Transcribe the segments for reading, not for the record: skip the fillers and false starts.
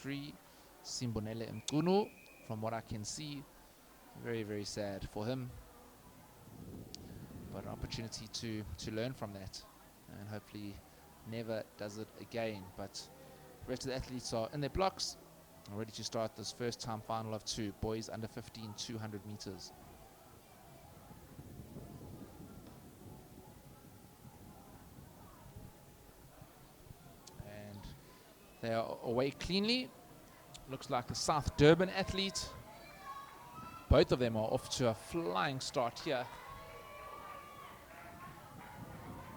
3, Simbonele Mkunu. From what I can see, very, very sad for him. But an opportunity to learn from that. And hopefully never does it again. But the rest of the athletes are in their blocks, ready to start this first time final of 2. Boys under 15, 200 meters. And they are away cleanly. Looks like the South Durban athlete. Both of them are off to a flying start here.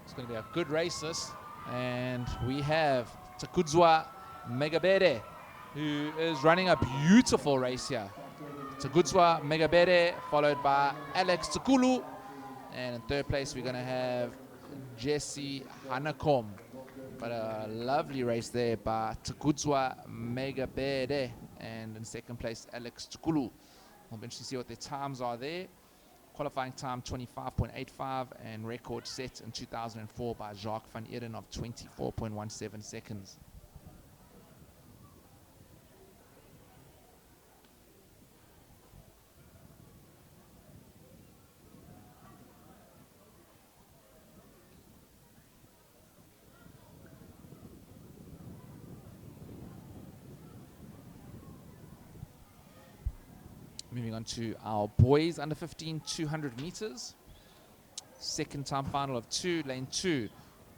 It's going to be a good race this. And we have Takudzwa Megabere, who is running a beautiful race here. Takudzwa Megabere, followed by Alex Tsukulu. And in third place, we're going to have Jesse Hanakom. But a lovely race there by Takudzwa Megabere. And in second place, Alex Tsukulu. We'll be interested to see what their times are there. Qualifying time 25.85 and record set in 2004 by Jacques van Eden of 24.17 seconds. Moving on to our boys under 15, 200 meters. Second time final of 2, lane 2.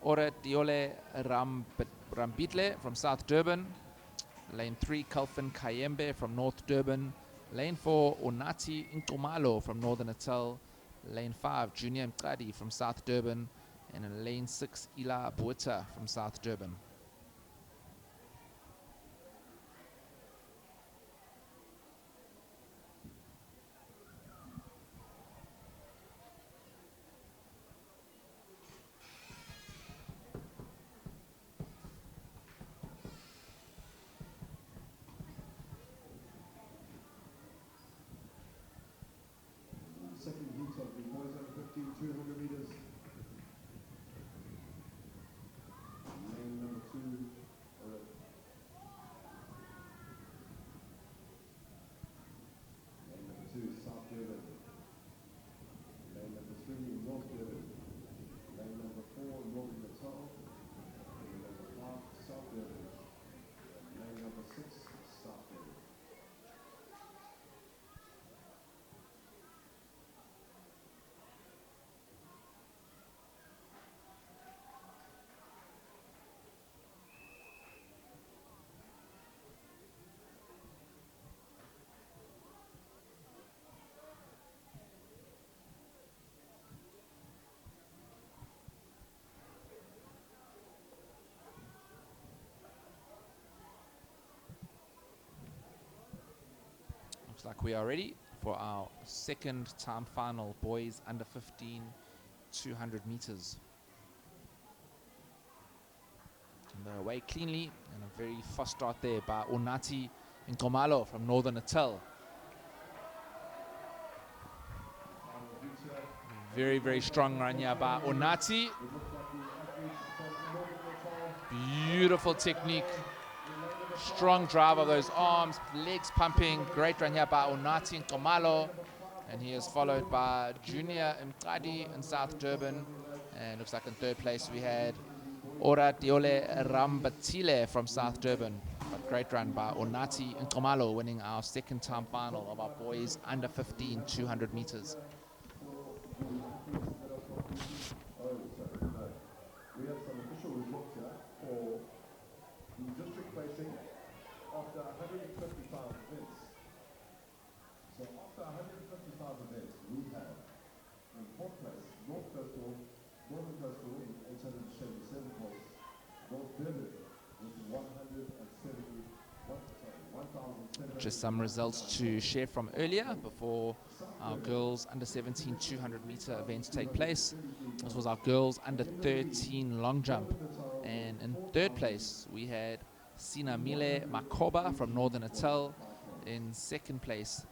Ora Diole Rambitle from South Durban. Lane 3, Kalfin Kayembe from North Durban. Lane 4, Onati Nkomalo from Northern Natal. Lane 5, Junior Mqadi from South Durban. And in lane 6, Ila Bueta from South Durban. Second heat of the boys under 15, 200 meters. Lane number 2, lane number 2, South Durban. Lane number 3, North Durban. Lane number 4, Northern Natal. Lane number 5, South Durban. Lane number 6, South Durban. Looks like we are ready for our second time final, boys under 15, 200 meters. And they're away cleanly, and a very fast start there by Onati Nkomalo from Northern Natal. Very, very strong run here by Onati. Beautiful technique. Strong drive of those arms, legs pumping. Great run here by Onati Nkomalo. And he is followed by Junior Mqadi in South Durban. And looks like in third place we had Ora Diole Rambatile from South Durban. But great run by Onati Nkomalo, winning our second time final of our boys under 15, 200 meters. We have some official results here for the district placing after 155 events. So after 155 events, we have in fourth place North Coastal, Northern Coastal with 877 points, North Durban with 1,700. Just some results to share from earlier before our girls under 17 200 meter events take place. This was our girls under 13 long jump, and in third place we had Sinamile Makoba from Northern Natal. In second place,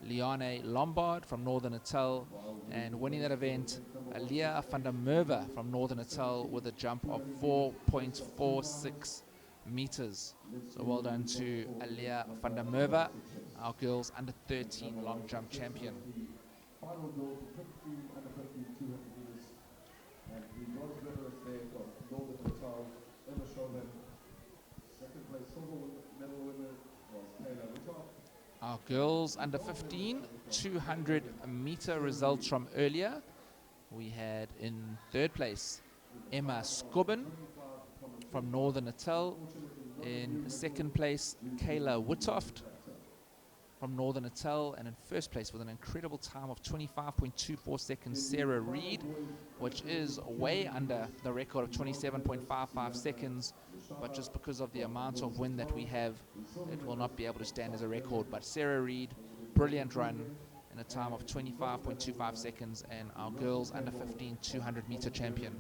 Liane Lombard from Northern Natal, and winning that event, Alia van der Merwe from Northern Natal with a jump of 4.46 meters. So well done to Alia van der Merwe, our girls under 13 long jump champion. Final goal to 15 under 15 200 meters. And the bronze medalist there from Northern Natal, Emma Chauvin. Second place silver medal winner was Taylor Whittock. Our girls under 15 200 meter results from earlier. We had in third place Emma Skobben from Northern Natal. In second place, Kayla Whittoft from Northern Natal. And in first place with an incredible time of 25.24 seconds, Sarah Reed, which is way under the record of 27.55 seconds. But just because of the amount of wind that we have, it will not be able to stand as a record. But Sarah Reed, brilliant run in a time of 25.25 seconds, and our girls under 15 200 meter champion.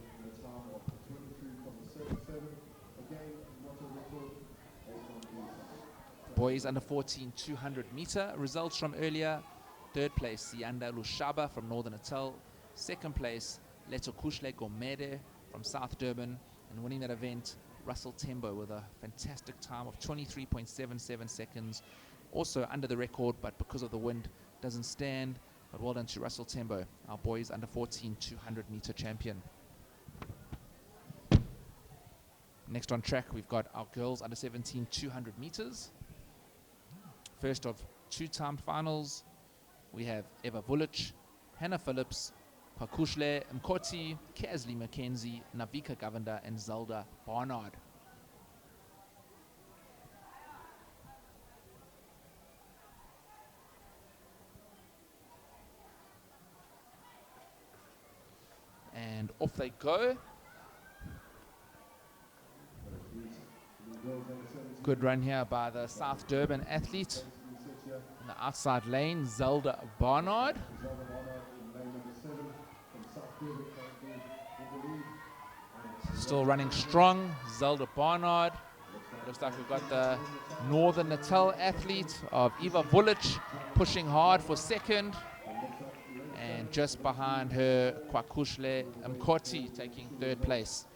Boys under 14 200 meter results from earlier. Third place, Sianda Lushaba from Northern Natal. Second place, Letokushle Gomede from South Durban. And winning that event, Russell Tembo with a fantastic time of 23.77 seconds. Also under the record, but because of the wind, doesn't stand. But well done to Russell Tembo, our boys under 14 200 meter champion. Next on track, we've got our girls under 17 200 meters. First of two timed finals, we have Eva Vulic, Hannah Phillips, Pakushle Mkoti, Kesley McKenzie, Navika Govender, and Zelda Barnard. And off they go. Good run here by the South Durban athlete. In the outside lane, Zelda Barnard. Still running strong, Zelda Barnard. Looks like we've got the Northern Natal athlete of Eva Vulic pushing hard for second. And just behind her, Kwakushle Mkoti taking third place.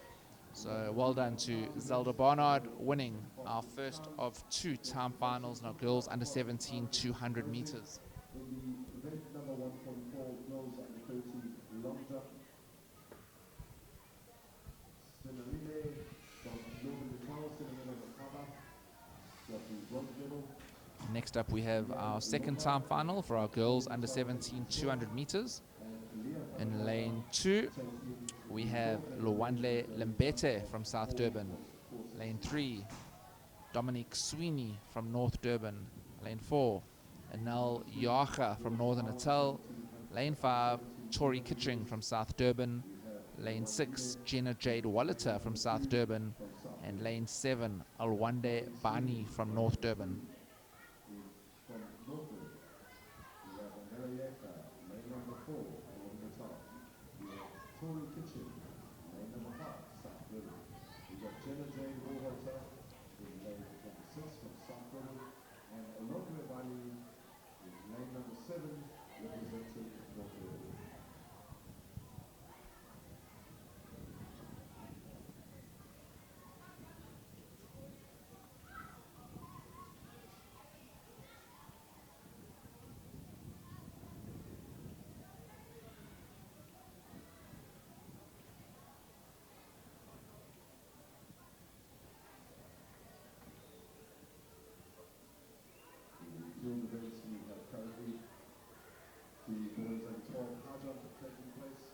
So well done to Zelda Barnard, winning our first of two time finals in our girls under 17 200 meters. In the event number 144, girls under 13 long jump. Senarine from Northern Natal, Senarine Makaba, got the bronze medal. Next up we have our second time final for our girls under 17 200 meters. In lane 2, we have Luwandle Lembete from South Durban. Lane 3, Dominique Sweeney from North Durban. Lane 4, Anel Yacha from Northern Natal. Lane 5, Tori Kitching from South Durban. Lane 6, Jenna Jade Walliter from South Durban. And lane 7, Alwande Bani from North Durban. From North Durban, we have Anela Yeka, lane number 4, Northern Natal. We have Tori Kitchen, lane number 5, South Durban. We got Jenna Jane Walter in lane number 6 from South Durban. And Alonwe Bani in lane number 7, representing North Durban. Field events we have currently the boys and 12 high jump taking place.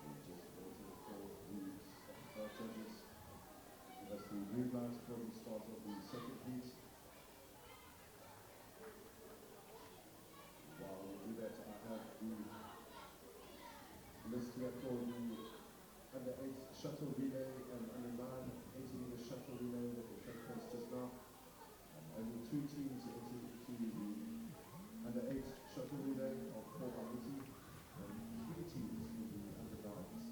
We just waiting for the judges. That's the green lights for the start of the second heat. While we do that, I have the list here for the under 8 shuttle relay and under 9 80-meter shuttle relay that will take place just now. Only 2 teams entered into the under 8 shuttle relay of 4x80 and 3 teams in the under 9s.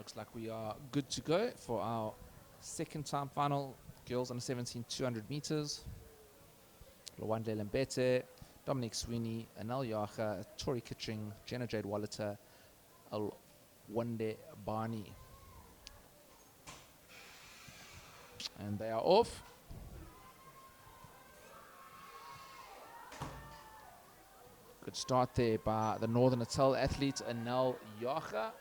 Looks like we are good to go for our second time final, girls under 17 200 meters. Lwandle Lembete, Dominic Sweeney, Anel Yacha, Tori Kitching, Jenna Jade Walliter, Alwande Barney. And they are off. Good start there by the Northern Natal athlete, Anel Yacha.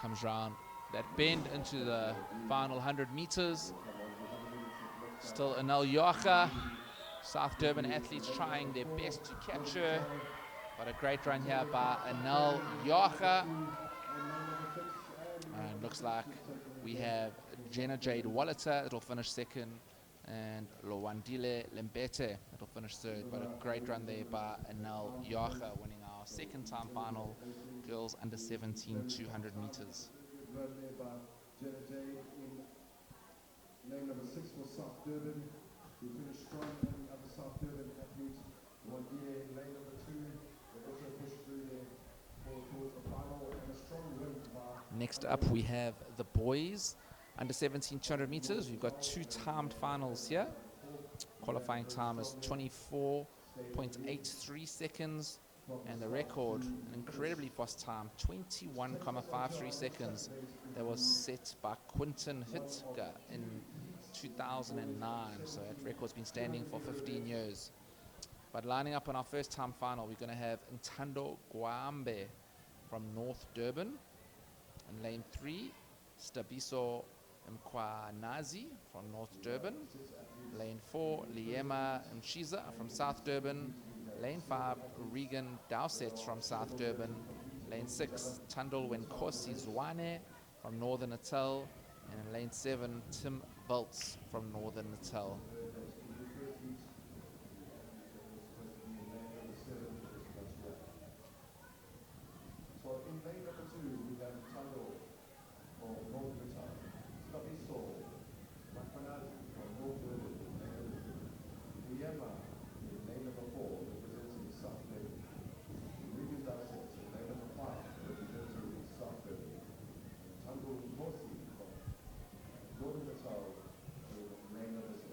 Comes round that bend into the final 100 meters. Still Anel Yacha. South Durban athletes trying their best to catch her. But a great run here by Anel Yacha. And looks like we have Jenna Jade Walliter that'll finish second, and Lwandile Lembete that'll finish third. But a great run there by Anel Yacha, winning our second time final, girls under 17 200 meters. Run there by Jenna Jade in lane number 6 for South Durban, who finished strong, and the other South Durban athlete, Lwandile in lane number 2, they also pushed through there towards the final, and a strong win by... Next up we have the boys under 17 200 meters. We've got two timed finals here. Qualifying time is 24.83 seconds, and the record, an incredibly fast time, 21.53 seconds, that was set by Quinton Hitka in 2009. So that record's been standing for 15 years. But lining up on our first time final, we're going to have Ntando Gwambe from North Durban. In lane 3, Stabiso Mkwanazi from North Durban. Lane 4, Liema Mshiza from South Durban. Lane 5, Regan Dowsett from South Durban. Lane 6, Tandol Wenkosi Zwane from Northern Natal. And in lane 7, Tim Volts from Northern Natal. So in lane number 2, we have Tandol from North Natal, Stabiso Mkwanazi from North Durban, Liema in lane number 4, representing South Durban. Regan Dowsett in lane number 5, representing South Durban. Tandol Wenkosi from Northern Natal in lane number 6.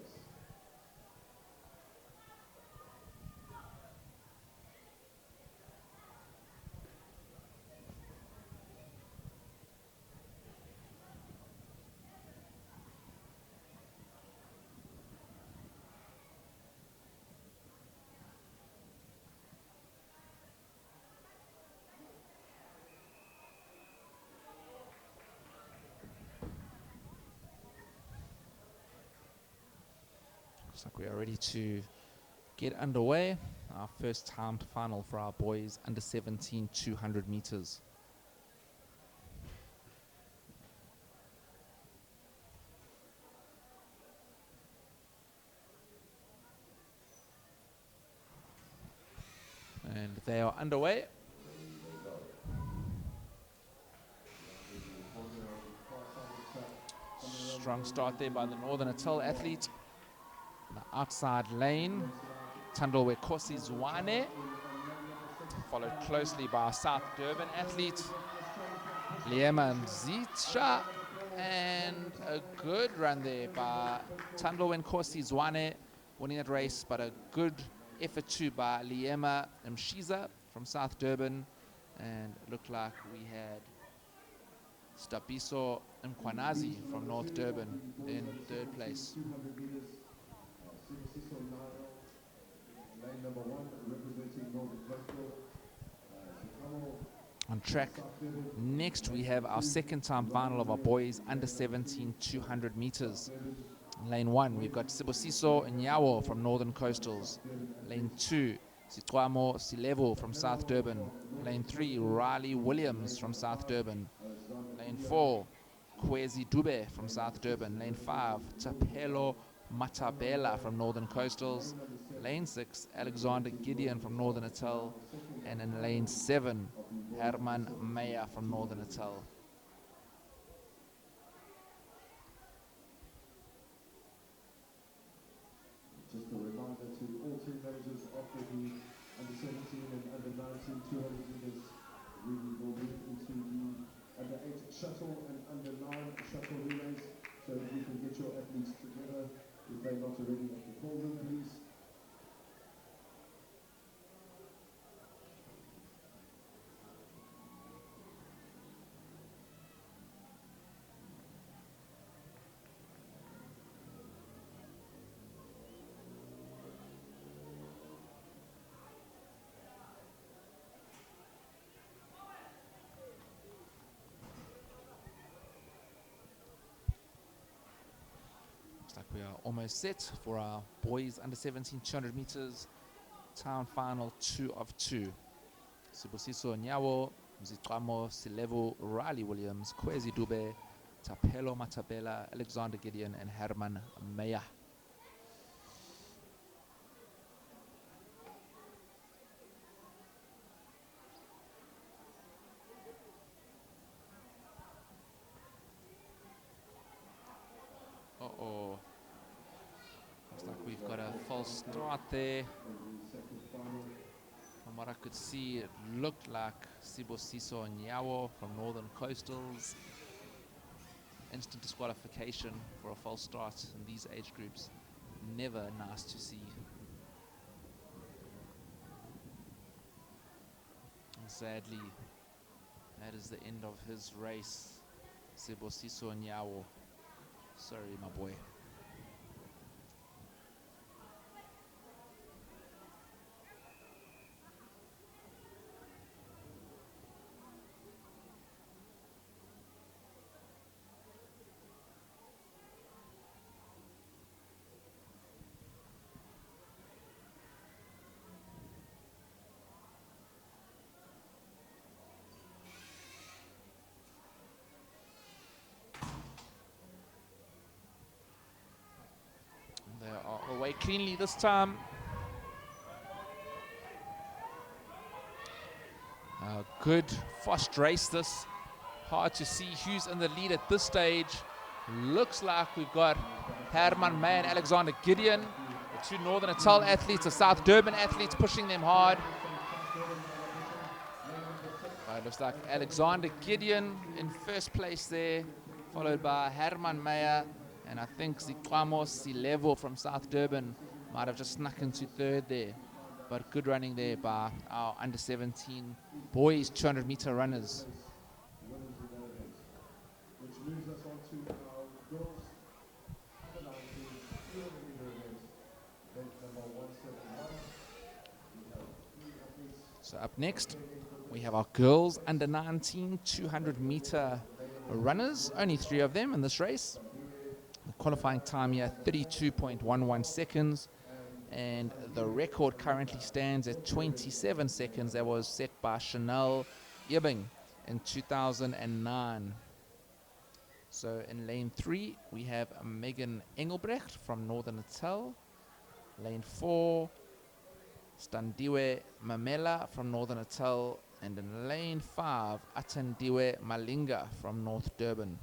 Looks like we are ready to get underway. Our first timed final for our boys under 17 200 meters. And they are underway. Strong start there by the Northern Natal athlete. The outside lane, Tandolwe Kosi Zwane, followed closely by our South Durban athlete, Liema Mzitsha, and a good run there by Tandolwe Kosi Zwane, winning that race, but a good effort too by Liema Mshiza from South Durban, and it looked like we had Stabiso Mkwanazi from North Durban in third place. 200 meters. Lane number 1, representing Northern Coastal. On track. Next, we have our second time final of our boys under 17 200 meters. In lane 1, we've got Sibosiso Nyawo from Northern Coastals. Lane 2, Sitwamo Silevo from South Durban. Lane 3, Riley Williams from South Durban. Lane 4, Kwezi Dube from South Durban. Lane 5, Tapelo Matabela from Northern Coastals. Lane 6, Alexander Gideon from Northern Natal. And in lane 7, Herman Meyer from Northern Natal. Just a reminder to all team managers after the under 17 and under 19 200 meters, we will move into the the 9 shuttle relays so that you can get your athletes together. If they're not already, you can call them, please. Looks like we are almost set for our boys under 17 200 meters town final 2 of 2. Sibusiso Nyawo, Mziqamo Silevu, Riley Williams, Kwezi Dube, Tapelo Matabela, Alexander Gideon, and Herman Meyer. Uh-oh. Looks like we've got a false start there. From what I could see, it looked like Sibusiso Nyawo from Northern Coastals. Instant disqualification for a false start in these age groups. Never nice to see. And sadly, that is the end of his race. Sibusiso Nyawo. Sorry, my boy. They are away cleanly this time. Good, fast race this. Hard to see who's in the lead at this stage. Looks like we've got Herman May and Alexander Gideon, the two Northern Natal athletes, the South Durban athletes pushing them hard. It looks like Alexander Gideon in first place there, followed by Herman Meyer, and I think Ziqamo Silevo from South Durban might have just snuck into third there. But good running there by our under 17 boys 200 meter runners. Which moves us on to our girls under 19 200 meter event, event number 171. We have 3 athletes. So up next, we have our girls under 19 200 meter runners. Only 3 of them in this race. The qualifying time here 32.11 seconds. And the record currently stands at 27 seconds. That was set by Chanel Ibing in 2009. So in lane 3, we have Megan Engelbrecht from Northern Natal. Lane 4, Standiwe Mamela from Northern Natal. And in lane 5, Atandiwe Malinga from North Durban.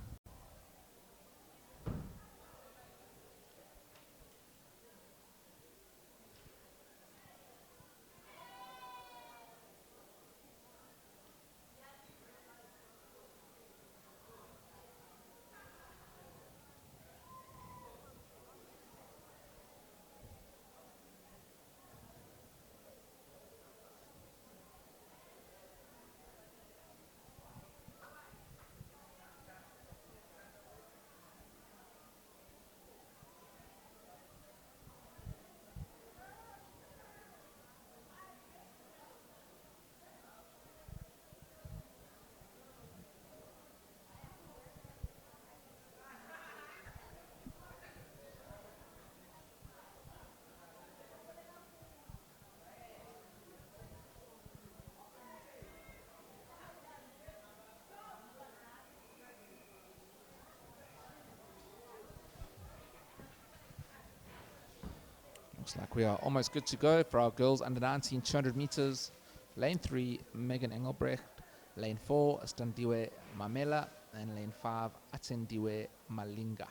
Looks like we are almost good to go for our girls under 19 200 meters. Lane 3, Megan Engelbrecht. Lane 4, Standiwe Mamela. And lane 5, Atendiwe Malinga.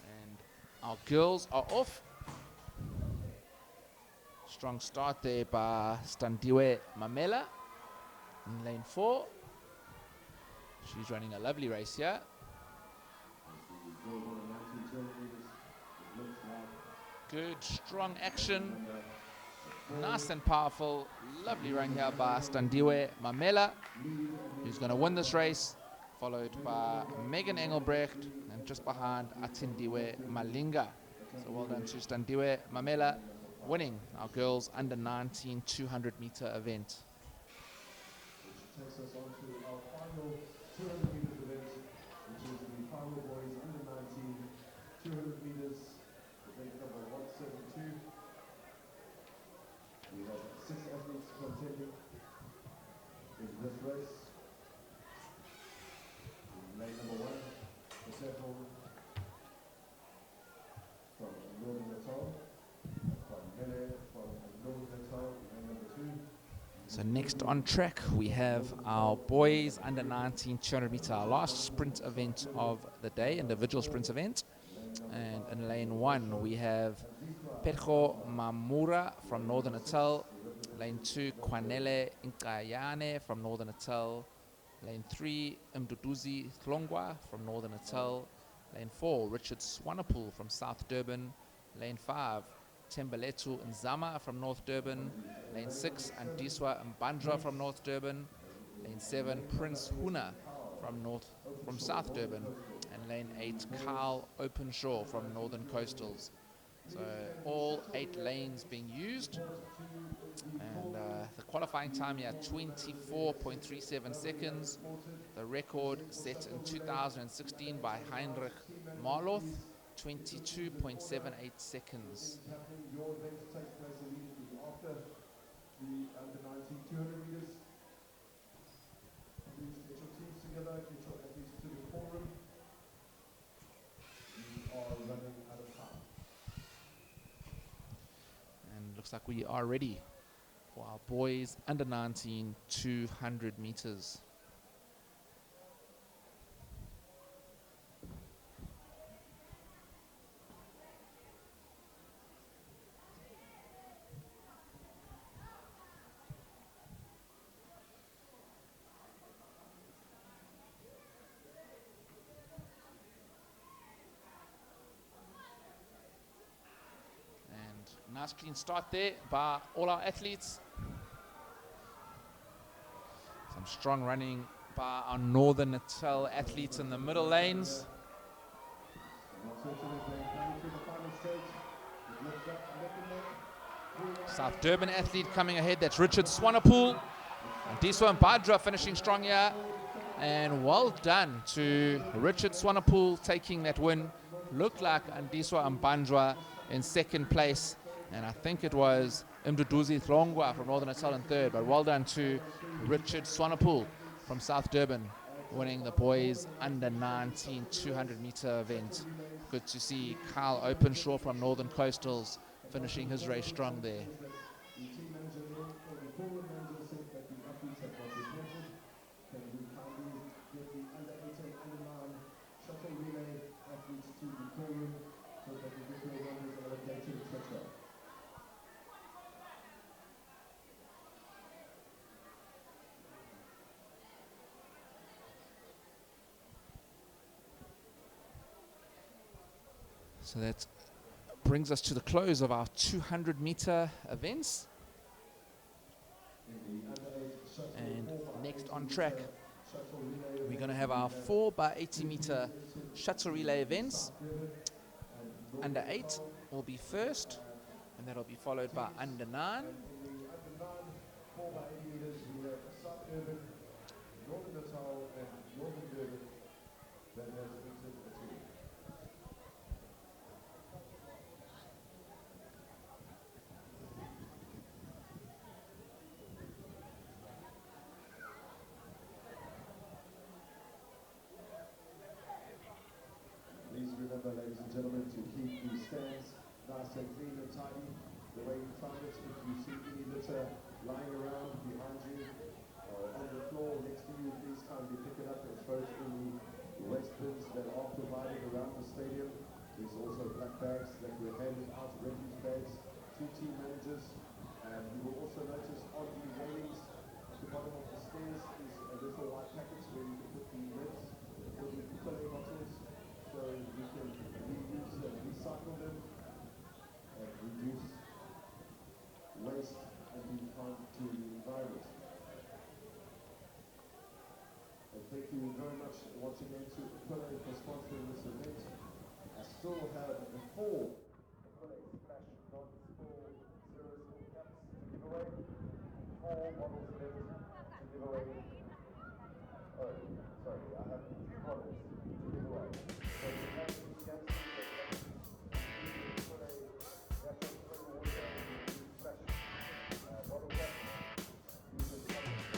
And our girls are off. Strong start there by Standiwe Mamela in lane 4. She's running a lovely race here. Good, strong action. Nice and powerful. Lovely run here by Standiwe Mamela, who's going to win this race, followed by Megan Engelbrecht, and just behind Atindiwe Malinga. So well done to Standiwe Mamela, winning our girls under 19 200 meter event. Which takes us on to our final 200 meters event, which is the final boys under 19 200 meters, event number 172. We have 6 athletes contending in this race. In lane number 1, the circle from Northern Natal, from Mele from Northern Natal, in lane number 2. So next on track we have our boys under 19 200 meter, our last sprint event of the day, individual sprint event. And in lane 1 we have Perjo Mamura from Northern Natal. Lane 2, Kwanele Nkayane from Northern Natal. Lane 3, Mduduzi Thlongwa from Northern Natal. Lane 4, Richard Swanepoel from South Durban. Lane 5, Tembeletu Nzama from North Durban. Lane 6, Andiswa Mbandra from North Durban. Lane 7, Prince Huna from South Durban. And lane 8, Carl Openshaw from Northern Coastals. So all 8 lanes being used, and the qualifying time here 24.37 seconds. The record set in 2016 by Heinrich Marloth, 22.78 seconds. Your event takes place immediately after the under 19 200 meters. Please get your teams together, get your athletes to the forum. We are running out of time. And looks like we are ready for our boys under 19 200 meters. Nice clean start there by all our athletes. Some strong running by our Northern Natal athletes in the middle lanes. South Durban athlete coming ahead, that's Richard Swanepoel. And Diswa Mbadra finishing strong here. And well done to Richard Swanepoel taking that win. Looked like Andiswa Mbandra in second place. And I think it was Mduduzi Thlongwa from Northern Natal in third. But well done to Richard Swanepoel from South Durban, winning the boys under 19 200 meter event. Good to see Carl Openshaw from Northern Coastals finishing his race strong there. So that brings us to the close of our 200 meter events. And next on track, we're going to have our 4x80 meter shuttle relay events. Under 8 will be first, and that'll be followed by under 9. Remember, ladies and gentlemen, to keep the stands nice and clean and tidy the way you found it. If you see any litter lying around behind you or on the floor next to you, please kindly pick it up and throw it in the waste bins that are provided around the stadium. There's also black bags that were handed out, refuse bags, to team managers. you very much once again to aQuellé for sponsoring this event. I still have the 4 aQuellé Splash non-spill zero spill caps to give away. 4 models left to give away. Oh, sorry, I have 3 models to give away. So we have these caps aQuellé natural spring water Splash bottle caps. You can come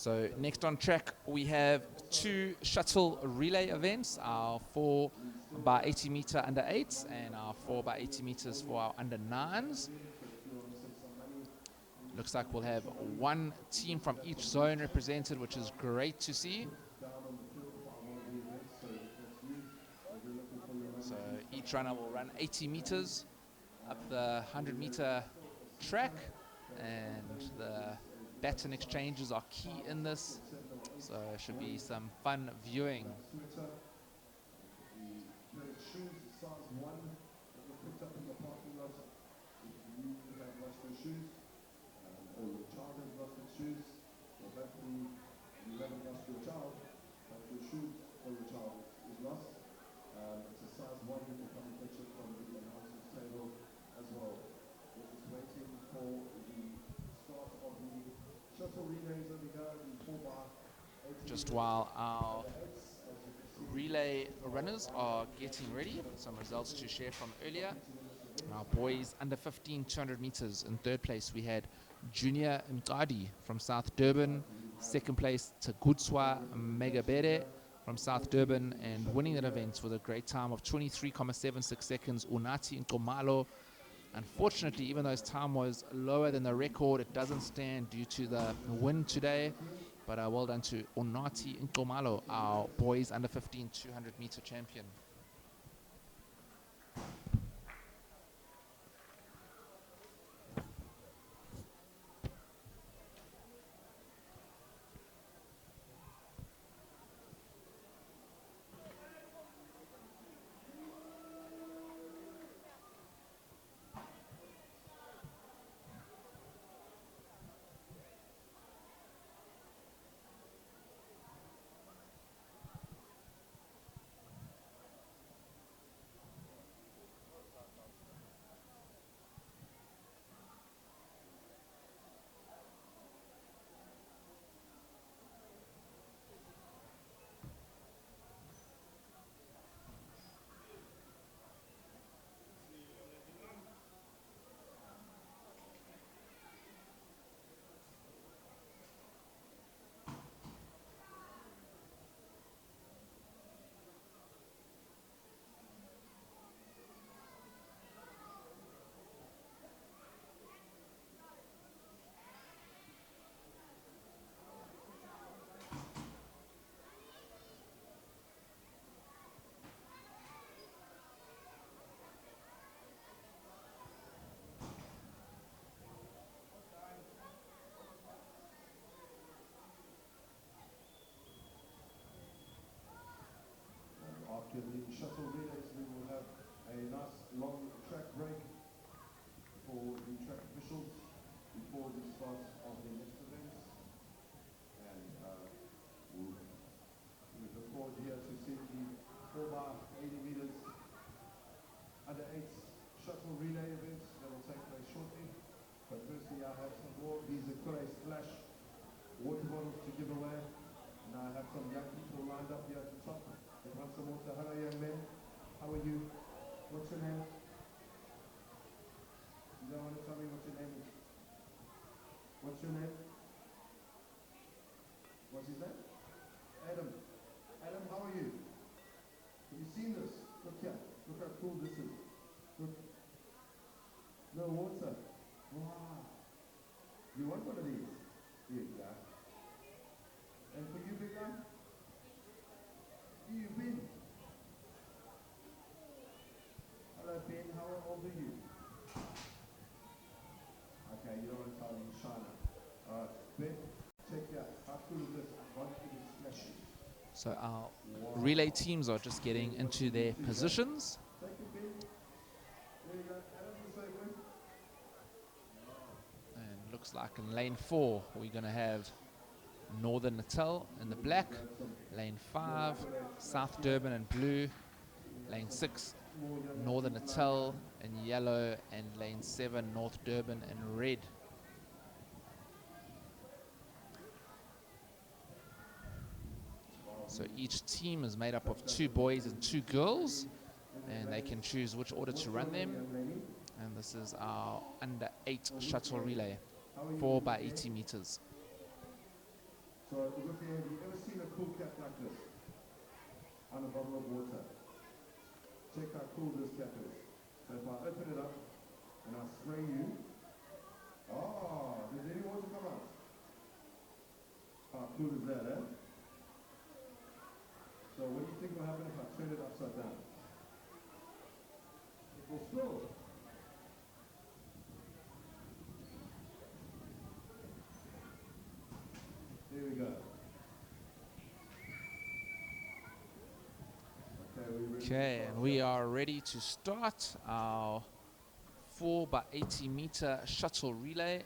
So next on track we have two shuttle relay events, our 4 by 80 meter under 8s and our 4 by 80 meters for our under 9s. Looks like we'll have one team from each zone represented, which is great to see. So each runner will run 80 meters up the 100-meter track, and the baton exchanges are key in this, so it should be some fun viewing. Or your child has lost its shoes, or hopefully you haven't lost your child, but your shoes for your child is lost. It's a size 1, you can come and fetch it from the announcer's table as well. We're just waiting for the start of the shuttle relays over here, the 4 by 80. Just while our relay runners are getting ready, some results to share from earlier. Our boys under 15 200 meters. In third place we had Junior Mqadi from South Durban. Second place Tagutswa Megabere from South Durban, and winning that event with a great time of 23.76 seconds, Unati Nkomalo. Unfortunately, even though his time was lower than the record, it doesn't stand due to the wind today. But well done to Unati Nkomalo, our boys under 15 200 meter champion. After the shuttle relays, we will have a nice long track break for the track officials before the start of the next events. And we look forward here to seeing the 4 by 80 meters under 8s shuttle relay events that will take place shortly. But firstly, I have some more of these aQuellé Splash water bottles to give away. And I have some young people lined up here at the top. They want some water. Hello, young men. How are you? What's your name? You don't want to tell me what your name is? What's your name? What's his name? Adam. Adam, how are you? Have you seen this? Look here. Look how cool this is. Look. No water. Wow. You want one of these? Here you go. And for you, big guy? You Ben. Hello, Ben. How old are you? Okay, you don't want to tell me you're shy now. Alright, Ben, check it out. How cool is this? One thing is flashing. So our relay teams are just getting into their positions. Thank you, Ben. There you go. Adam, the same way. And looks like in lane 4 we're going to have Northern Natal in the black, lane 5 South Durban in blue, lane 6 Northern Natal in yellow, and lane 7 North Durban in red. So each team is made up of 2 boys and 2 girls, and they can choose which order to run them. And this is our under 8 shuttle relay, 4 by 80 meters. So have you ever seen a cool cap like this on a bottle of water? Check how cool this cap is. So if I open it up and I spray you, did any water come out? How cool is that, eh? So what do you think will happen if I turn it upside down? It will spill. There we go. Okay, and we are ready to start our 4x80 meter shuttle relay.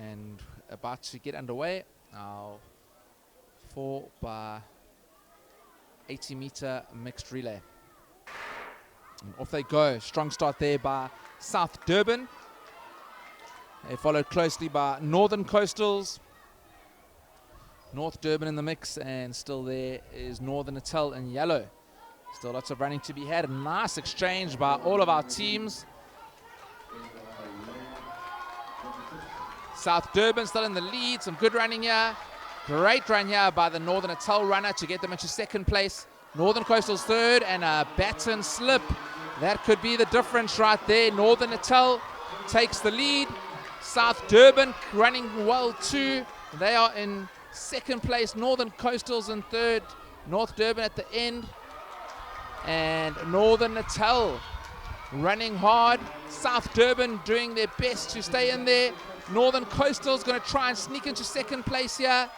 And about to get underway, our 4x80 meter mixed relay. And off they go. Strong start there by South Durban. They followed closely by Northern Coastals. North Durban in the mix, and still there is Northern Natal in yellow. Still lots of running to be had. A nice exchange by all of our teams. South Durban still in the lead. Some good running here. Great run here by the Northern Natal runner to get them into second place. Northern Coastal's third, and a baton slip. That could be the difference right there. Northern Natal takes the lead. South Durban running well too. They are in second place. Northern Coastal's in third. North Durban at the end. And Northern Natal running hard. South Durban doing their best to stay in there. Northern Coastal's going to try and sneak into second place here.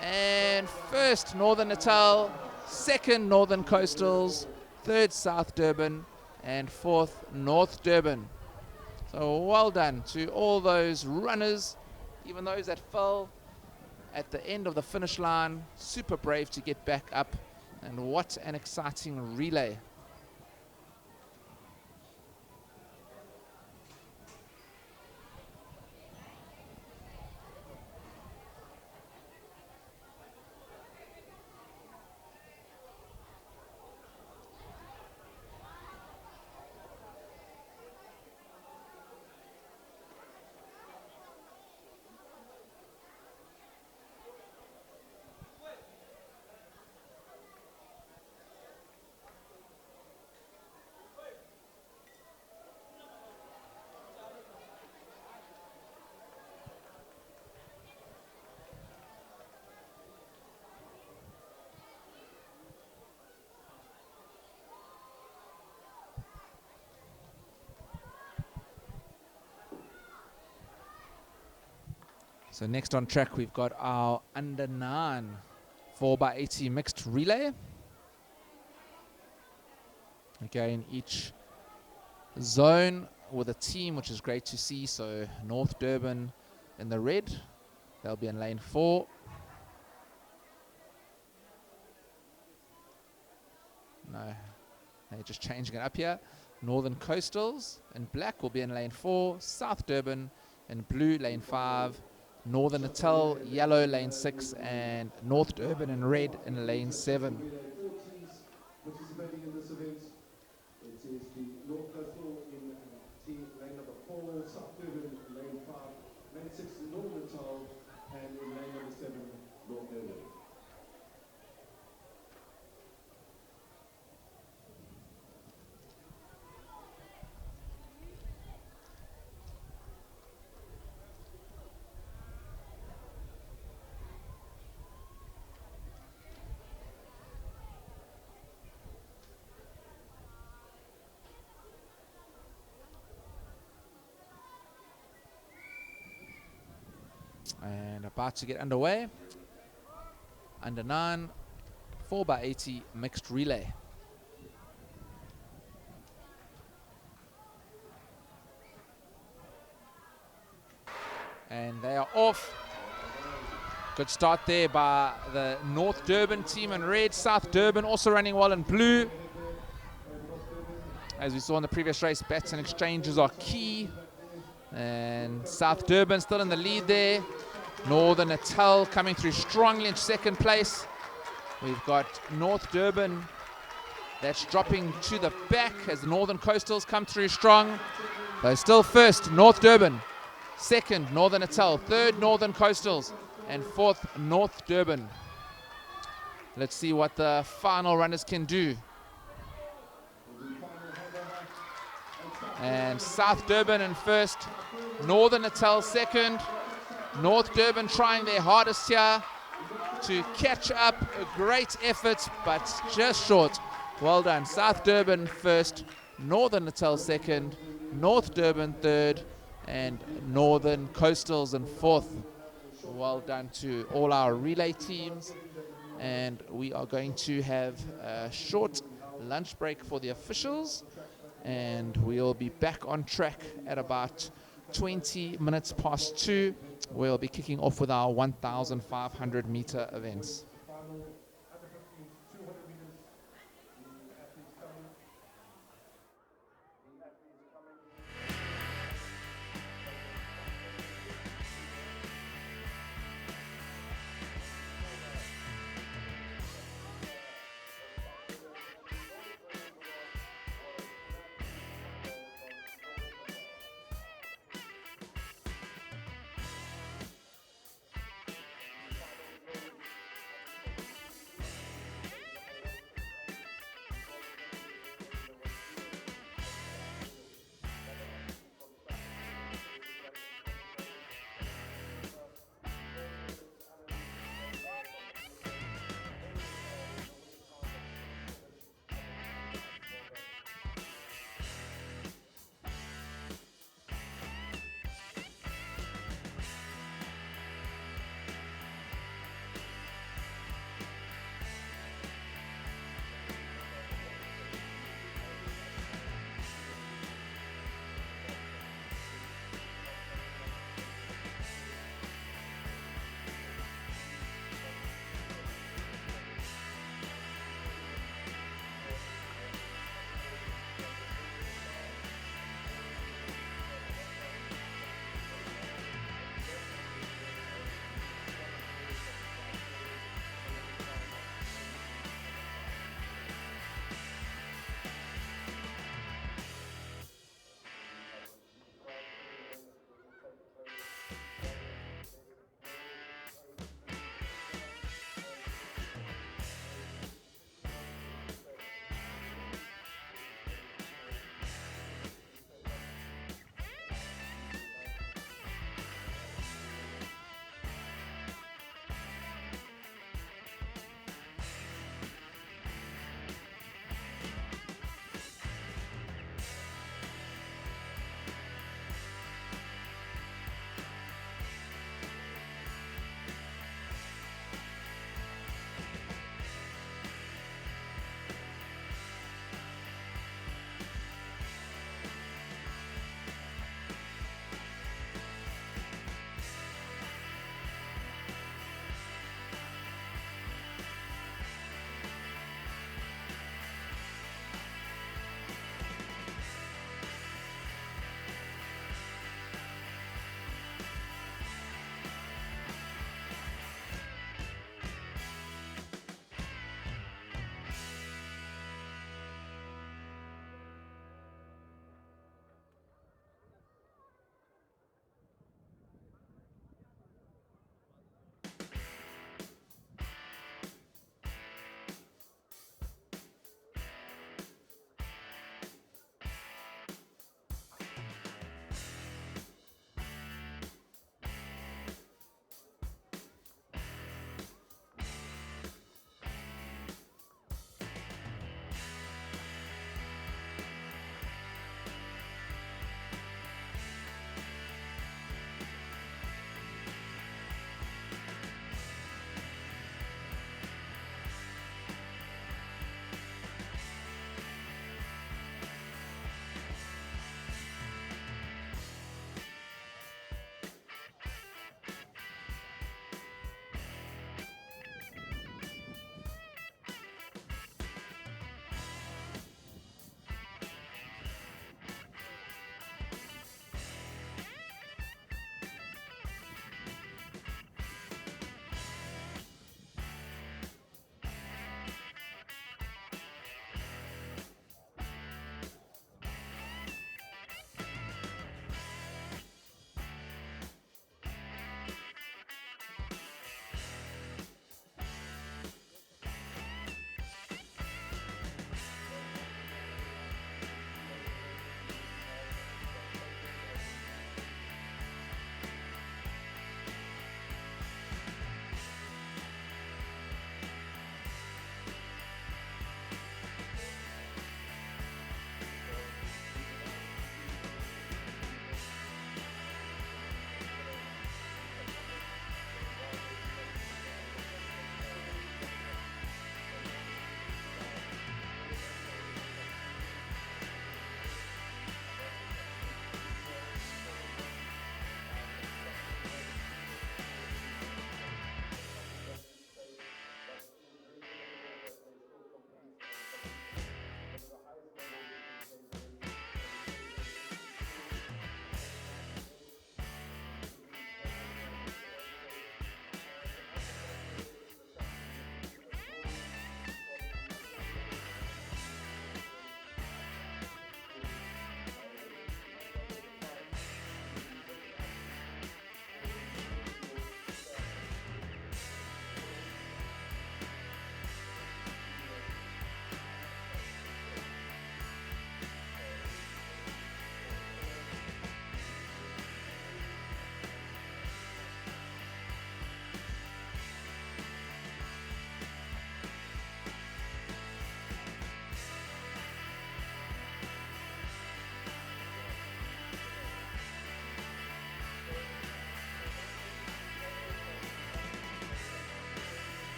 And first Northern Natal, second Northern Coastals, third South Durban, and fourth North Durban. So well done to all those runners, even those that fell at the end of the finish line. Super brave to get back up, and what an exciting relay. So next on track, we've got our under 9 4x80 mixed relay. Again, each zone with a team, which is great to see. So North Durban in the red, they'll be in lane 4. No, they're just changing it up here. Northern Coastals in black will be in lane 4. South Durban in blue, lane 5. Northern Natal, yellow, lane 6, and North Durban in red in lane 7. Participating in this event, it is the North Coastal in team lane number 4, South Durban in lane 5, lane 6 Northern Natal, and in lane number 7 North Durban. And about to get underway. Under 9, 4x80 mixed relay. And they are off. Good start there by the North Durban team in red. South Durban also running well in blue. As we saw in the previous race, bats and exchanges are key. And South Durban still in the lead there. Northern Natal coming through strongly in second place. We've got North Durban that's dropping to the back as the Northern Coastals come through strong. They're still first, North Durban. Second, Northern Natal. Third, Northern Coastals. And fourth, North Durban. Let's see what the final runners can do. And South Durban in first, Northern Natal second. North Durban trying their hardest here to catch up. A great effort, but just short. Well done. South Durban first, Northern Natal second, North Durban third, and Northern Coastals in fourth. Well done to all our relay teams. And we are going to have a short lunch break for the officials. And we'll be back on track at about 20 minutes past 2. We'll be kicking off with our 1,500 meter events.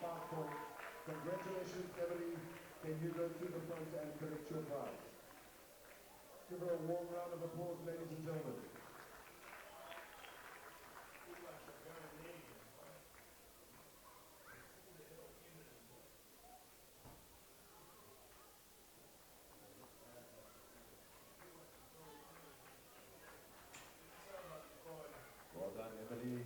5 points. Congratulations, Emily. Can you go to the front and collect your prize? Give her a warm round of applause, ladies and gentlemen. Well done, Emily.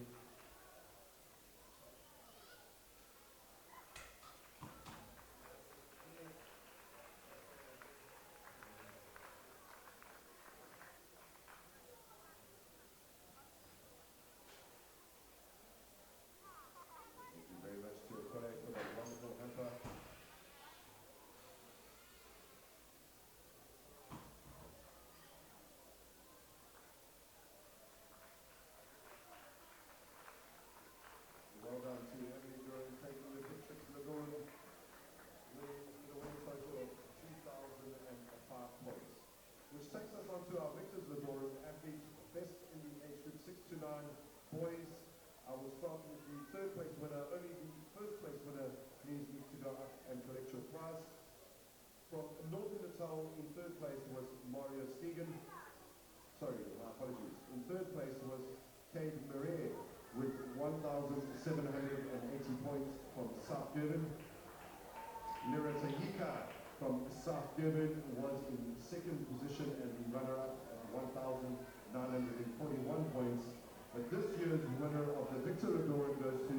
Thank you very much to aQuellé for that wonderful hamper. Well done to Emily Jordan taking the picture to the door, winning the win total of 2,005 points. Which takes us on to our Victor's Ladorum athletes, best in the age group 6 to 9 boys. I will start with the third place winner. Only the first place winner please need to go up and collect your prize. From Northern Natal, in third place was Mario Stegan. Sorry, my apologies. In third place was Cade Murray with 1,780 points from South Durban. Lirata Yika from South Durban was in second position and the runner-up at 1,941 points. But this year's winner of the Victor Ladorum goes to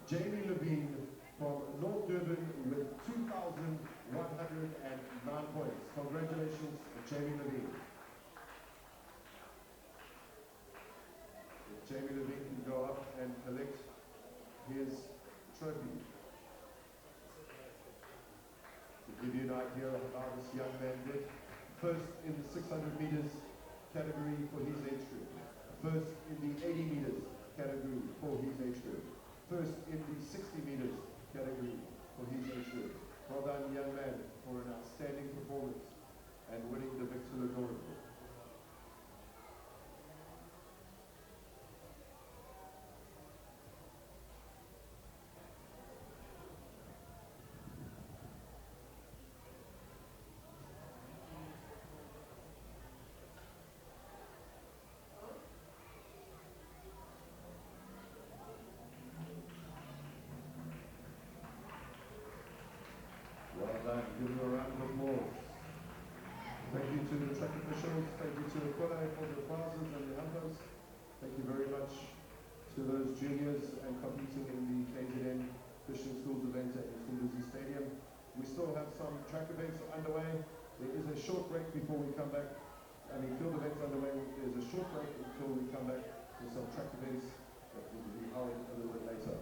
Jamie Levine from North Durban with 2,109 points. Congratulations, Jamie Levine. If Jamie Levine can go up and collect his trophy. To give you an idea of how this young man did, first in the 600 meters category for his age group, first in the 80 meters category for his age group, first in the 60 meters category for his age group. Well done, young man, for an outstanding performance and winning the Victor Ladorum. Well done. Give them a round of applause. Thank you to the track officials. Thank you to aQuellé for the prizes and the hampers. Thank you very much to those juniors and competing in the KZN Christian Schools event at Msunduzi Stadium. We still have some track events underway. There is a short break before we come back. Field events underway. There's a short break until we come back with some track events that will be held a little bit later.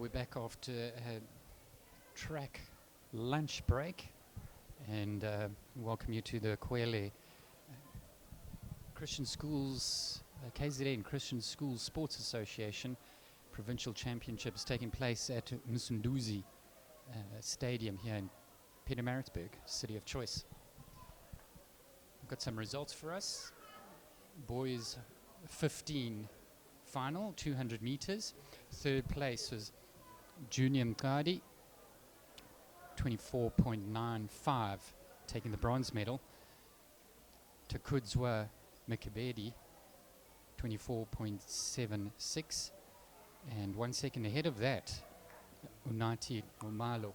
we're back after a track lunch break, and welcome you to the aQuellé Christian Schools, KZN Christian Schools Sports Association Provincial Championships taking place at Msunduzi Stadium here in Pietermaritzburg, City of Choice. We've got some results for us. Boys 15 final, 200 meters. Third place was Junior Mkadi, 24.95, taking the bronze medal. Takudzwa Mkabedi, 24.76. And 1 second ahead of that, Unati Umalo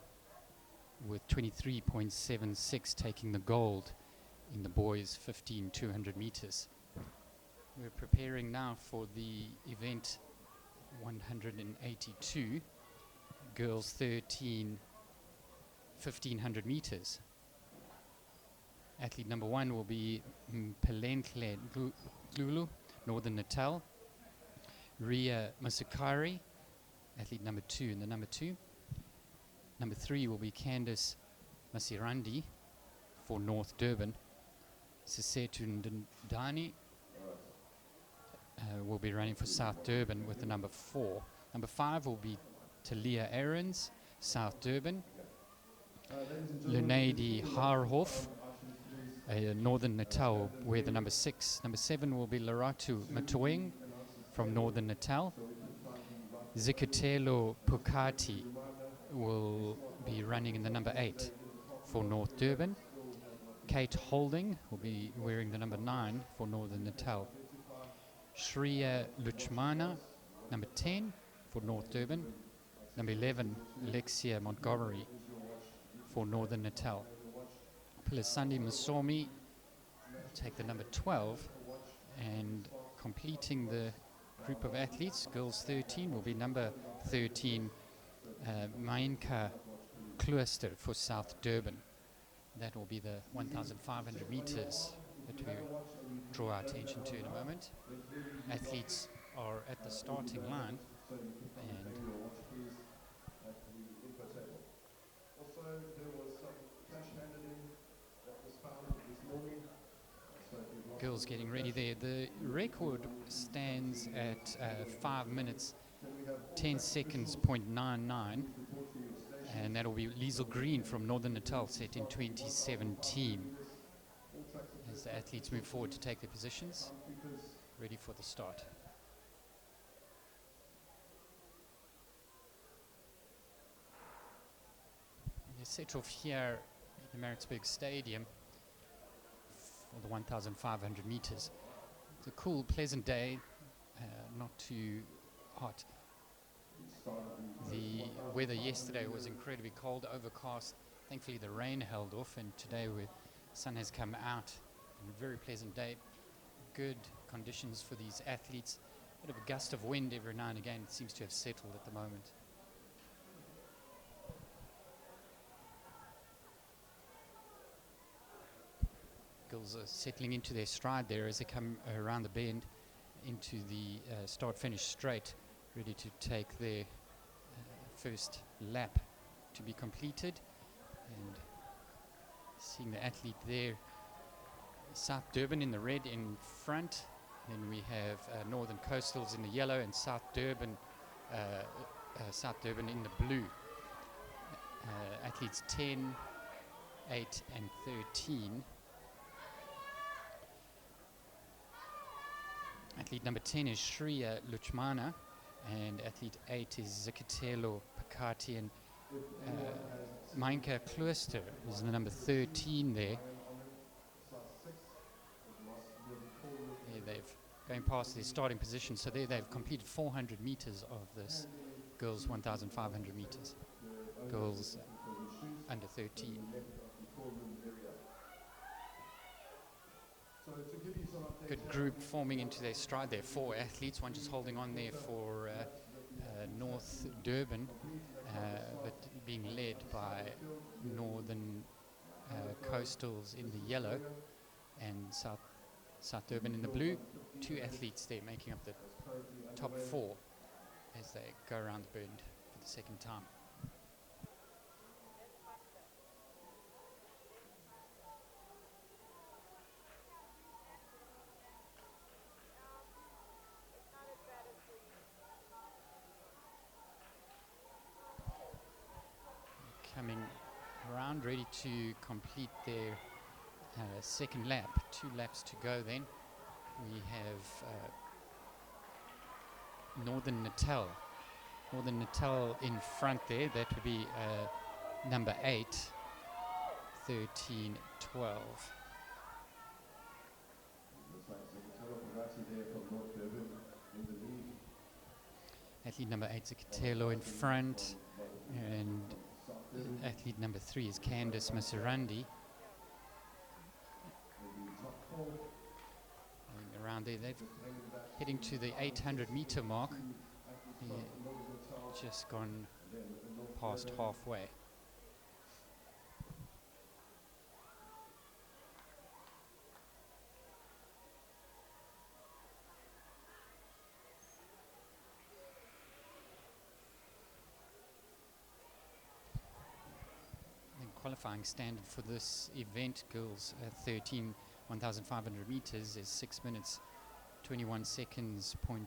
with 23.76, taking the gold in the boys 15 200 meters. We're preparing now for the event 182, girls 13 1500 meters. Athlete number 1 will be Mpelenhle Glulu, Northern Natal. Ria Masukari, athlete number 2 in the number 2. Number 3 will be Candice Masirandi for North Durban. Sisetu Ndani will be running for South Durban with the number 4. Number 5 will be Talia Aarons, South Durban. Lunadi Harhoff, Northern Natal, wear the number 6. Number 7 will be Laratu Matoeng from Northern Natal. Zikatelo Pukati will be running in the number 8 for North Durban. Kate Holding will be wearing the number 9 for Northern Natal. Shreya Luchmana, number 10 for North Durban. Number 11, Alexia Montgomery for Northern Natal. Pilasandi Masomi will take the number 12, and completing the group of athletes, girls 13 will be number 13, Mainka Klooster for South Durban. That will be the 1,500 meters that we draw our attention to in a moment. Athletes are at the starting line, and girls getting ready there. The record stands at 5 minutes 10 seconds .99, and that'll be Liesl Green from Northern Natal, set in 2017. As the athletes move forward to take their positions, ready for the start. They set off here at the Maritzburg Stadium for the 1,500 meters. It's a cool, pleasant day, not too hot. The weather yesterday was incredibly cold, overcast. Thankfully the rain held off, and today the sun has come out. A very pleasant day, good conditions for these athletes. A bit of a gust of wind every now and again. It seems to have settled at the moment. Girls are settling into their stride there as they come around the bend into the start-finish straight, ready to take their first lap to be completed. And seeing the athlete there, South Durban in the red in front. Then we have Northern Coastals in the yellow, and South Durban in the blue. Athletes 10, 8 and 13. Athlete number 10 is Shreya Luchmana, and athlete 8 is Zikatelo Pakati, and Mainka Klooster is the number 13 there. They've going past their starting position, so there they've completed 400 meters of this girls 1,500 meters. Girls under 13. Good group forming into their stride there. 4 athletes, one just holding on there for North Durban, but being led by Northern Coastals in the yellow and South Durban in the blue. 2 athletes there making up the top 4 as they go around the bend for the second time. Coming around, ready to complete their second lap. 2 laps to go then. We have Northern Natal. Northern Natal in front there. That would be number 8, 13, 12. Looks like Zacatero Pagati there from North Durban in the lead. Athlete number 8, Zacatelo in front, and athlete number 3 is Candice Maserandi. Around there, they've heading to the 800-meter mark. Just gone past halfway. Qualifying standard for this event, girls 13 1,500 meters, is 6 minutes 21 seconds .89,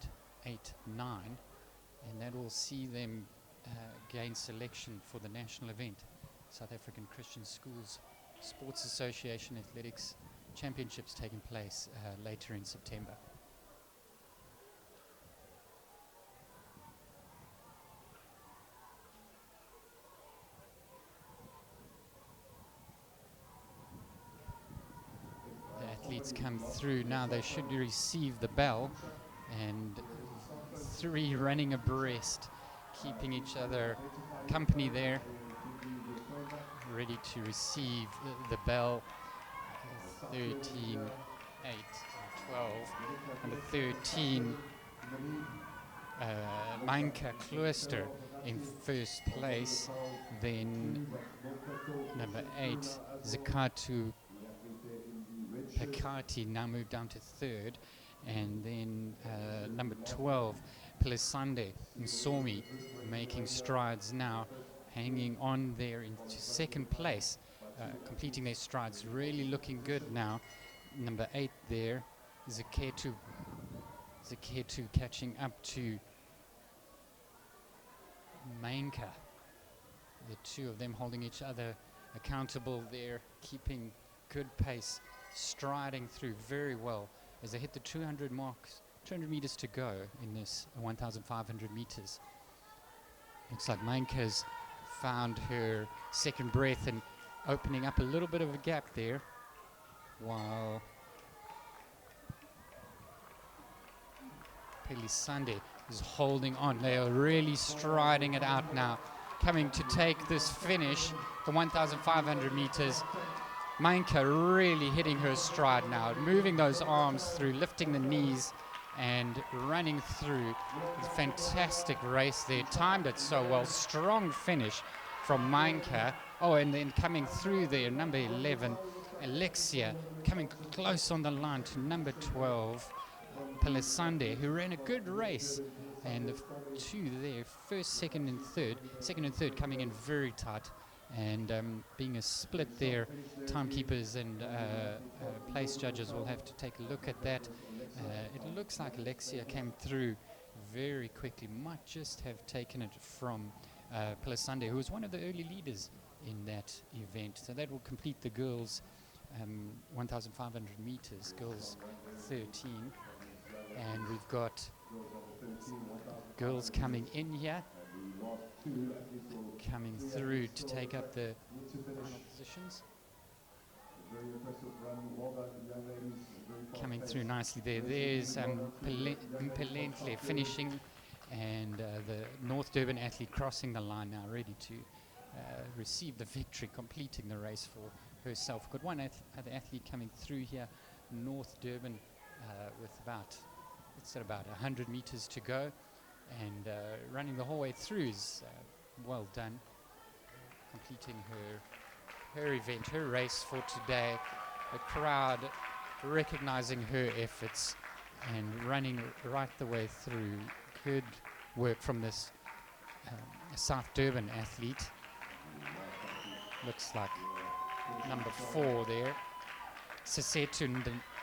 and that will see them gain selection for the national event, South African Christian Schools Sports Association Athletics Championships, taking place later in September. Athletes come through now. They should receive the bell, and 3 running abreast, keeping each other company there, ready to receive the bell. 13, 8, 12, number 13 Mainka Klooster in first place, then number 8 Zakatu Pakati now moved down to 3rd, and then number 12 Plisande Nsomi making strides now, hanging on there into 2nd place, completing their strides, really looking good now. Number 8 there, Zaketu catching up to Mainka. The 2 of them holding each other accountable there, keeping good pace, striding through very well as they hit the 200 marks, 200 meters to go in this 1,500 meters. Looks like Mainka's found her second breath and opening up a little bit of a gap there, while Pelisande is holding on. They are really striding it out now, coming to take this finish, the 1,500 meters. Mainka really hitting her stride now, moving those arms through, lifting the knees and running through. Fantastic race there, timed it so well. Strong finish from Mainka. Oh, and then coming through there, number 11, Alexia, coming close on the line to number 12, Pelisande, who ran a good race. And the 2 there, first, second and third coming in very tight. And being a split there, timekeepers and place judges will have to take a look at that. It looks like Alexia came through very quickly, might just have taken it from Pelisande, who was one of the early leaders in that event. So that will complete the girls' 1,500 meters, girls 13. And we've got girls coming in here, coming through to take up the final positions. Coming through nicely there. There's Mpelentle finishing, and the North Durban athlete crossing the line now, ready to receive the victory, completing the race for herself. Got one other athlete coming through here, North Durban, with about 100 meters to go, and running the whole way through is well done, completing her event, her race for today. The crowd recognizing her efforts and running right the way through. Good work from this South Durban athlete. Looks like number 4 there, Sisetu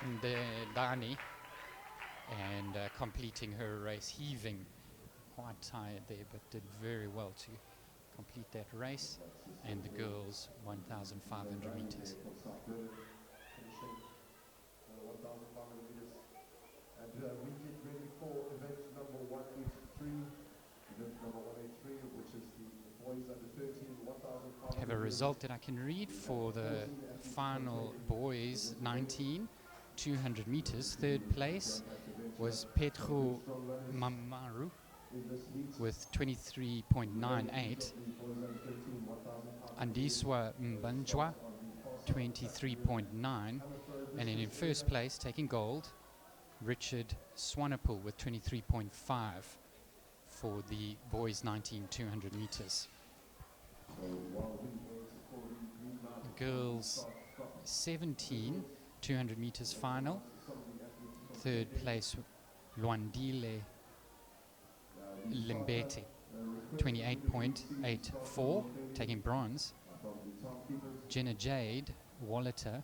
Ndani, and completing her race, heaving, quite tired there, but did very well to complete that race. And the girls 1,500 meters. And weekend ready for event number 183. Event number 183, which is the boys under 13, 1,500. Have a result that I can read for the final boys 19, 200 meters. Third place was Petro Mamaru with 23.98. Andiswa Mbanjwa 23.9. And then in first place, taking gold, Richard Swanepoel with 23.5 for the boys 19 200 meters. Girls 17 200 meters final. Third place, Luandile Limbete 28.84, taking bronze. Jenna Jade Wallater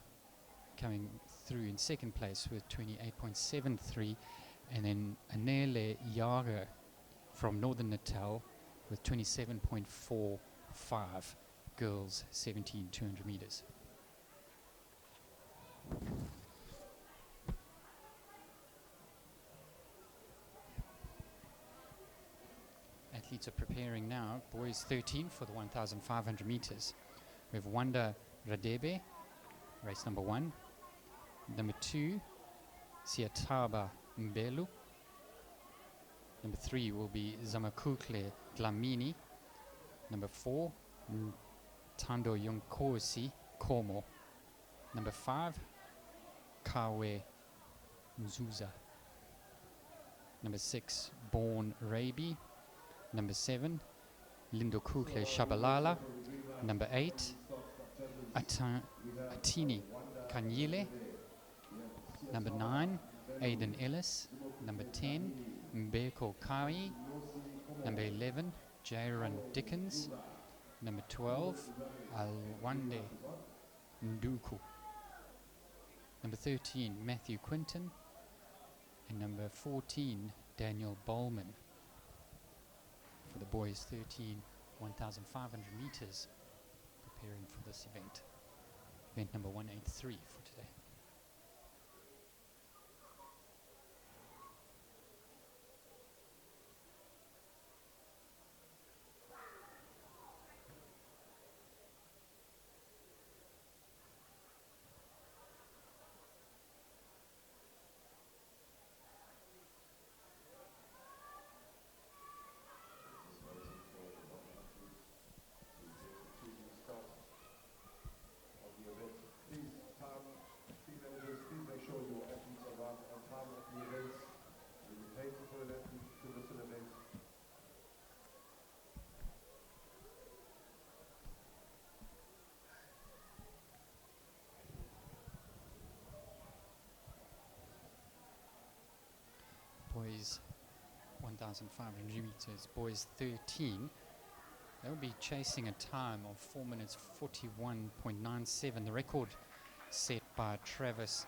coming through in second place with 28.73, and then Anele Yager from Northern Natal with 27.45, girls 17 200 meters. Athletes are preparing now. Boys 13 for the 1,500 meters. We have Wanda Radebe, race number 1. Number 2, Siataba Mbelu. Number 3 will be Zamakukle Dlamini. Number 4, Tando Yonkosi Komo. Number 5, Kawe Mzuza. Number 6, Born Rabi. Number 7, Lindokukle Shabalala. Number 8, Atini Kanyile. Number 9, Aidan Ellis. Number 10, Mbeko Kai. Number 11, Jaron Dickens. Number 12, Alwande Nduku. Number 13, Matthew Quinton. And number 14, Daniel Bowman. For the boys 13, 1,500 meters, preparing for this event. Event number 183 for today. Boys 1,500 meters, boys 13. They'll be chasing a time of 4 minutes 41.97, the record set by Travis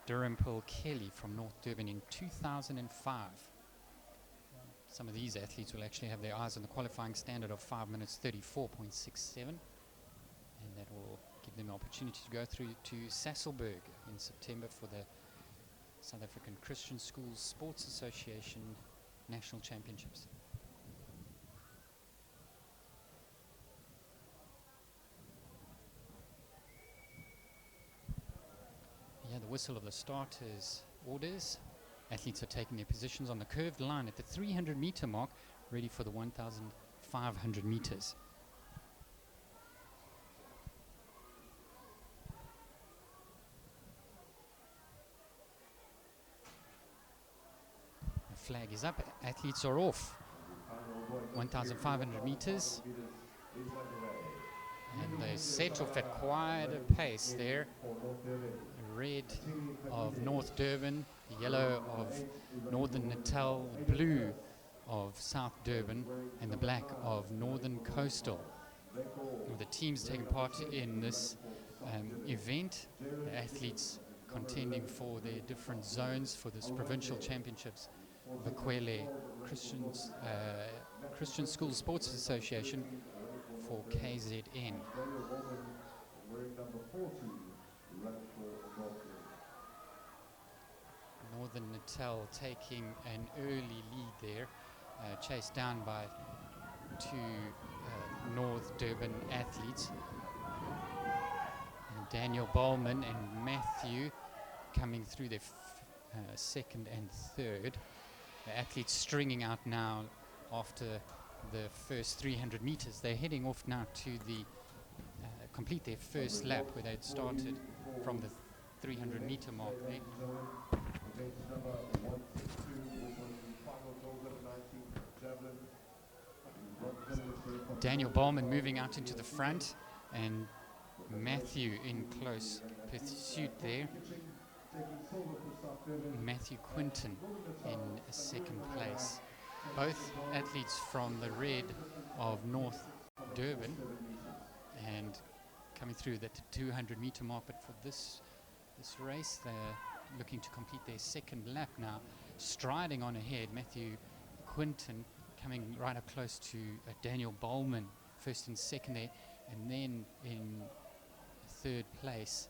Durham-Pearl Kelly from North Durban in 2005. Some of these athletes will actually have their eyes on the qualifying standard of 5 minutes 34.67, and that will give them an opportunity to go through to Sasolburg in September for the South African Christian Schools Sports Association National Championships. Yeah, the whistle of the starters orders. Athletes are taking their positions on the curved line at the 300 meter mark, ready for the 1,500 meters. Flag is up, athletes are off. 1,500 meters. And they set off at quite a pace there. Red of North Durban, the yellow of Northern Natal, the blue of South Durban and the black of Northern Coastal. The teams taking part in this event, the athletes contending for their different zones for this provincial championships of aQuellé Christian School Sports Association for KZN. Northern Natal taking an early lead there, chased down by two North Durban athletes. And Daniel Bowman and Matthew coming through their second and third. The athletes stringing out now after the first 300 meters. They're heading off now to the complete their first lap where they'd started from the 300 meter mark there. Daniel Bowman moving out into the front and Matthew in close pursuit there. Matthew Quinton in second place. Both athletes from the red of North Durban and coming through that 200 meter mark, but for this race they're looking to complete their second lap now, striding on ahead. Matthew Quinton coming right up close to Daniel Bowman, first and second there, and then in third place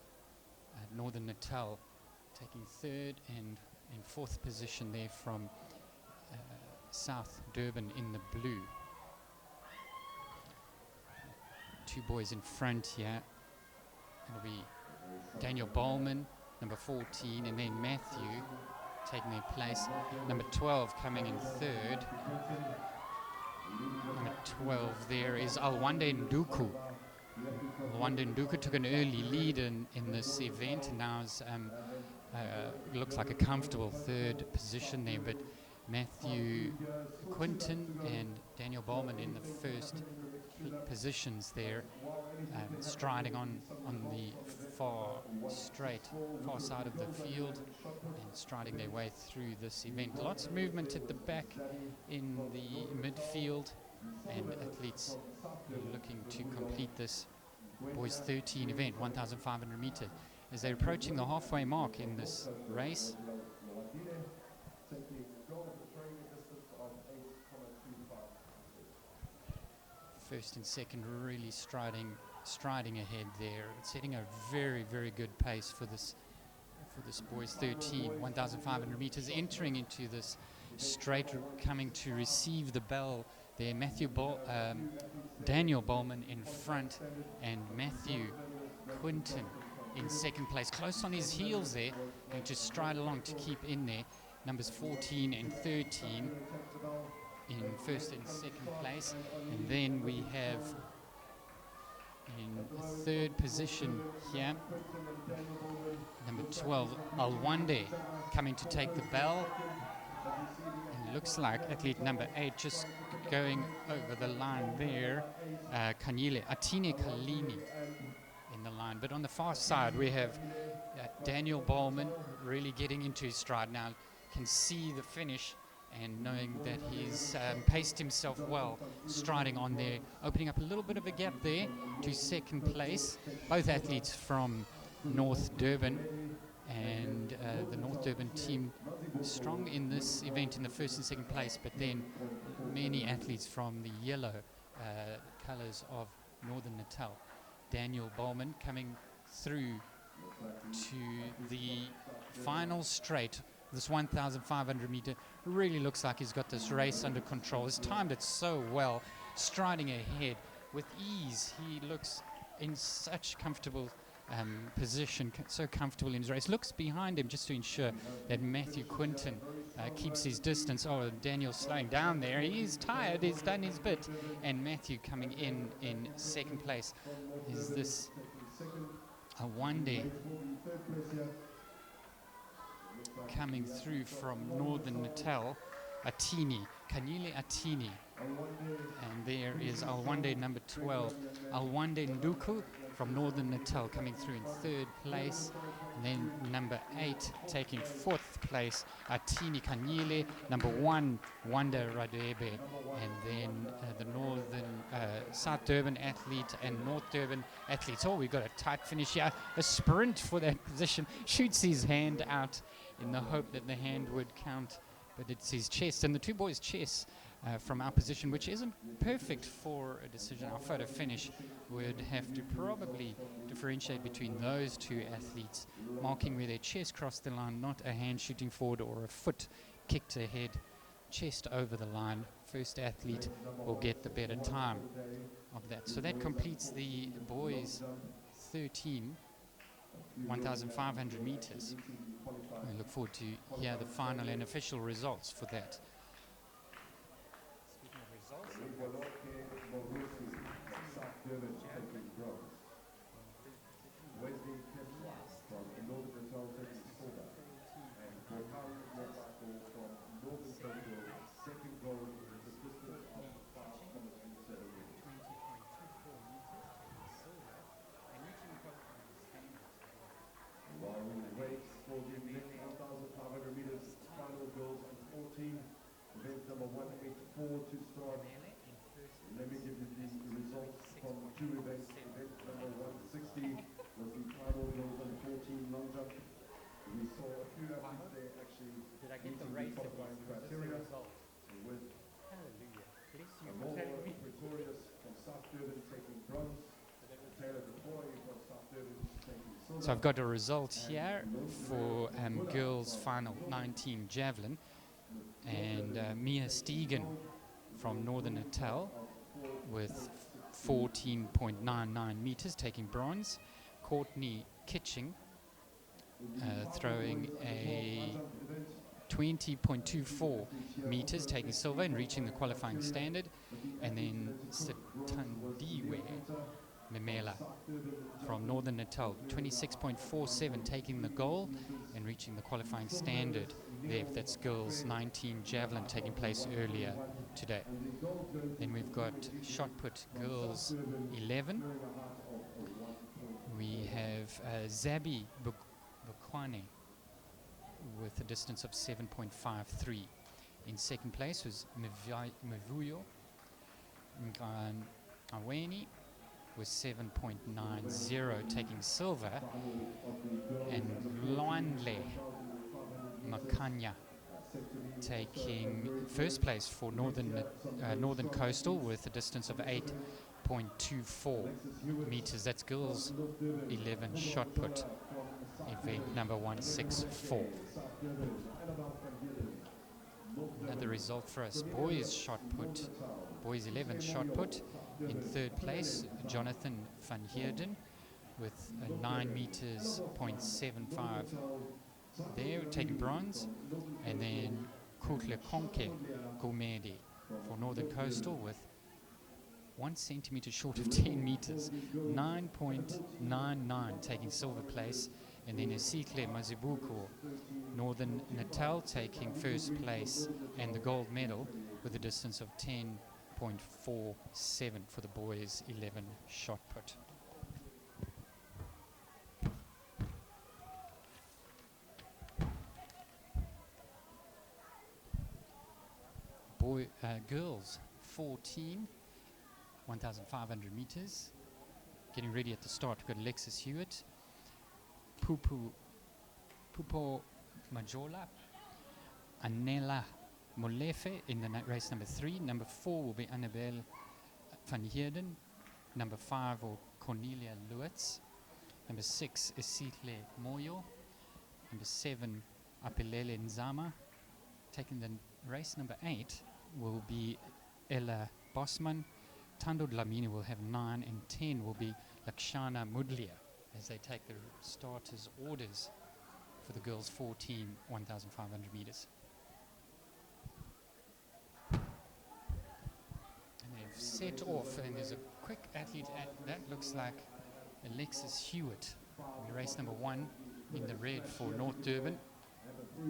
Northern Natal taking third and in fourth position there from South Durban in the blue. Two boys in front here. It'll be Daniel Bowman, number 14, and then Matthew taking their place. Number 12 coming in third. Number 12 there is Alwande Nduku. Alwande Nduku took an early lead in this event and now is, looks like a comfortable third position there, but Matthew Quinton and Daniel Bowman in the first positions there, striding on the far side of the field and striding their way through this event. Lots of movement at the back in the midfield, and athletes looking to complete this boys 13 event, 1,500 meters. As they're approaching the halfway mark in this race, first and second really striding ahead there, setting a very, very good pace for this boys 13, 1,500 meters, entering into this straight, coming to receive the bell there. Daniel Bowman in front and Matthew Quinton in second place, close on his heels there, and just stride along to keep in there. Numbers 14 and 13 in first and second place, and then we have in third position here number 12 Alwande coming to take the bell, and looks like athlete number 8 just going over the line there, Atine Kalini in the line. But on the far side we have Daniel Bowman really getting into his stride now, can see the finish and knowing that he's paced himself well, striding on there, opening up a little bit of a gap there to second place. Both athletes from North Durban, and the North Durban team strong in this event in the first and second place, but then many athletes from the yellow colours of Northern Natal. Daniel Bowman coming through to the final straight. This 1,500 meter really looks like he's got this race under control. He's timed it so well, striding ahead with ease. He looks in such comfortable position, so comfortable in his race. Looks behind him just to ensure that Matthew Quinton keeps his distance. Oh, Daniel's slowing down there. He's tired, he's done his bit. And Matthew coming in second place. Is this Alwande coming through from Northern Natal, Kanile Atini, and there is Alwande number 12, Alwande Nduku from Northern Natal coming through in third place. And then number 8 taking fourth place, Atini Kanyile. Number 1, Wanda Radebe. And then the South Durban athlete and North Durban athletes. Oh, we've got a tight finish here. A sprint for that position. Shoots his hand out in the hope that the hand would count, but it's his chest. And the two boys' chests from our position, which isn't perfect for a decision. Our photo finish would have to probably differentiate between those two athletes, marking where their chest crossed the line, not a hand shooting forward or a foot kicked ahead, chest over the line. First athlete will get the better time of that. So that completes the boys' 13 1,500 meters. We look forward to hear the final and official results for that. Speaking of results, number 184 to start. Let me give you the results from two events. Event number 160 was the final girls and 14 long jump. We saw a few athletes there actually meeting the qualifying criteria with Amor Pretorius from South Durban taking bronze, Taylor DeFoy from South Durban taking silver. So I've got a result here for girls final 19 javelin. And Mia Stegen from Northern Natal with 14.99 meters taking bronze. Courtney Kitching throwing a 20.24 meters taking silver and reaching the qualifying standard. And then Sitandiwe Memela from Northern Natal, 26.47 taking the goal and reaching the qualifying standard there. That's girls 19 javelin taking place earlier today. Then we've got shot put girls 11. We have Zabi Bukwane with a distance of 7.53. In second place was Mavuyo Aweni with 7.90 taking silver, and Loanle Makanya taking first place for Northern Coastal with a distance of 8.24 meters. That's girls 11 shot put, event number 164. Another result for us, boys shot put, boys 11 shot put. In third place, Jonathan van Heerden with 9 meters 0.75 there, taking bronze. And then Kutle Konke Gumedi for Northern Coastal with 1 centimeter short of 10 meters, 9.99 taking silver place. And then Esikle Mazibuko, Northern Natal, taking first place and the gold medal with a distance of 10.47 for the boys 11 shot put. Girls 14, 1,500 meters. Getting ready at the start. We've got Alexis Hewitt, Pupo Majola, Anela Molefe in the race number 3. Number 4 will be Annabelle van Heerden. Number 5 will Cornelia Lewitz. Number 6 is Sitle Moyo. Number 7, Apelele Nzama. Taking the race number 8 will be Ella Bosman. Tando Dlamini will have 9, and 10 will be Lakshana Mudlia as they take the starters' orders for the girls' 14 1,500 meters. And they've set off, and there's a quick athlete that looks like Alexis Hewitt in race number 1 in the red for North Durban. A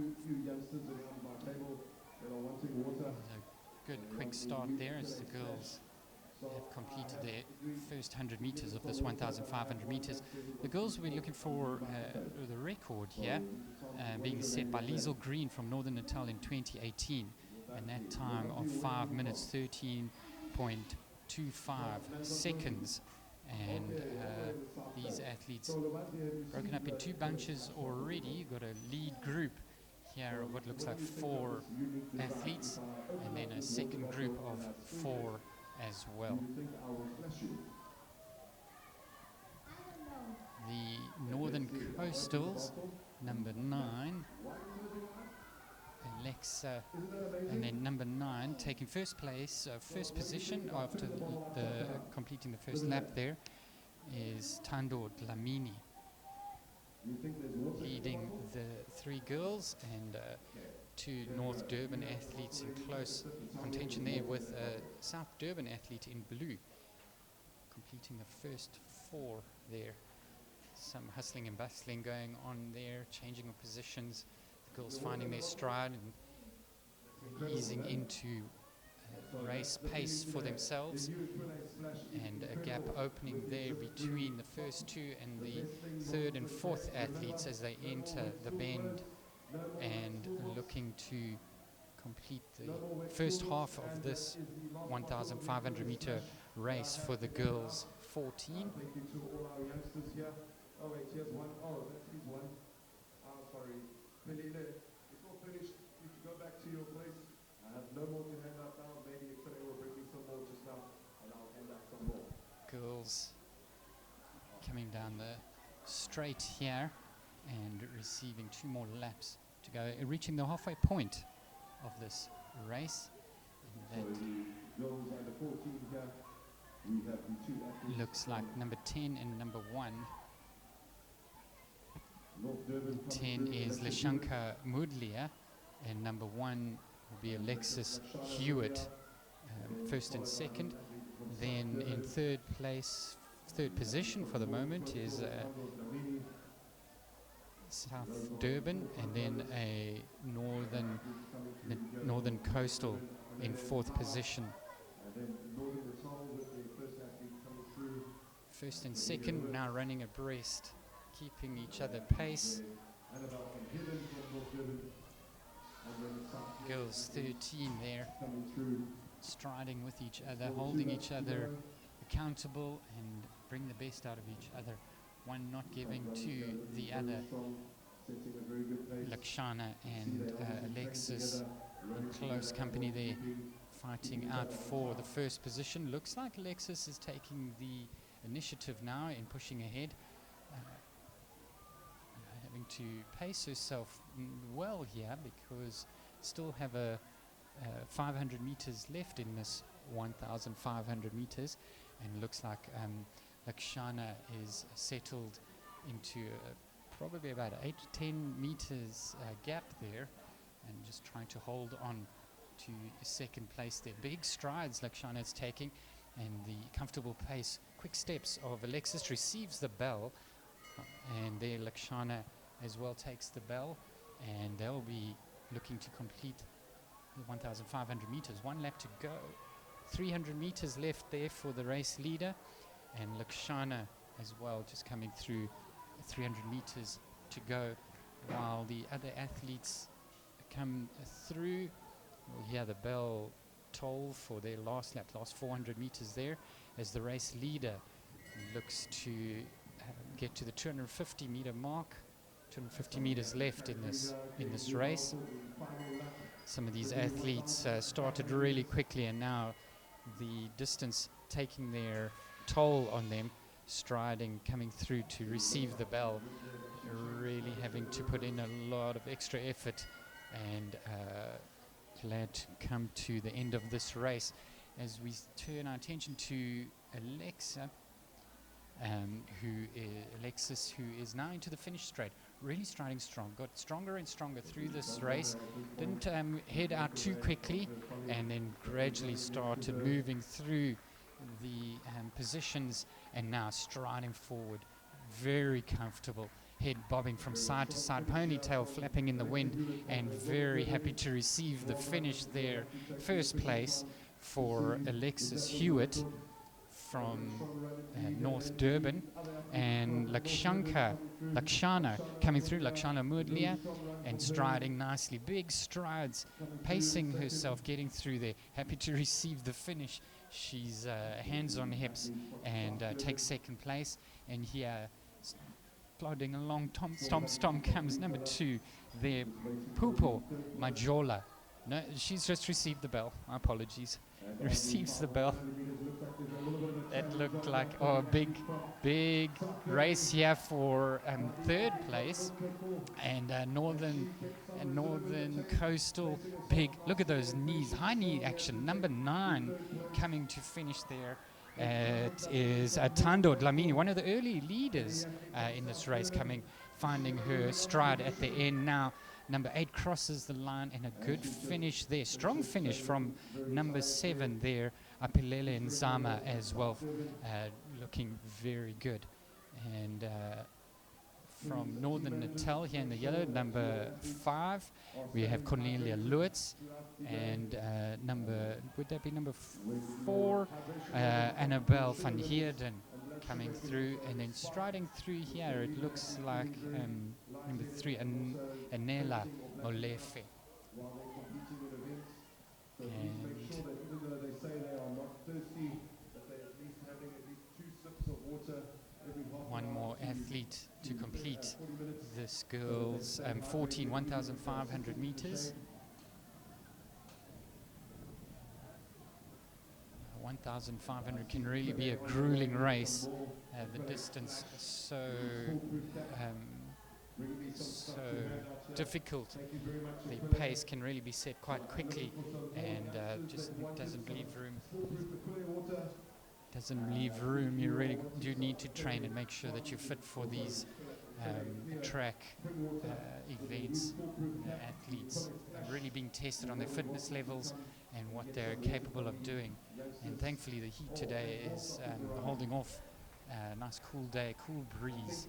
good quick start there as the girls have completed their first 100 meters of this 1,500 meters. The girls will be looking for the record here, being set by Liesl Green from Northern Natal in 2018, and that time of 5 minutes 13.25 seconds. And these athletes broken up in two bunches already. You've got a lead group here of what looks like 4 athletes, and then a second group of 4 as well. The Northern Coastals, number 9, Alexa, and then number 9 taking first place, first position after the completing the first lap there is Tando Dlamini, leading the 3 girls, and 2 North Durban athletes in close contention there, with a South Durban athlete in blue completing the first 4 there. Some hustling and bustling going on there, changing of positions, the girls finding their stride and easing into race pace for themselves, and a gap opening there between the first 2 and the 3rd and 4th athletes as they enter the bend, and looking to complete the first half of this 1,500 meter race for the girls 14. Thank you to all our youngsters here. Oh wait, here's one. Oh, that's his one. Oh, sorry. Pelile, it's all finished. You can go back to your place. I have no more to hand out now. Maybe aQuellé will bring me some more just now, and I'll hand out some more. Girls coming down the straight here and receiving 2 more laps to go, reaching the halfway point of this race. So the girls under 14 here, we have the 2 athletes. Looks like number 10 and number 1. North Durban 10 is Lashanka Mudlia, and number 1 will be Alexis Hewitt, first and second. Then in third position for the moment is South Durban, and then a Northern Coastal in 4th position. First and second now running abreast, keeping each other pace. Girls 13 there, striding with each other, holding each other accountable and bring the best out of each other. One not giving to the other. Lakshana and Alexis in close company there, fighting out for the first position. Looks like Alexis is taking the initiative now in pushing ahead, having to pace herself well here, because still have a 500 meters left in this 1,500 meters, and looks like Lakshana is settled into probably about 8 to 10 meters gap there, and just trying to hold on to second place there. Big strides Lakshana is taking, and the comfortable pace, quick steps of Alexis receives the bell, and there Lakshana as well takes the bell, and they'll be looking to complete the 1,500 meters. 1 lap to go, 300 meters left there for the race leader, and Lakshana as well just coming through 300 meters to go, while the other athletes come through. We'll hear the bell toll for their last lap, last 400 meters there, as the race leader looks to get to the 250 meter mark. 250 meters left in this race. Some of these athletes started really quickly, and now the distance taking their toll on them, striding, coming through to receive the bell, really having to put in a lot of extra effort, and glad to come to the end of this race as we turn our attention to Alexa, Alexis, who is now into the finish straight, really striding strong, got stronger and stronger through this race, didn't head out too quickly, and then gradually started moving through the positions, and now striding forward, very comfortable, head bobbing from side to side, ponytail flapping in the wind, and very happy to receive the finish there. First place for Alexis Hewitt from North Durban, and Lakshana coming through, Lakshana Mudlia, and striding nicely, big strides, pacing herself, getting through there, happy to receive the finish. She's hands on hips and takes second place, and here plodding along, stomp comes number 2 there, Pupo Majola. No, she's just received the bell. My apologies. Receives the bell. It looked like a big race here for third place, and Northern Coastal. Big. Look at those knees, high knee action. Number 9 coming to finish there. It is Tando Dlamini, one of the early leaders in this race, finding her stride at the end now. Number 8 crosses the line, and a good finish there. Strong finish from number 7 there, aQuellé and Zama as well, looking very good. And from Northern Natal here in the yellow, number 5, we have Cornelia Lewitz, and would that be number 4? Annabelle van Heerden coming through, and then striding through here, it looks like number 3, Anela Molefe. One more athlete to complete this girls 1,500 meters. 1,500 can really be a grueling race. The distance so difficult. The pace can really be set quite quickly, and just doesn't leave room. You really do need to train and make sure that you're fit for these track events. Athletes are really being tested on their fitness levels and what they're capable of doing. And thankfully the heat today is holding off. Nice cool day, cool breeze.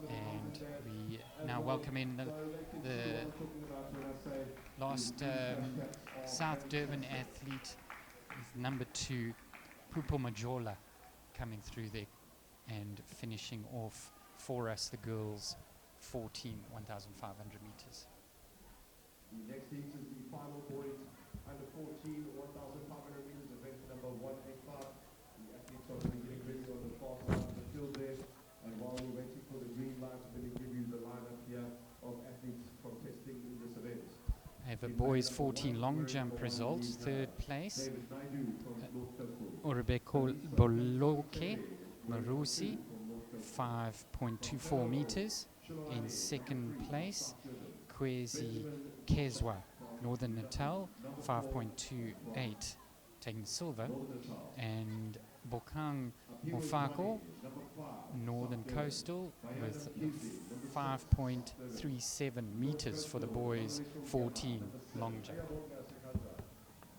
And we now welcome in the last South Durban athlete, number 2, Pupo Majola, coming through there and finishing off for us the girls 1,500 meters. The next heat is the final point, under 14, 1,500 meters, event number 185. The athletes are going to be getting ready on the far side of the field there. And while we're waiting for the green light, we're going to give you the lineup here of athletes contesting in this event. I have a boys 14 long jump result. Third place, Urubeko Boloke Marusi, 5.24 meters. In second place, Kwezi Kezwa, Northern Natal, 5.28, taking silver. And Bokang Mofako, Northern Coastal, with 5.37 meters for the boys 14 long jump.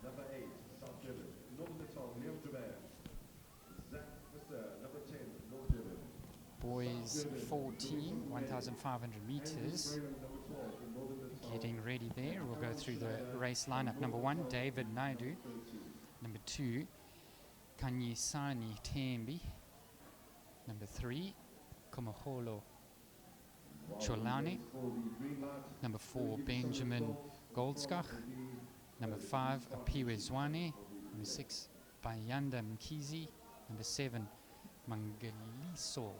Number 8, South Durban, Northern Natal, Liam Jaban. Zach Visser, number 10, North Durban. Boys 14, 1,500 meters. Getting ready there. We'll go through the race lineup. Number 1, David Naidu. Number 2, Kanyisani Tembi. Number 3, Komaholo Cholane. Number 4, Benjamin Goldskach. Number 5, Apiwe Zwane. Number 6, Bayanda Mkizi. Number 7, Mangaliso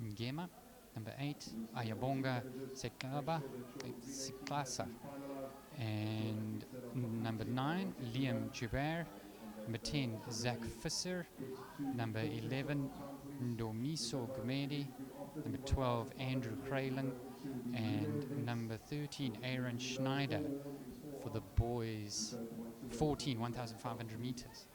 Ngema. Number 8, Ayabonga Siklasa. And number 9, Liam Jubair. Number 10, Zach Visser. Number 11, Ndomiso Gumedi. Number 12, Andrew Kralin. And number 13, Aaron Schneider for the boys 14, 1,500 meters.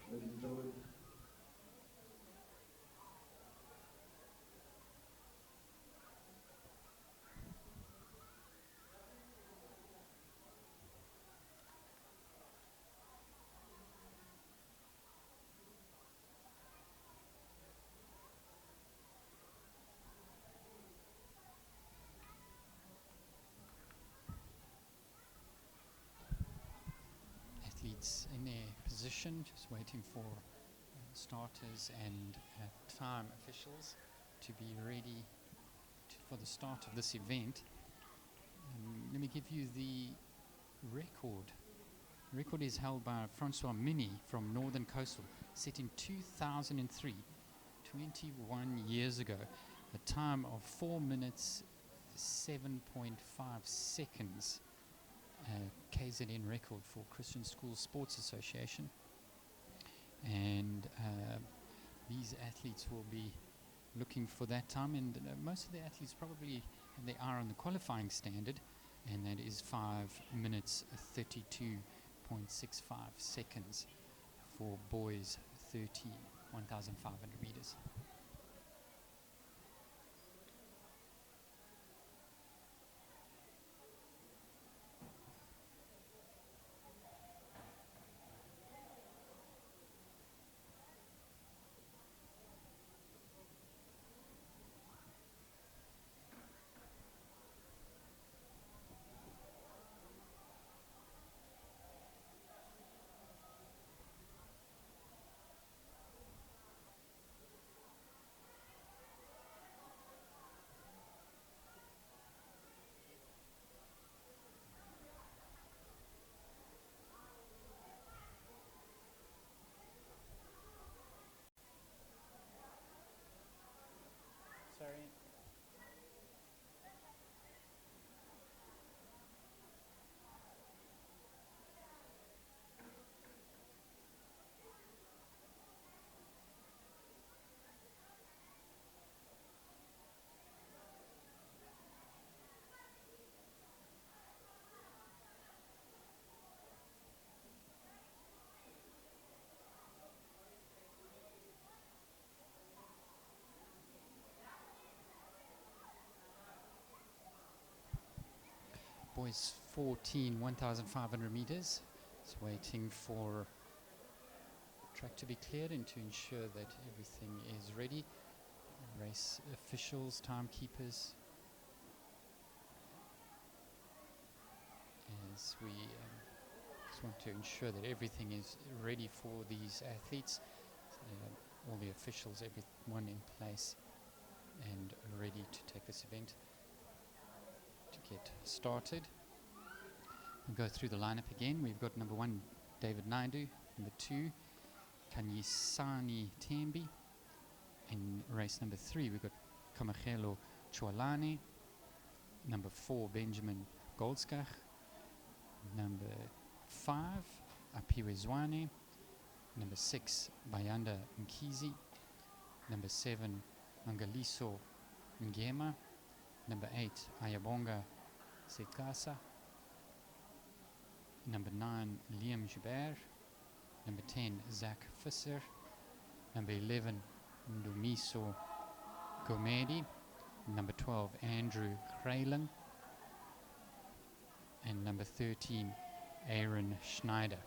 athletes in their position, just waiting for starters and time officials to be ready for the start of this event. Let me give you the record. The record is held by Francois Mini from Northern Coastal, set in 2003, 21 years ago. A time of 4 minutes 7.5 seconds. KZN record for Christian School Sports Association. And these athletes will be looking for that time, and most of the athletes probably they are on the qualifying standard, and that is 5 minutes 32.65 seconds for boys 1,500 meters. Sorry. Boys 14, 1,500 meters. It's waiting for track to be cleared and to ensure that everything is ready. Race officials, timekeepers, as we just want to ensure that everything is ready for these athletes. All the officials, everyone in place and ready to take this event to get started. We'll go through the lineup again. We've got number 1, David Naidu. Number 2, Kanyisani Tembi. In race number 3, we've got Kamachelo Chwalane. Number 4, Benjamin Goldskach. Number 5, Apiwe Zwane. Number 6, Bayanda Mkizi. Number 7, Angaliso Ngema. Number 8, Ayabonga Sekasa. Number 9, Liam Joubert. Number 10, Zach Visser. Number 11, Ndumiso Gomedi. Number 12, Andrew Kralen. And number 13, Aaron Schneider.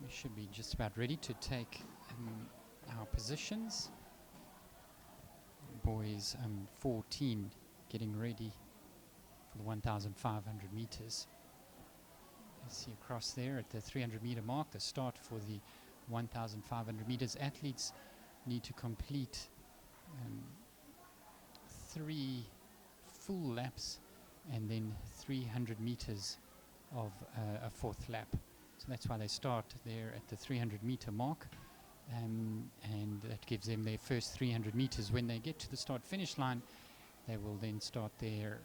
We should be just about ready to take our positions. Boys 14 getting ready for the 1,500 meters. You see across there at the 300 meter mark, the start for the 1,500 meters. Athletes need to complete 3 full laps and then 300 meters of a 4th lap. So that's why they start there at the 300 meter mark, and that gives them their first 300 meters. When they get to the start finish line, they will then start their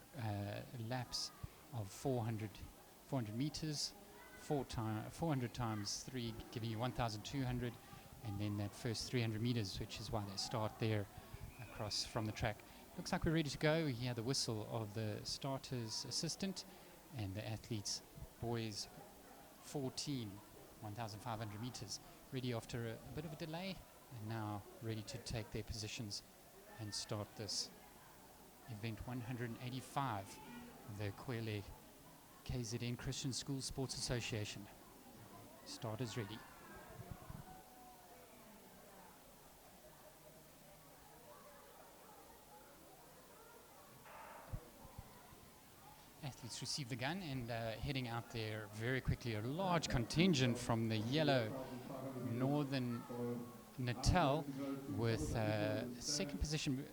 laps of 400 meters, 400 times 3, giving you 1,200, and then that first 300 meters, which is why they start there across from the track. Looks like we're ready to go. We hear the whistle of the starter's assistant, and the athletes, boys 14, 1,500 meters, ready after a bit of a delay, and now ready to take their positions and start this event 185 the aQuellé KZN Christian School Sports Association. Starters ready. Athletes receive the gun and heading out there very quickly. A large contingent from the yellow Northern Natal with second position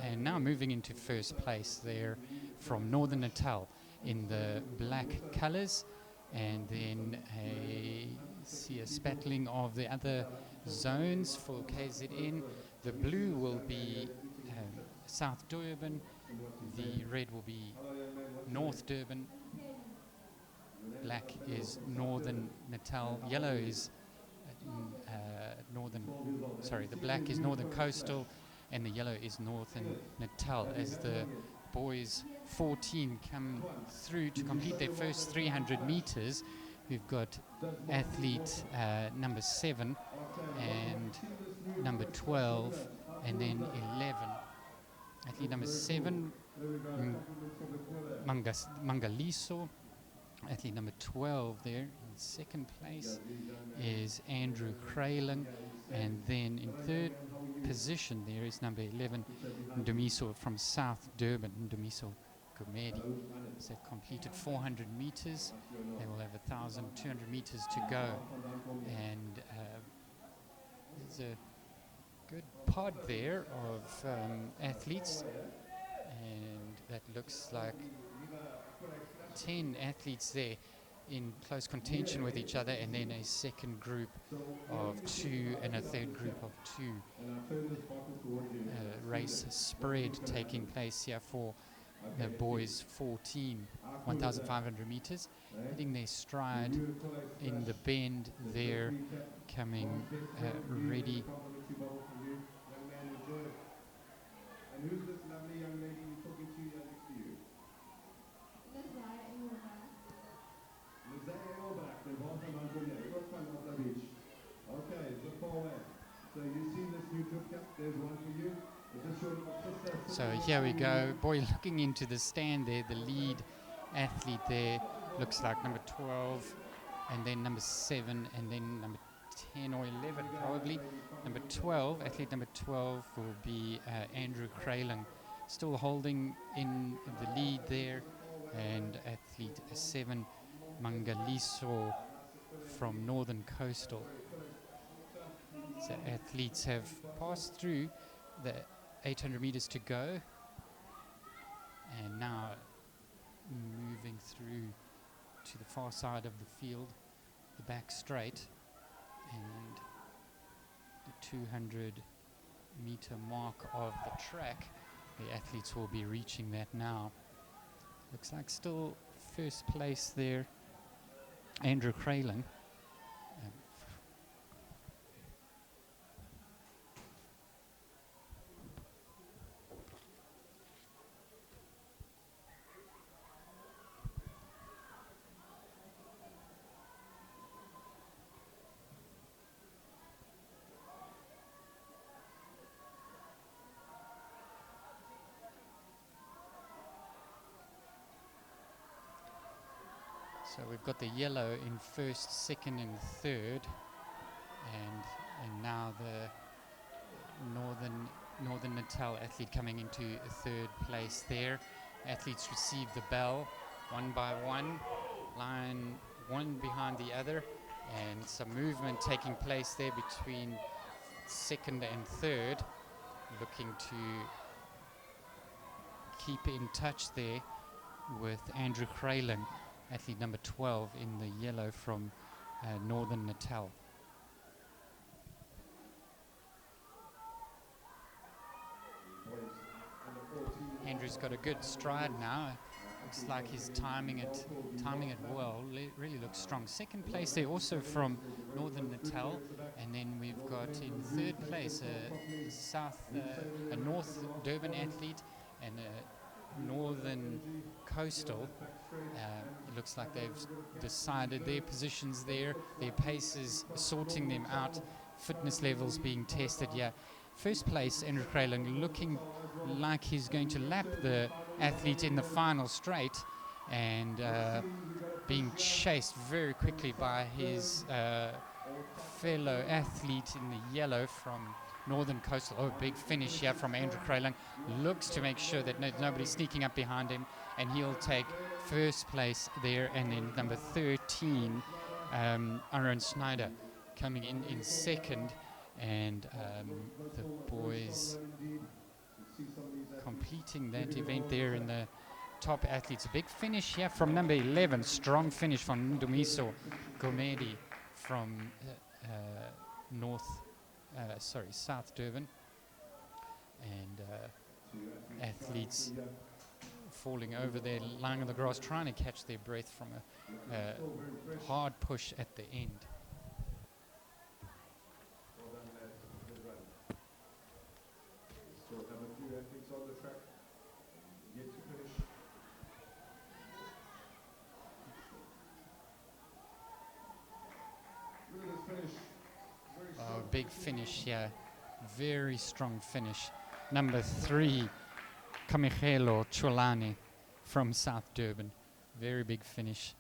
and now moving into first place there from Northern Natal in the black colors, and then see a spattling of the other zones for KZN. The blue will be South Durban, the red will be North Durban, black is Northern Natal, yellow is the black is Northern Coastal, and the yellow is Northern Natal, as the boys 14 come through to complete their first 300 meters. We've got athlete number 7 and number 12 and then 11. Athlete number 7, Mangaliso. Athlete number 12 there in second place is Andrew Kralin, and then in third position there is number 11, Ndumiso from South Durban, Ndumiso Gumedi. So they've completed 400 meters. They will have 1,200 meters to go, and there's a good pod there of athletes, and that looks like 10 athletes there in close contention with each other, and then a second group of 2 and a third group of 2. Race spread taking place here for the boys 14, 1,500 meters. Hitting their stride in the bend there, coming ready. And who's this lovely young lady you're talking to here next to you? Okay, the forward. So you see this new trip cap? There's one for you. So here we go. Boy, looking into the stand there, the lead athlete there looks like number 12, and then number 7, and then number 10 or 11 probably. Number 12, athlete number 12 will be Andrew Kralin, still holding in the lead there, and athlete 7, Mangaliso from Northern Coastal. So athletes have passed through the 800 meters to go, and now moving through to the far side of the field, the back straight, and the 200 meter mark of the track. The athletes will be reaching that now. Looks like still first place there, Andrew Kralin. So we've got the yellow in first, second and third, and now the Northern Natal athlete coming into third place there. Athletes receive the bell one by one, line one behind the other, and some movement taking place there between second and third, looking to keep in touch there with Andrew Kralin, athlete number 12 in the yellow from Northern Natal. Andrew's got a good stride now. Looks like he's timing it well. Really looks strong. Second place there also from Northern Natal, and then we've got in third place a North Durban athlete and a Northern Coastal. It looks like they've decided their positions there, their paces, sorting them out, fitness levels being tested here First place, Andrew Kralin, looking like he's going to lap the athlete in the final straight, and being chased very quickly by his fellow athlete in the yellow from Northern Coastal. Oh, big finish here from Andrew Kralin. Looks to make sure that nobody's sneaking up behind him, and he'll take first place there. And then number 13, Aaron Snyder, coming in second. And the boys completing that event there in the top athletes. A big finish here from number 11. Strong finish from Ndumiso Gomedi from South Durban. And athletes falling over there, lying on the grass, trying to catch their breath from a hard push at the end. Still have a few athletes on the track yet to finish. Look at this finish. Very strong. Oh, big finish here. Very strong finish. Number 3, Kamigelo Cholane from South Durban. Very big finish.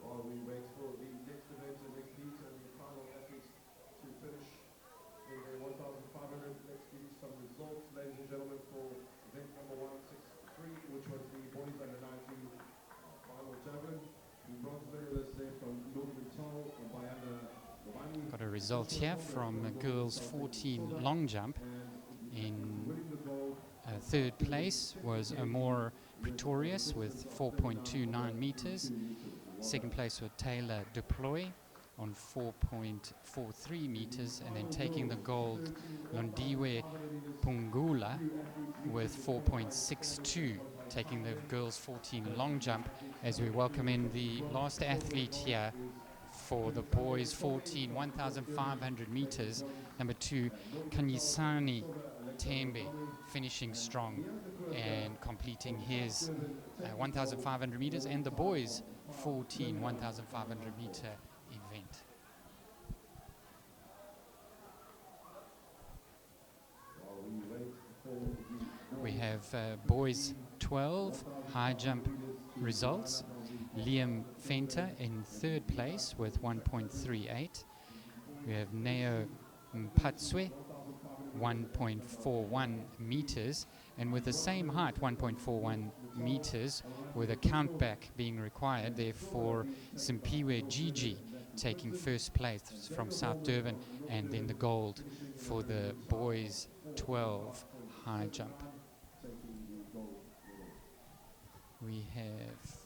While we wait for the next event and next heat and the final athletes to finish in the 1,500 next heat, some results, ladies and gentlemen, for event number 163, which was the boys under 19 final javelin. The bronze medalists there from Northern Toll and Bayana Romani. Got a result here from girls 14 long jump. In third place was Amor Pretorius with 4.29 meters. Second place was Taylor Deploy on 4.43 meters, and then taking the gold, Londiwe Pungula with 4.62, taking the girls 14 long jump, as we welcome in the last athlete here for the boys 14 1,500 meters. Number 2, Kanyisani Tembe, finishing strong and completing his 1,500 meters, and the boys 14 1,500 meter event. We have boys 12 high jump results. Liam Fenter in third place with 1.38. We have Neo Mpatswe, 1.41 meters, and with the same height, 1.41 meters, with a countback being required, therefore Simpiwe Gigi taking first place from South Durban, and then the gold for the boys 12 high jump. We have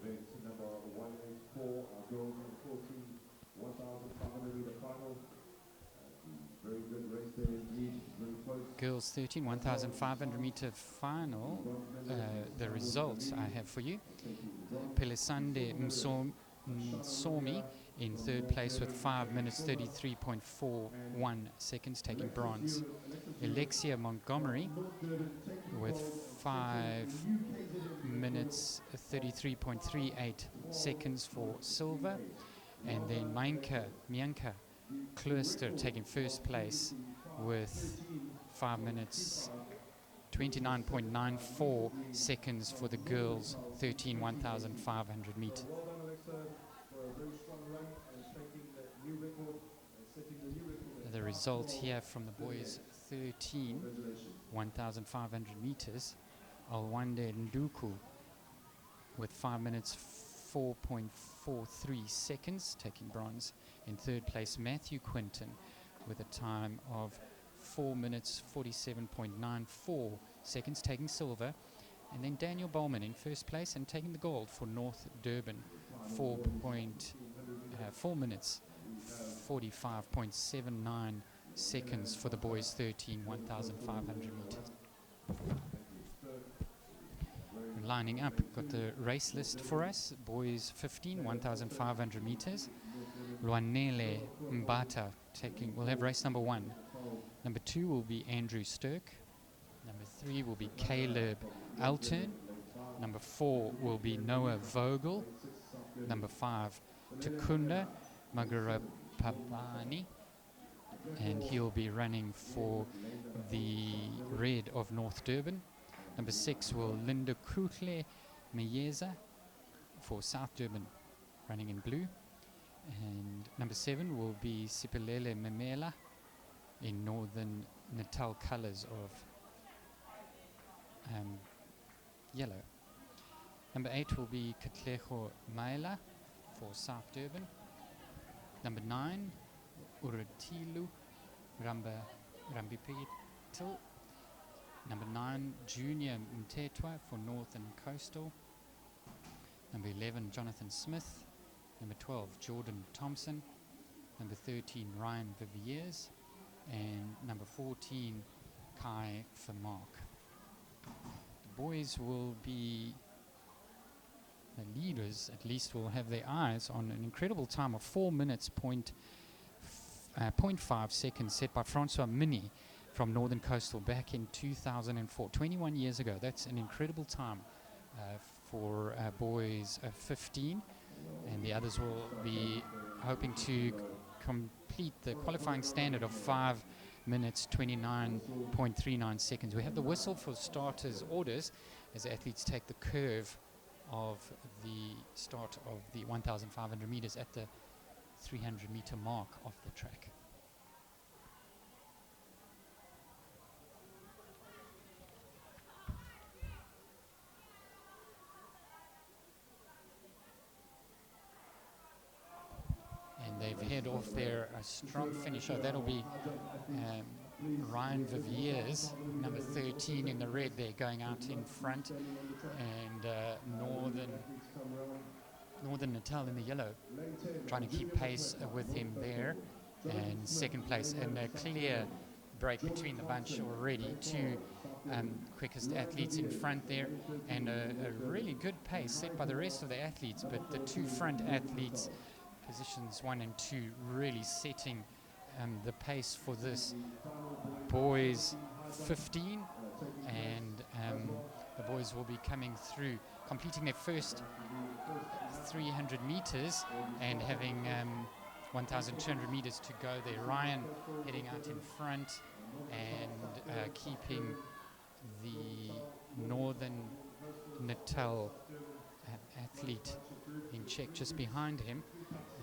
event number 184, our girls in 14 1,500 meter final. Very good race there indeed, very close. girls 13 1,500 meter final. The results I have for you: Pelisande Msomi in third place with 5 minutes 33.41 seconds, taking bronze. Alexia Montgomery with 5 minutes 33.38 seconds for silver, and then Mianka Klooster taking first place with 5 minutes 29.94 seconds for the girls 13 1,500 meters. Well done, Alexa, for a very strong run and taking that new record and setting the new record. The result here from the boys 13 1,500 meters. Alwande Nduku with 5 minutes 4.43 seconds, taking bronze. In third place, Matthew Quinton with a time of 4 minutes 47.94 seconds, taking silver. And then Daniel Bowman in first place and taking the gold for North Durban, 4 minutes 45.79 seconds for the boys 13 1,500 meters. And lining up. Got the race list for us. Boys 15, 1,500 meters. Luanele Mbata will have race number 1. Number 2 will be Andrew Stirk. Number 3 will be Caleb Altern. Number 4 will be Noah Vogel. Number 5, Takunda Magarapabani. And he'll be running for the red of North Durban. Number 6 will Linda Kutle Meyeza for South Durban, running in blue. And number 7 will be Sipelele Memela in Northern Natal colors of yellow. Number 8 will be Katleho Maela for South Durban. Number 9, Uratilu Rambipitil. Number 9, Junior Mtetwa for Northern Coastal. Number 11, Jonathan Smith. Number 12, Jordan Thompson. Number 13, Ryan Viviers. And number 14, Kai Vermaak. The boys will be, the leaders at least, will have their eyes on an incredible time of 4 minutes, 0.5 seconds set by Francois Mini from Northern Coastal back in 2004, 21 years ago. That's an incredible time for boys 15, and the others will be hoping to complete the qualifying standard of 5 minutes 29.39 seconds. We have the whistle for starters' orders as athletes take the curve of the start of the 1,500 meters at the 300 meter mark of the track. And they've head off there a strong finisher. That'll be Ryan Viviers, number 13 in the red there, going out in front, and Northern Natal in the yellow, trying to keep pace with him there, and second place, and a clear break between the bunch already. 2 quickest athletes in front there, and a really good pace set by the rest of the athletes, but the 2 front athletes, positions 1 and 2, really setting the pace for this boys 15, and the boys will be coming through, completing their first 300 meters and having 1,200 meters to go there. Ryan heading out in front and keeping the Northern Natal athlete in check just behind him.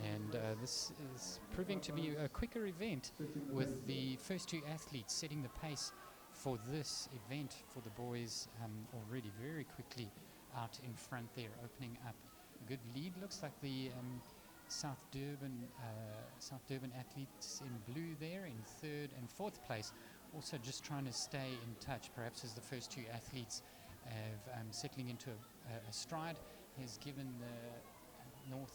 And this is proving to be a quicker event, with the first 2 athletes setting the pace for this event for the boys already very quickly out in front there, opening up a good lead. Looks like the South Durban athletes in blue there in 3rd and 4th place, also just trying to stay in touch, perhaps as the first 2 athletes have settling into a stride, has given the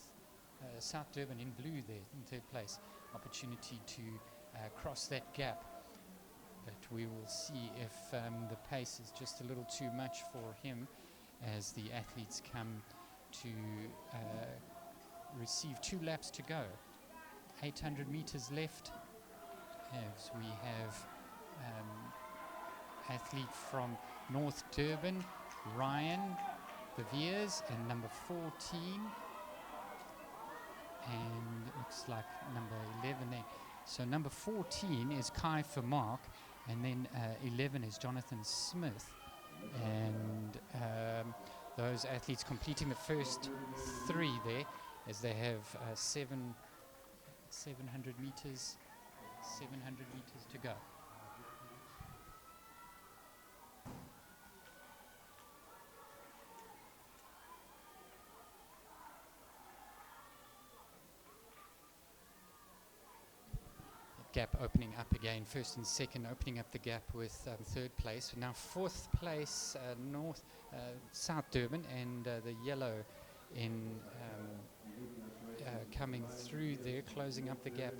South Durban in blue there in 3rd place opportunity to cross that gap, but we will see if the pace is just a little too much for him as the athletes come to receive 2 laps to go. 800 meters left as we have athlete from North Durban, Ryan Viviers, and number 14, and it looks like number 11 there. So number 14 is Kai Vermaak, and then 11 is Jonathan Smith, and those athletes completing the first 3 there, as they have 700 meters to go. Gap opening up again, first and second opening up the gap with 3rd place. Now 4th place, South Durban, and the yellow in coming through there, closing up the gap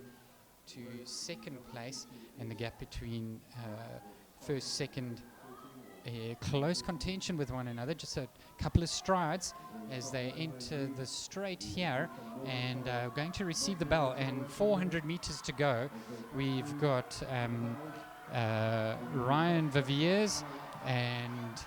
to 2nd place, and the gap between 1st, 2nd close contention with one another, just a couple of strides as they enter the straight here, and going to receive the bell, and 400 meters to go. We've got Ryan Viviers and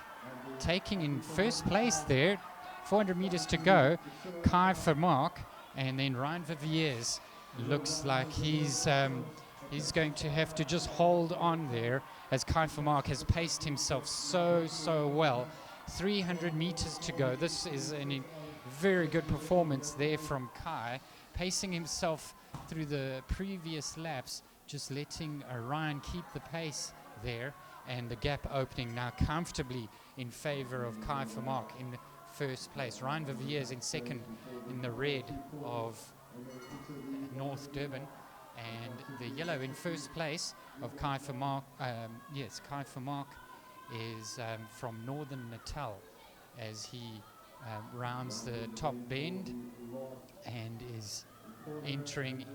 taking in first place there, 400 meters to go, Kai Vermaak, and then Ryan Viviers looks like he's going to have to just hold on there, as Kai Vermaak has paced himself so well. 300 meters to go. This is a very good performance there from Kai, pacing himself through the previous laps, just letting Ryan keep the pace there, and the gap opening now comfortably in favor of Kai Vermaak in first place. Ryan Viviers in second in the red of North Durban, and the yellow in first place of Kai Vermaak. Yes, Kai Vermaak is from Northern Natal, as he rounds the top bend and is entering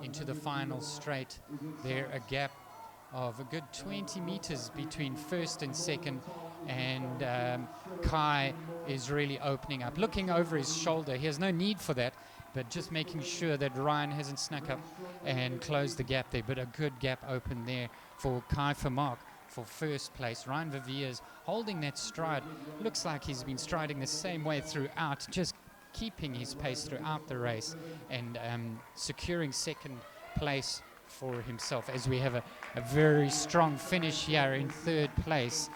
into the final straight. There a gap of a good 20 meters between first and second, and Kai is really opening up, looking over his shoulder. He has no need for that, but just making sure that Ryan hasn't snuck up and closed the gap there. But a good gap open there for Kai Vermaak for first place. Ryan Viviers holding that stride. Looks like he's been striding the same way throughout, just keeping his pace throughout the race, and securing second place for himself, as we have a very strong finish here. In third place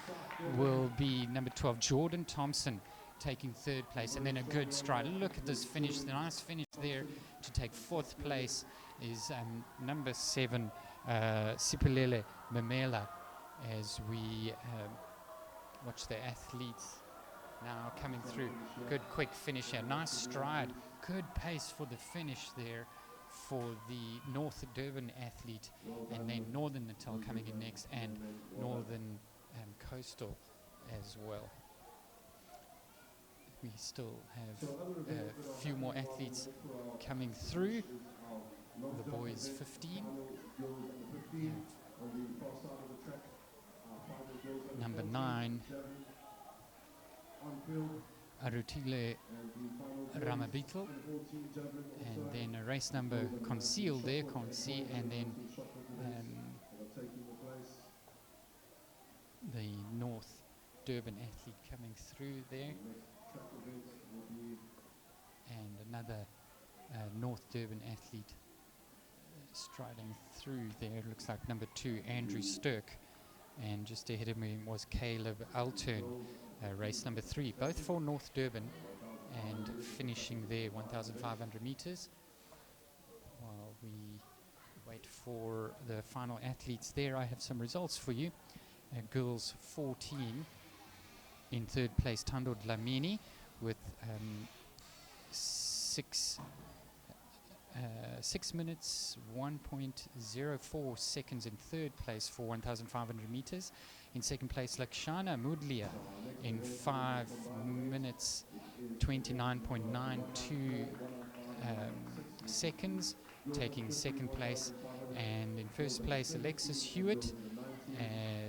will be number 12, Jordan Thompson, taking third place, and then a good stride. Look at this finish, the nice finish there to take fourth place is number 7, Sipilele Memela, as we watch the athletes now coming through. Good quick finish here, nice stride, good pace for the finish there for the North Durban athlete, and then Northern Natal coming in next, and Northern Coastal as well. We still have a few more athletes coming through. The boys 15. Number 9, Arutile Ramabito, and then a race number concealed there, can't see, and then the North Durban athlete coming through there, and another North Durban athlete striding through there. Looks like number 2, Andrew Sturk, and just ahead of me was Caleb Altern, race number 3, both for North Durban, and finishing there 1,500 meters. While we wait for the final athletes there, I have some results for you. Girls 14, in third place Tando Dlamini with 6 minutes 1.04 seconds in third place for 1,500 meters. In second place Lakshana Mudlia in 5 minutes 29.92 seconds, taking second place. And in first place Alexis Hewitt,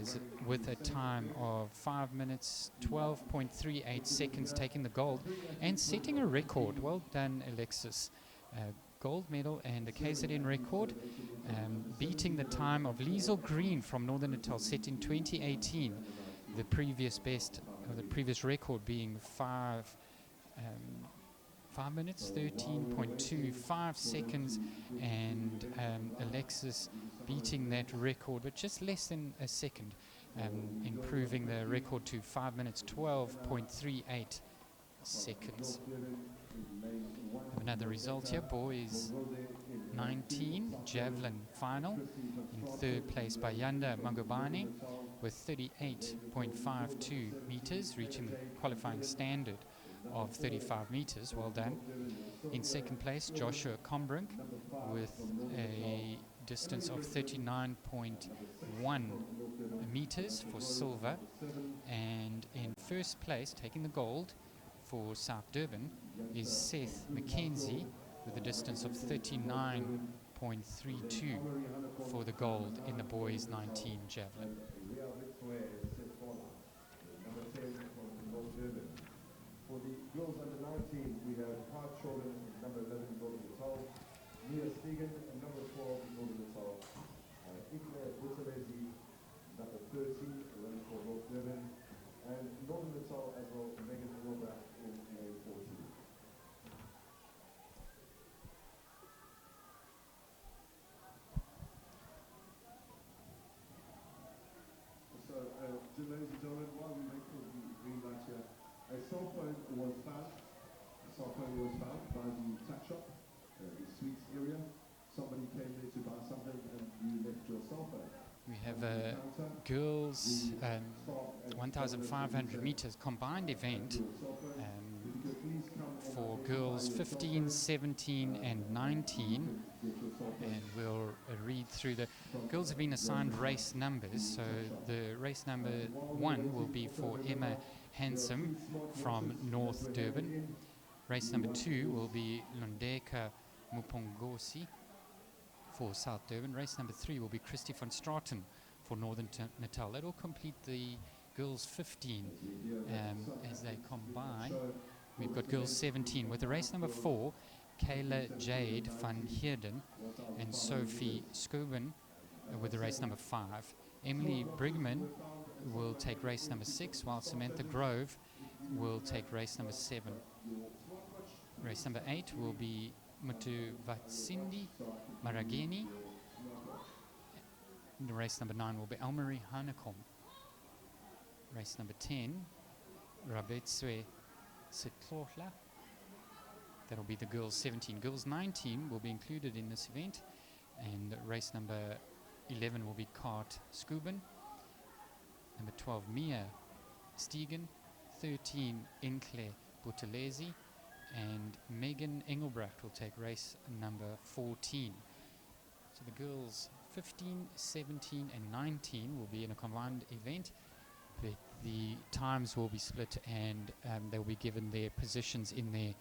as with a time of 5 minutes 12.38 seconds, taking the gold and setting a record. Well done, Alexis. Gold medal and a KZN record, beating the time of Liesel Green from Northern Natal, set in 2018. The previous best, or the previous record being 5 minutes 13.25 seconds, and Alexis beating that record, but just less than a second, improving the record to 5 minutes 12.38 seconds. Another result here, boys 19, javelin final, in third place by Yanda Mangobani with 38.52 meters, reaching the qualifying standard of 35 meters. Well done. In second place, Joshua Combrink with a distance of 39.1 meters for silver. And in first place, taking the gold for South Durban, is Seth McKenzie with a distance of 39.32 for the gold in the boys 19 javelin. Girls under 19, we have Hart Jordan, number 11, Northern Natal. Mia Stegan, number 12, Northern Natal. aQuellé Buthelezi, number 13, running for North Durban. And Northern Natal as well, Megan Wilbach in lane 14. So, ladies and gentlemen, while we wait for the green light here, a cell phone was found. A cell phone was found by the tax shop, the sweets area. Somebody came there to buy something and you left your cell phone. We have a girls 1,500 meters combined event for girls 15, 17 and 19, and we'll read through the girls have been assigned race numbers. So the race number 1 will be for Emma Handsome from North Durban. Race number 2 will be Lundeka Mupongosi for South Durban. Race number 3 will be Christy van Straten for Northern Natal. That will complete the girls 15 as they combine. We've got girls 17 with the race number 4, Kayla Jade van Heerden and Sophie Scooben with the race number 5. Emily Brigman will take race number 6, while Samantha Grove will take race number 7. Race number 8 will be Mutu Vatsindi Marageni. And race number 9 will be Elmarie Hanekom. Race number 10, Rabetswe Sitlorla. That will be the girls 17. Girls 19 will be included in this event. And race number 11 will be Kart Scooben. Number 12, Mia Stegen. 13, Enkle Buthelezi. And Megan Engelbrecht will take race number 14. So the girls 15, 17 and 19 will be in a combined event, but the times will be split and they will be given their positions in their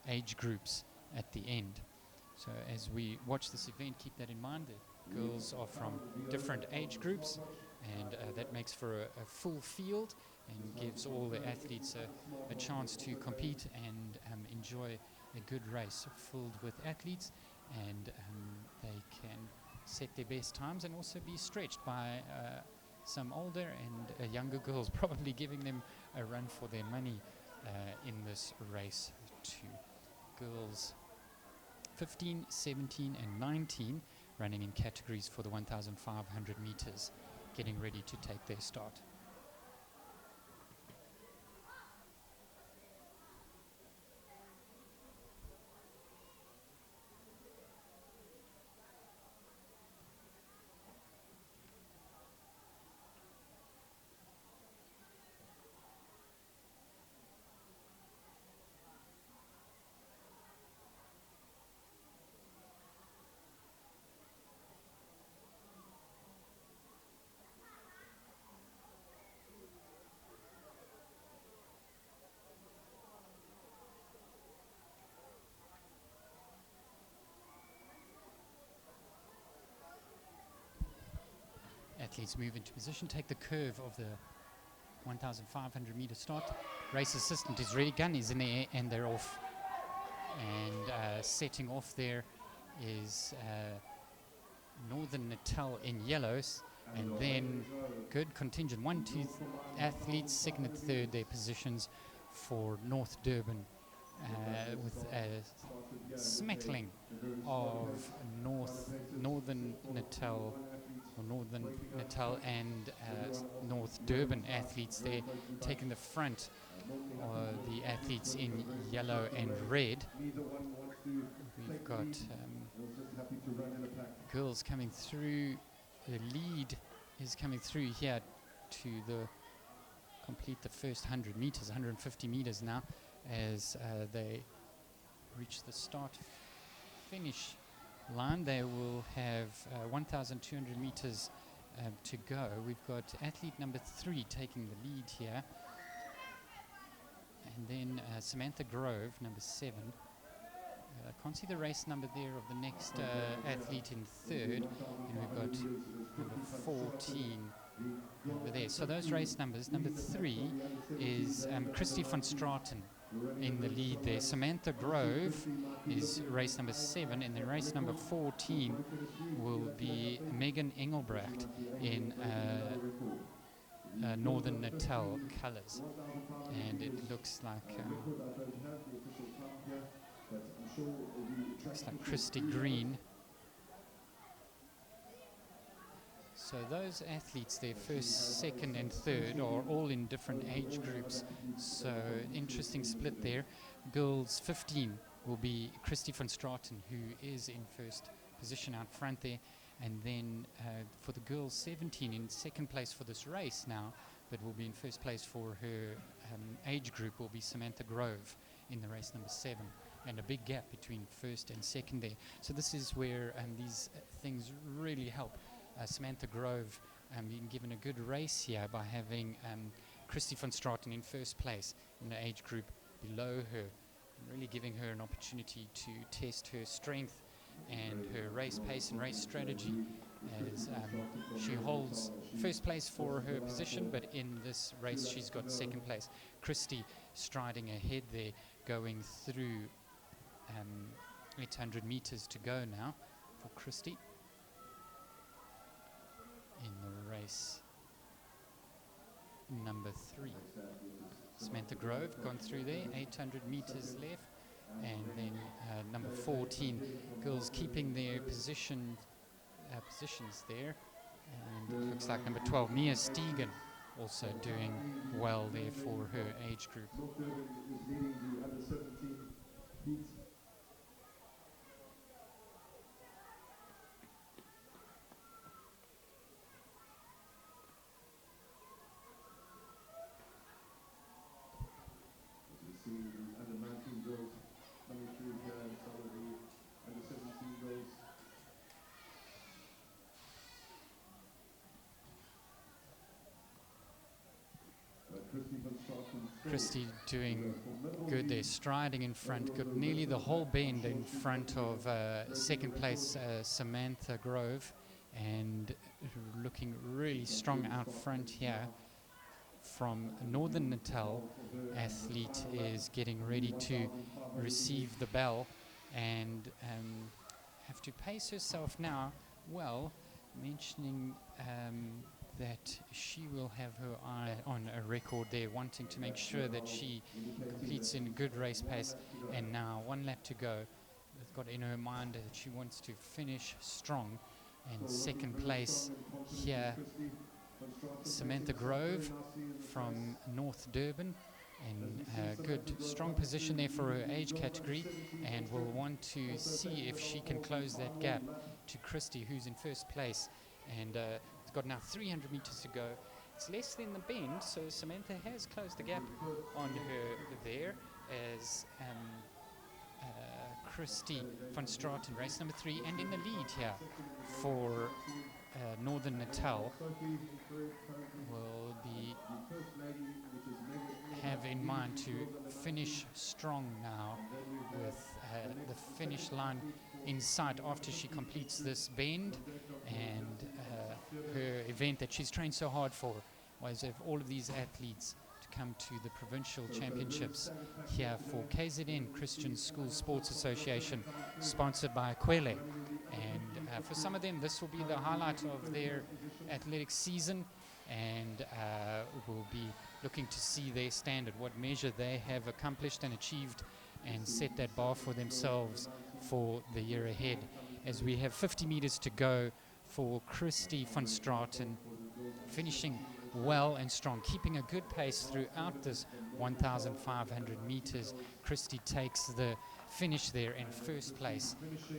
age groups at the end. So as we watch this event, keep that in mind. The girls are from different age groups, and that makes for a full field and gives all the athletes a chance to compete and enjoy a good race filled with athletes, and they can set their best times and also be stretched by some older and younger girls, probably giving them a run for their money in this race too. Girls 15, 17 and 19 running in categories for the 1,500 meters, getting ready to take their start. Athletes move into position, take the curve of the 1,500 meter start. Race assistant is ready, gun is in the air, and they're off. And setting off there is Northern Natal in yellows, and then good contingent. 1, 2 athletes, second and third, their positions for North Durban, with a smattering of Northern Natal and North Durban athletes there, taking the front. The athletes in yellow and red. We've got girls coming through. The lead is coming through here to complete the first 100 meters, 150 meters now, as they reach the start finish line. They will have 1,200 meters to go. We've got athlete number 3 taking the lead here, and then Samantha Grove, number 7. I can't see the race number there of the next athlete in third, and we've got number 14 over there. So those race numbers, number 3 is Christy van Straten in the lead there. Samantha Grove is race number 7, and then race number 14 will be Megan Engelbrecht in Northern Natal colours. And it looks like Christy Green. So those athletes, their first, second and third, are all in different age groups. So interesting split there. Girls 15 will be Christy van Straten, who is in first position out front there. And then for the girls 17, in second place for this race now, but will be in first place for her age group, will be Samantha Grove in the race number 7. And a big gap between first and second there. So this is where these things really help. Samantha Grove being given a good race here by having Christy van Straten in first place in the age group below her, and really giving her an opportunity to test her strength and her race pace and race strategy, as she holds first place for her position, but in this race she's got second place. Christy striding ahead there, going through 800 meters to go now for Christy in the race number 3. Samantha Grove gone through there, 800 meters left, and then number 14, girls keeping their positions there, and it looks like number 12, Mia Stegen, also doing well there for her age group. Christy doing good there, striding in front, got nearly the whole bend in front of second place Samantha Grove, and looking really strong out front here from Northern Natal. Athlete is getting ready to receive the bell and have to pace herself now, well, mentioning that she will have her eye on a record there, wanting to make sure that she completes in a good race pace. And now 1 lap to go. It's got in her mind that she wants to finish strong. And second place here, Samantha Grove from North Durban, in a good strong position there for her age category, and will want to see if she can close that gap to Christy, who's in first place. And it's got now 300 meters to go. It's less than the bend, so Samantha has closed the gap on her there, as Christy van Straten, race number 3, and in the lead here for Northern Natal, will be have in mind to finish strong now, with the finish line in sight after she completes this bend. And her event that she's trained so hard for was of all of these athletes to come to the provincial championships here for KZN, Christian School Sports Association, sponsored by aQuellé. And for some of them, this will be the highlight of their athletic season, and we'll be looking to see their standard, what measure they have accomplished and achieved, and set that bar for themselves for the year ahead. As we have 50 meters to go for Christy van Straten, finishing well and strong, keeping a good pace throughout this 1,500 meters. Christy takes the finish there in first place,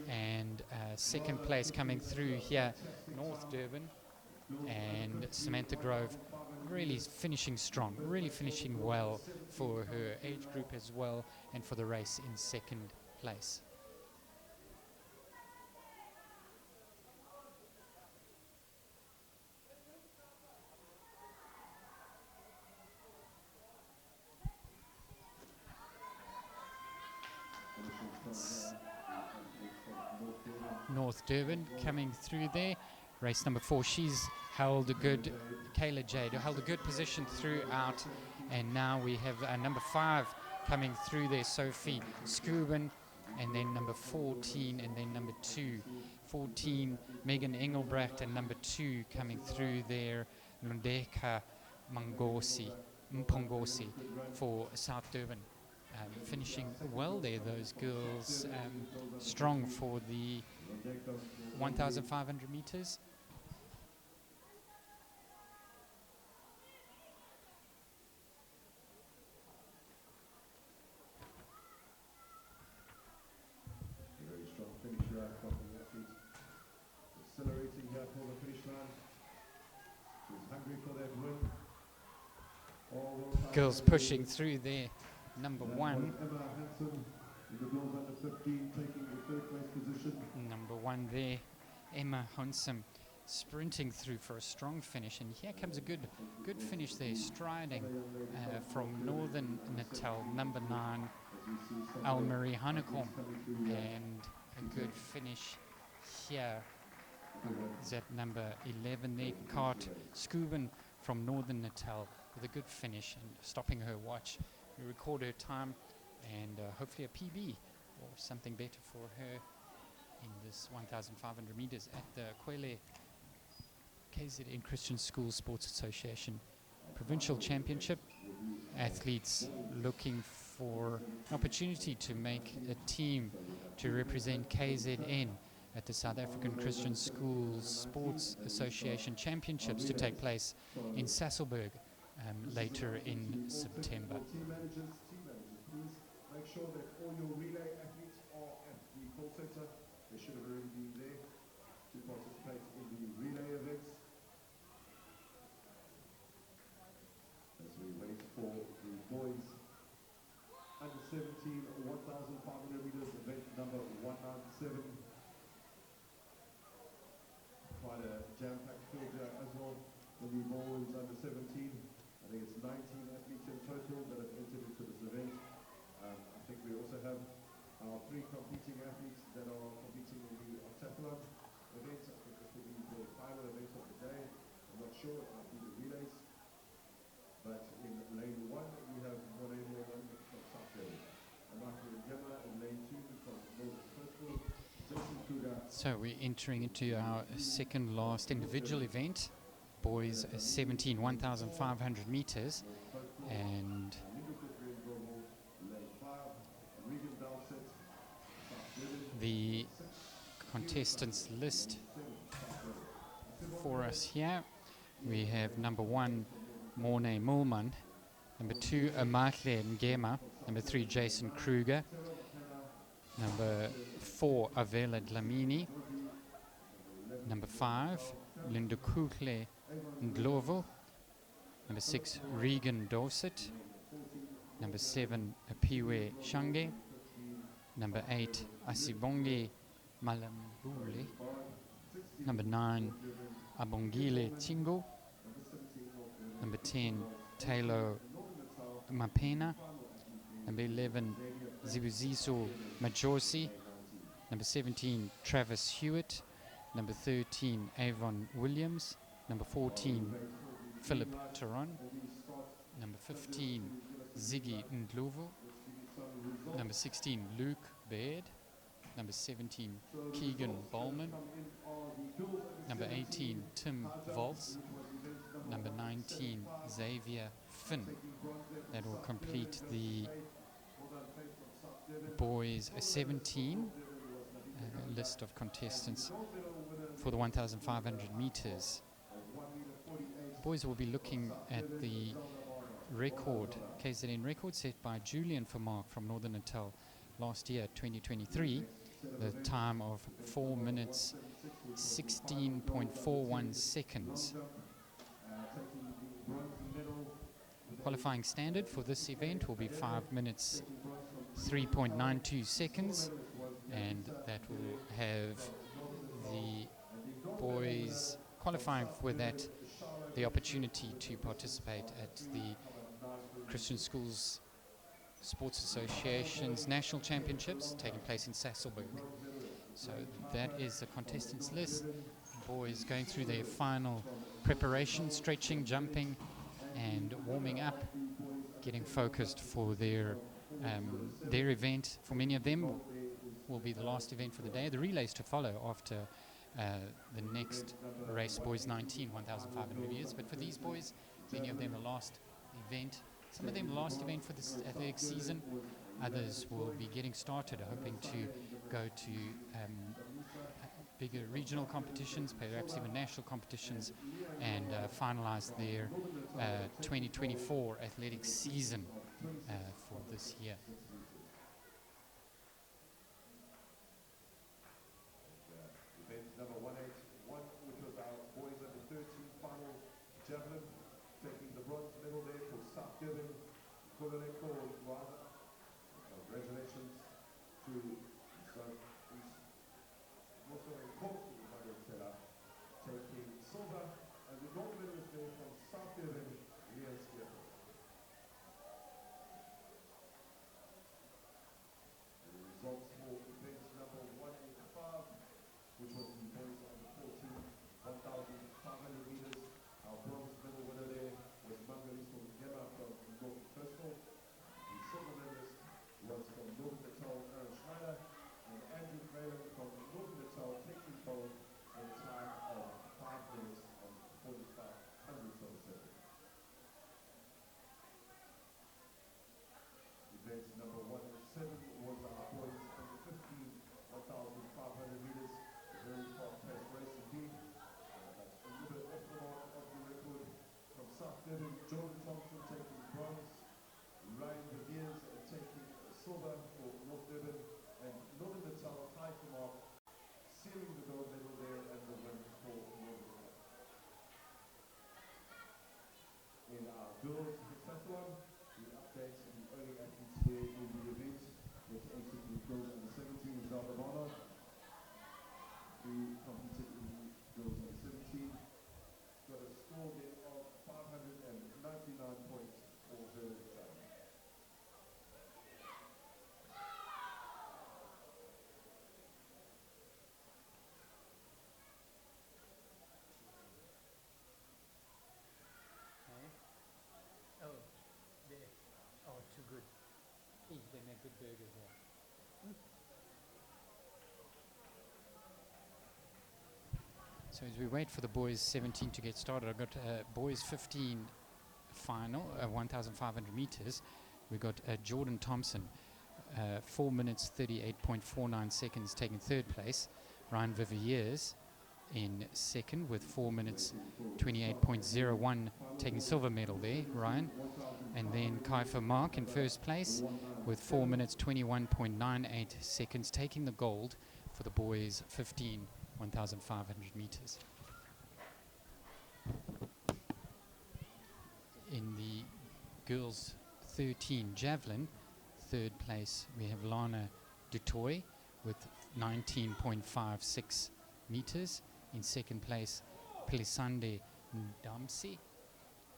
and second place coming through here, North Durban, and Samantha Grove really finishing strong, really finishing well for her age group as well, and for the race in second place. North Durban coming through there, race number 4. She's held a good, Kayla Jade held a good position throughout, and now we have number 5 coming through there, Sophie Scuben, and then number 14, and then number 2, 14, Megan Engelbrecht, and number 2 coming through there, Lundeka Mpongosi for South Durban. Finishing well there, those girls, strong for the 1,500 meters. Very strong finish here from the athlete. Accelerating here for the finish line. She's hungry for that win. Girls pushing through there. Number 1. Emma Hansen in the girls under 15 taking the third place position. Number 1 there, Emma Hansen sprinting through for a strong finish, and here comes a good finish there, striding from Northern Natal, number 9, Almarie Hanekom, and a good finish here is at number 11 there, Kart Scuben from Northern Natal with a good finish and stopping her watch. We record her time and hopefully a PB or something better for her in this 1,500 meters at the aQuellé KZN Christian School Sports Association Provincial Championship. Athletes looking for an opportunity to make a team to represent KZN at the South African Christian Schools Sports Association Championships to take place in Sasolburg later in September. Team managers, please make sure that all your relay athletes are at the call center. They should have already been there to participate in the relay events. As we wait for the boys under 17 1,500 meters event number 197. Quite a jam-packed field here as well for the boys under 17. I think it's 19 athletes in total that have entered into this event. I think we also have our 3 competing athletes that are competing in the octathlon event. I think this will be the final event of the day. I'm not sure, it might be the relays. But in lane 1, we have Moreno from South Durban. Michael Gemma in lane 2 from Northern Coastal. Jason Kruger. So we're entering into our second last individual event. Boys 17 1,500 meters, and the contestants list for us here. We have number 1 Morne Mulman, number 2 Amatle Ngema, number 3 Jason Kruger, number 4 Avela Dlamini, number 5 Linda Kukle Ndlovu, number 6 Regan Dorset, number 7 Apiwe Shange, number 8 Asibonge Malambule, number 9 Abongile Tingo, number 10 Taylor Mapena, number 11 Zibuziso Majosi, number 17 Travis Hewitt, number 13 Avon Williams, number 14 Philip Taron, number 15 Ziggy Ndlovu, number 16 Luke Baird, number 17 Keegan Bowman, number 18 Tim Volz, number 19 Xavier Finn. That will complete the boys 17 list of contestants for the 1,500 meters. Boys will be looking at the record, KZN record set by Julian Vermaak from Northern Natal last year, 2023, the time of 4 minutes 16.41 seconds. Qualifying standard for this event will be 5 minutes 3.92 seconds, and that will have the boys qualifying for that the opportunity to participate at the Christian Schools Sports Association's National Championships taking place in Sasolburg. So that is the contestants list. Boys going through their final preparation, stretching, jumping and warming up, getting focused for their their event, for many of them, will be the last event for the day. The relays to follow after the next race, boys 19, 1,500 meters. But for these boys, many of them the last event. Some of them last event for this athletics season. Others will be getting started, hoping to go to bigger regional competitions, perhaps even national competitions, and finalize their 2024 athletics season for this year. Event number 181, which was our boys under 13 final javelin, taking the bronze medal there for South Durban, aQuellé Rwanda. Congratulations to also a coach taking silver, and the gold medalist there from South Durban, Leon Skipper. The results for event number 185, which was the boys under 14, 1,500 meters. Our bronze medal winner there was Mangaliso Ngema from North Coastal. The silver medalist was from Northern Natal, Aaron Schneider, and Andrew Phelan from Northern Natal, taking gold in a time of 5 minutes and 45 hundredths of a second. Event number 107 was our boys under 15, 1,500 meters. A very fast-paced race indeed. That's a little bit off the mark of the record. From South Durban, Jordan Thompson taking bronze, Ryan De Beers taking silver for North Durban, and Northern Natal tied the mark, sealing the gold medal there and the win for Northern Natal. In our girls hexathlon, we update the only athletes there in the event, which entered the girls under 17, Zelda Barnard, who competed in the girls under 17, got a score there of 599 points for her javelin. Too good. They make good burgers here. So as we wait for the boys 17 to get started, I've got boys 15 final, 1,500 meters. We've got Jordan Thompson, 4 minutes 38.49 seconds, taking third place. Ryan Viviers in second with 4 minutes 28.01, taking silver medal there, Ryan. And then Kaifa Mark in first place with 4 minutes 21.98 seconds, taking the gold for the boys 15, 1,500 meters. In the girls 13 javelin, third place we have Lana Dutoy with 19.56 meters. In second place, Pelisande Ndamsi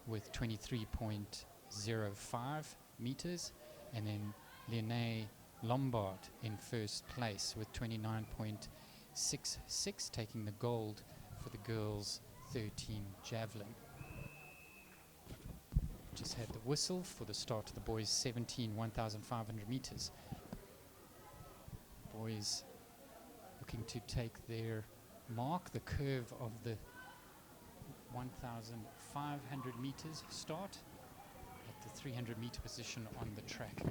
with 23.05 meters, and then Lene Lombard in first place with 29.66, taking the gold for the girls 13 javelin. Just had the whistle for the start of the boys 17 1,500 meters. Boys looking to take their mark, the curve of the 1,500 meters start at the 300 meter position on the track.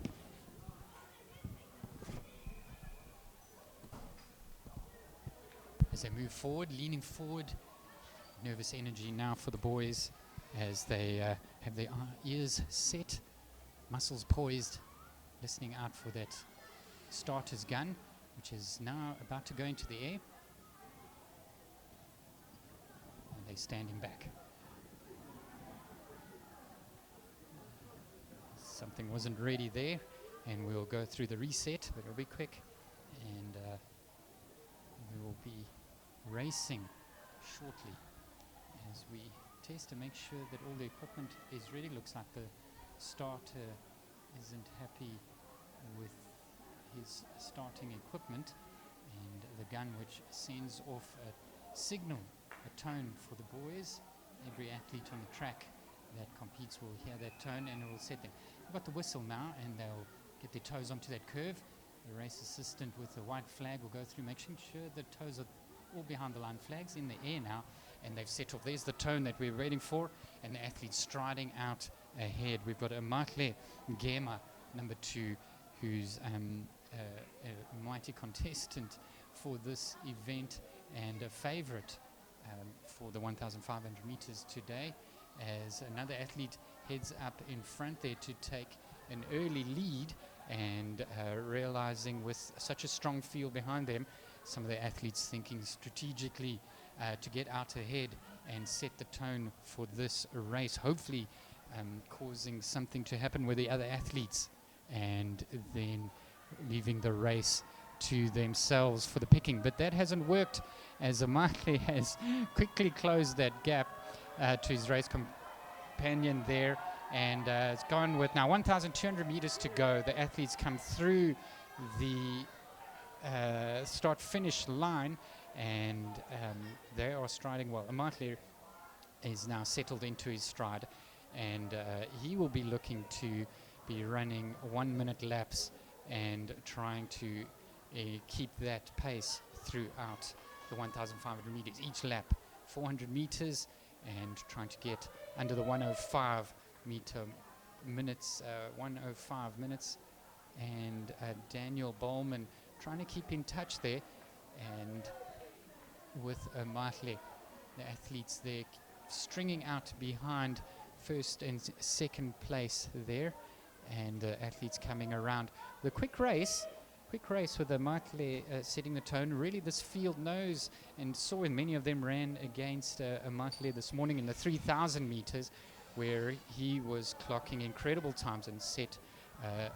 As they move forward, leaning forward, nervous energy now for the boys as they have their ears set, muscles poised, listening out for that starter's gun, which is now about to go into the air. And they're standing back. Something wasn't ready there, and we'll go through the reset, but it'll be quick, and we will be racing shortly as we test to make sure that all the equipment is ready. Looks like the starter isn't happy with his starting equipment, and the gun which sends off a signal, a tone for the boys. Every athlete on the track that competes will hear that tone and it will set them. We've got the whistle now, and they'll get their toes onto that curve. The race assistant with the white flag will go through, making sure the toes are all behind the line. Flags in the air now, and they've set off. There's the tone that we're waiting for, and the athletes striding out ahead. We've got aQuellé Ngema, number 2, who's a mighty contestant for this event and a favorite for the 1,500 meters today, as another athlete heads up in front there to take an early lead, and realizing with such a strong field behind them, some of the athletes thinking strategically to get out ahead and set the tone for this race, hopefully causing something to happen with the other athletes, and then leaving the race to themselves for the picking. But that hasn't worked, as aQuellé has quickly closed that gap to his race companion there, and it's gone with now 1,200 meters to go. The athletes come through the start-finish line, and they are striding well. aQuellé is now settled into his stride, and he will be looking to be running 1-minute laps and trying to keep that pace throughout the 1,500 meters. Each lap 400 meters, and trying to get under the 105 minutes. And Daniel Bowman trying to keep in touch there, and with aQuellé, the athletes there stringing out behind first and second place there, and athletes coming around. The quick race with aQuellé setting the tone. Really, this field knows and saw, and many of them ran against aQuellé this morning in the 3,000 meters, where he was clocking incredible times and set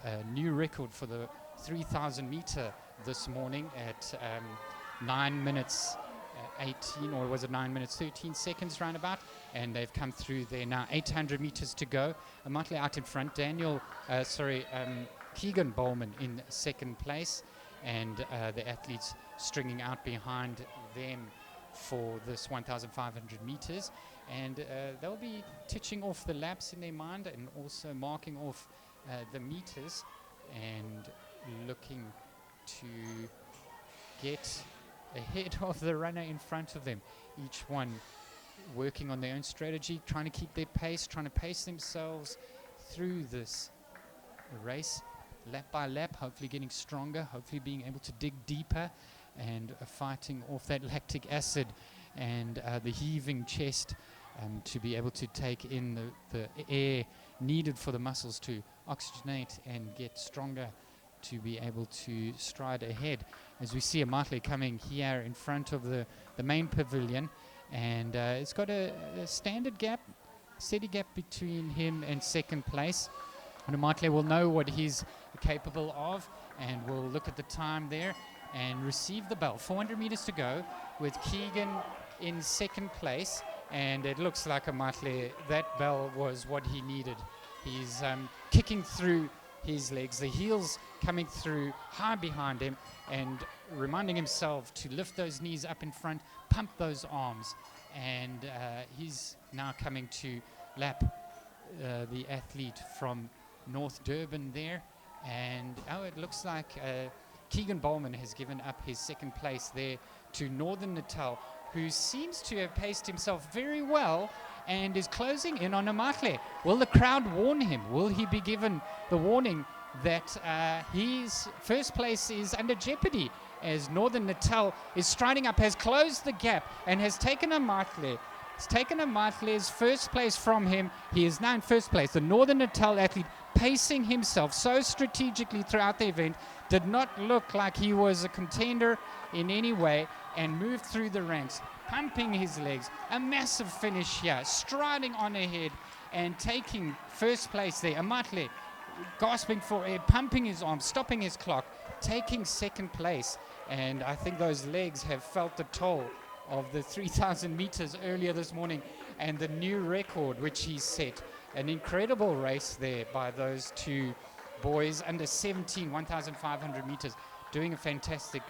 a new record for the 3,000 meter this morning at 9 minutes 18, or was it 9 minutes 13 seconds roundabout, and they've come through there now. 800 meters to go. aQuellé out in front. Keegan Bowman in second place, and the athletes stringing out behind them for this 1,500 meters, and they'll be titching off the laps in their mind, and also marking off the meters, and looking to get ahead of the runner in front of them. Each one working on their own strategy, trying to keep their pace, trying to pace themselves through this race, lap by lap, hopefully getting stronger, hopefully being able to dig deeper, and fighting off that lactic acid and the heaving chest, to be able to take in the air needed for the muscles to oxygenate and get stronger, to be able to stride ahead. As we see aQuellé coming here in front of the main pavilion, and it's got a standard gap, steady gap between him and second place. And aQuellé will know what he's capable of, and will look at the time there and receive the bell. 400 meters to go, with Keegan in second place, and it looks like aQuellé, that bell was what he needed. He's kicking through his legs, the heels coming through high behind him, and reminding himself to lift those knees up in front, pump those arms, and he's now coming to lap the athlete from North Durban there, and it looks like Keegan Bowman has given up his second place there to Northern Natal, who seems to have paced himself very well and is closing in on aQuellé. Will the crowd warn him? Will he be given the warning that his first place is under jeopardy, as Northern Natal is striding up, has closed the gap, and has taken aQuellé. It's taken aQuellé's first place from him. He is now in first place. The Northern Natal athlete pacing himself so strategically throughout the event, did not look like he was a contender in any way, and moved through the ranks, pumping his legs. A massive finish here, striding on ahead and taking first place there. aQuellé gasping for air, pumping his arms, stopping his clock, taking second place. And I think those legs have felt the toll of the 3,000 meters earlier this morning, and the new record which he set. An incredible race there by those two boys, under 17, 1,500 meters, doing a fantastic,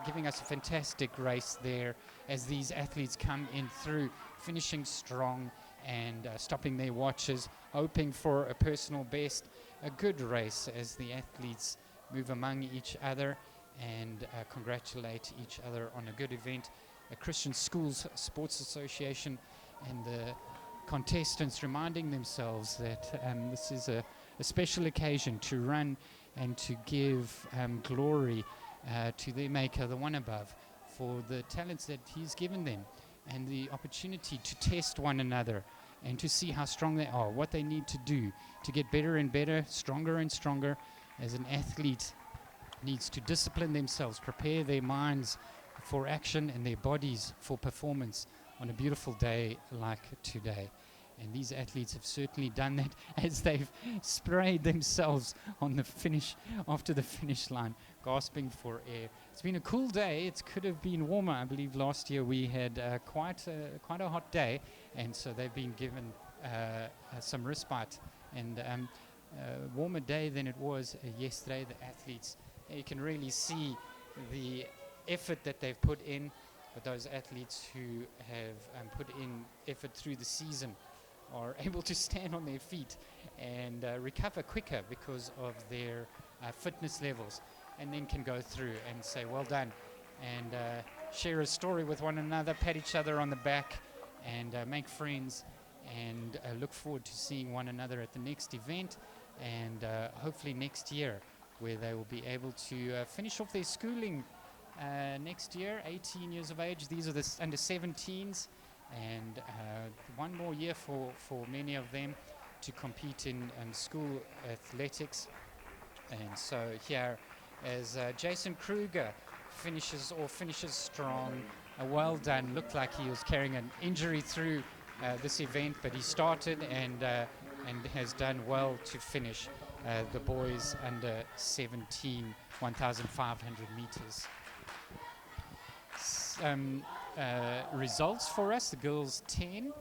giving us a fantastic race there, as these athletes come in through, finishing strong and stopping their watches, hoping for a personal best, a good race as the athletes move among each other and congratulate each other on a good event. A Christian Schools Sports Association and the contestants reminding themselves that this is a special occasion to run and to give glory to their Maker, the one above, for the talents that He's given them and the opportunity to test one another and to see how strong they are, what they need to do to get better and better, stronger and stronger. As an athlete needs to discipline themselves, prepare their minds for action and their bodies for performance on a beautiful day like today. And these athletes have certainly done that as they've sprayed themselves on the finish, after the finish line, gasping for air. It's been a cool day. It could have been warmer. I believe last year we had quite a hot day, and so they've been given some respite. And a warmer day than it was yesterday. The athletes, you can really see the effort that they've put in. But those athletes who have put in effort through the season are able to stand on their feet and recover quicker because of their fitness levels, and then can go through and say well done and share a story with one another, pat each other on the back, and make friends, and look forward to seeing one another at the next event, and hopefully next year, where they will be able to finish off their schooling next year, 18 years of age. These are the under 17s, and one more year for many of them to compete in school athletics. And so here, as Jason Kruger finishes strong, well done. Looked like he was carrying an injury through this event, but he started and has done well to finish the boys under 17 1,500 meters. Results for us: the girls 10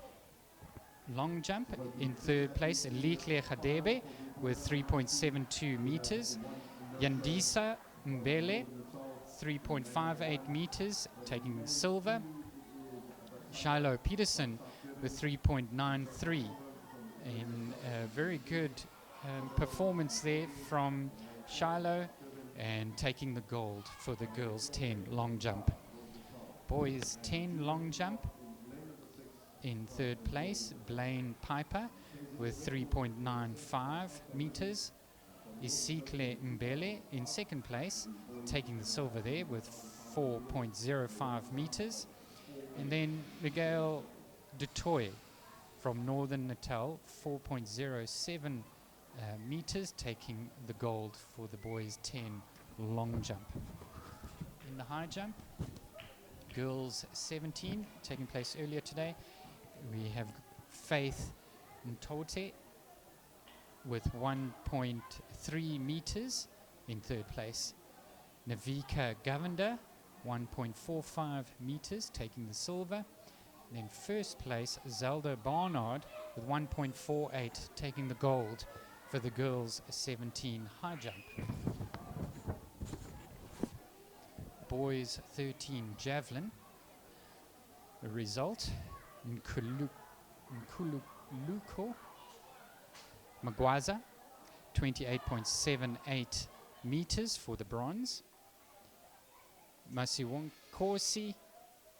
long jump. In third place, Lihle Khadebe with 3.72 meters. Yandisa Mbele, 3.58 meters, taking silver. Shiloh Peterson with 3.93. In a very good performance there from Shiloh, and taking the gold for the girls 10 long jump. Boys 10 long jump. In third place, Blaine Piper with 3.95 meters. Isikle Mbele in second place, taking the silver there with 4.05 meters. And then Miguel Dutoy from Northern Natal, 4.07 meters, taking the gold for the boys 10 long jump. In the high jump, girls 17, taking place earlier today, we have Faith Ntote with 1.3 meters in third place. Navika Govender, 1.45 meters, taking the silver. And then first place, Zelda Barnard with 1.48, taking the gold for the girls 17 high jump. Boys 13 javelin. The result, Nkuluko Magwaza, 28.78 meters for the bronze. Masiwonkosi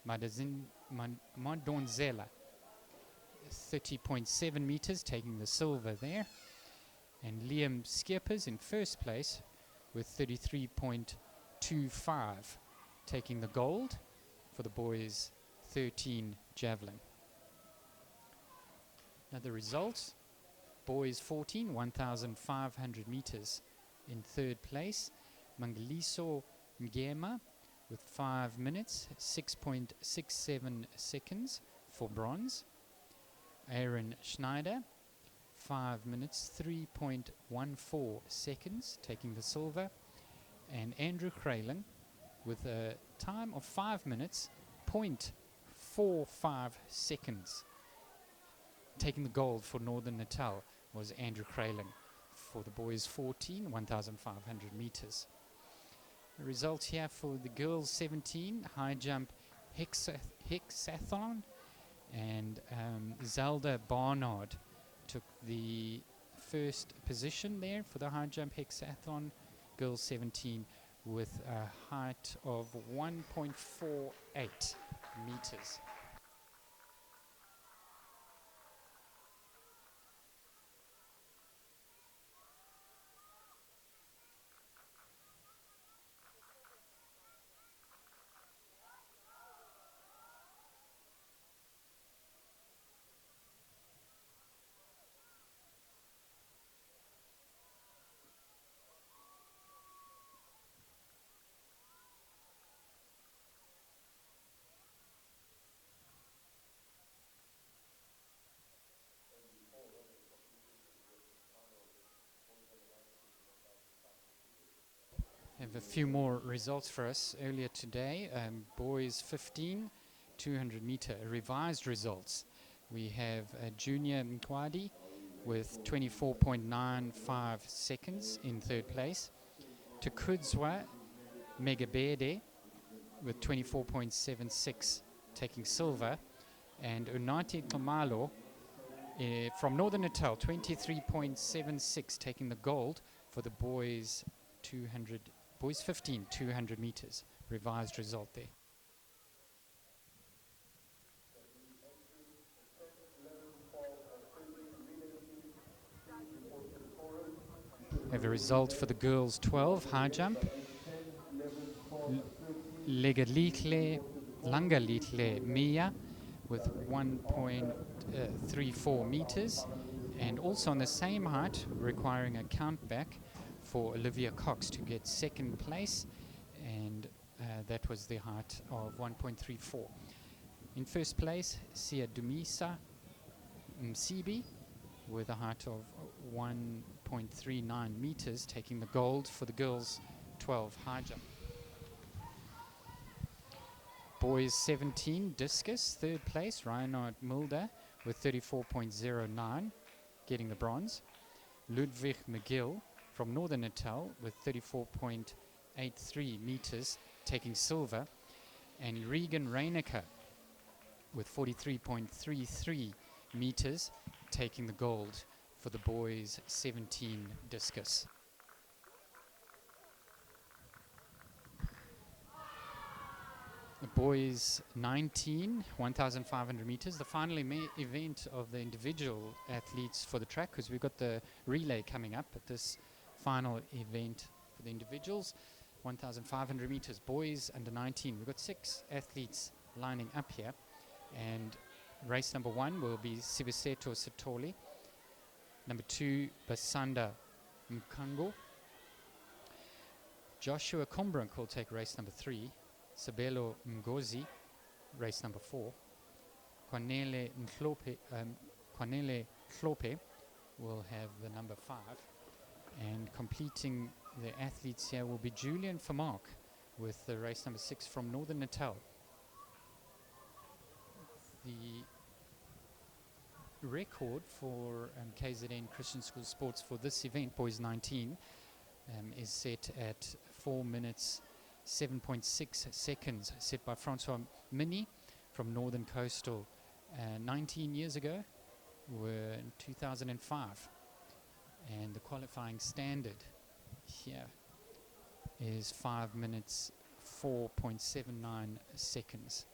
Madonzela, 30.7 meters, taking the silver there. And Liam Skippers in first place with 33.25, taking the gold for the boys 13 javelin. Now the results: boys 14, 1,500 meters. In third place, Mangaliso Ngema with 5 minutes, 6.67 seconds for bronze. Aaron Schneider, 5 minutes, 3.14 seconds, taking the silver. And Andrew Kralin with a time of 5 minutes, 0.45 seconds, taking the gold for Northern Natal, was Andrew Kralin for the boys 14, 1,500 meters. The results here for the girls 17, high jump hexathlon, and Zelda Barnard took the first position there for the high jump hexathlon. Girls 17 with a height of 1.48 meters. Have a few more results for us earlier today. Boys 15, 200 meter revised results. We have Junior Mkwadi with 24.95 seconds in third place. Tukudzwa Megabede with 24.76 taking silver. And Unati Kamalo from Northern Natal, 23.76 taking the gold for the boys 200. Boys 15, 200 meters. Revised result there. Have a result for the girls 12 high jump. Langalitle Mia with 1.34 meters. And also on the same height, requiring a count back for Olivia Cox to get second place, and that was the height of 1.34. In first place, Sia Dumisa Msibi with a height of 1.39 meters, taking the gold for the girls 12 high jump. Boys 17 discus, third place, Reinhard Mulder with 34.09, getting the bronze. Ludwig McGill from Northern Natal with 34.83 meters, taking silver. And Regan Reinecker with 43.33 meters, taking the gold for the boys 17 discus. The boys 19, 1,500 meters, the final event of the individual athletes for the track, because we've got the relay coming up at this final event for the individuals. 1,500 meters, boys under 19. We've got 6 athletes lining up here, and race number 1 will be Siviseto Satoli. Number 2, Basanda Mkango. Joshua Combrink will take race number 3. Sabelo Ngozi, race number 4. Kwanele Hlope will have the number 5. And completing the athletes here will be Julian Vermaak with the race number 6 from Northern Natal. The record for KZN Christian School Sports for this event, Boys 19, is set at 4 minutes 7.6 seconds, set by Francois Mini from Northern Coastal 19 years ago, were in 2005. And the qualifying standard here is 5 minutes 4.79 seconds.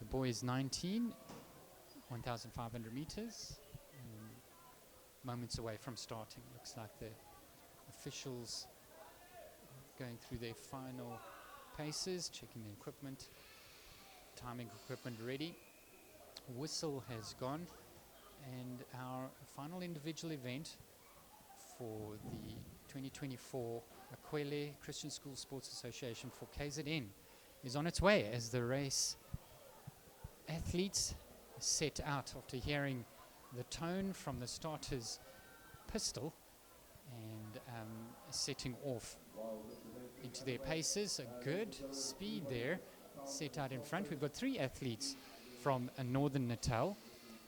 The boys 19, 1,500 meters, moments away from starting. Looks like the officials going through their final paces, checking the equipment, timing equipment ready. Whistle has gone, and our final individual event for the 2024 aQuellé Christian School Sports Association for KZN is on its way as the race athletes set out after hearing the tone from the starter's pistol and setting off into their paces. A good speed there set out in front. We've got 3 athletes from Northern Natal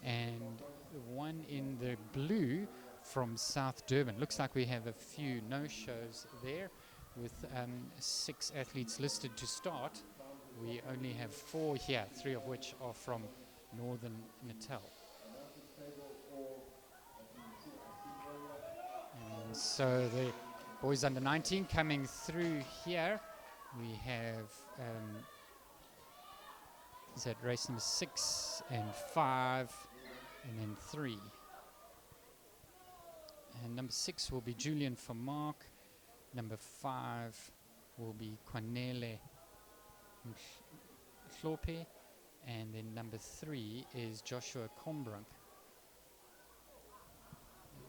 and one in the blue from South Durban. Looks like we have a few no-shows there with 6 athletes listed to start. We only have 4 here, 3 of which are from Northern Natal. So the boys under 19 coming through here. We have is that race number 6 and 5 and then 3. And number 6 will be Julian for Mark. Number 5 will be Quanele Mhlope. And then number 3 is Joshua Combrunk.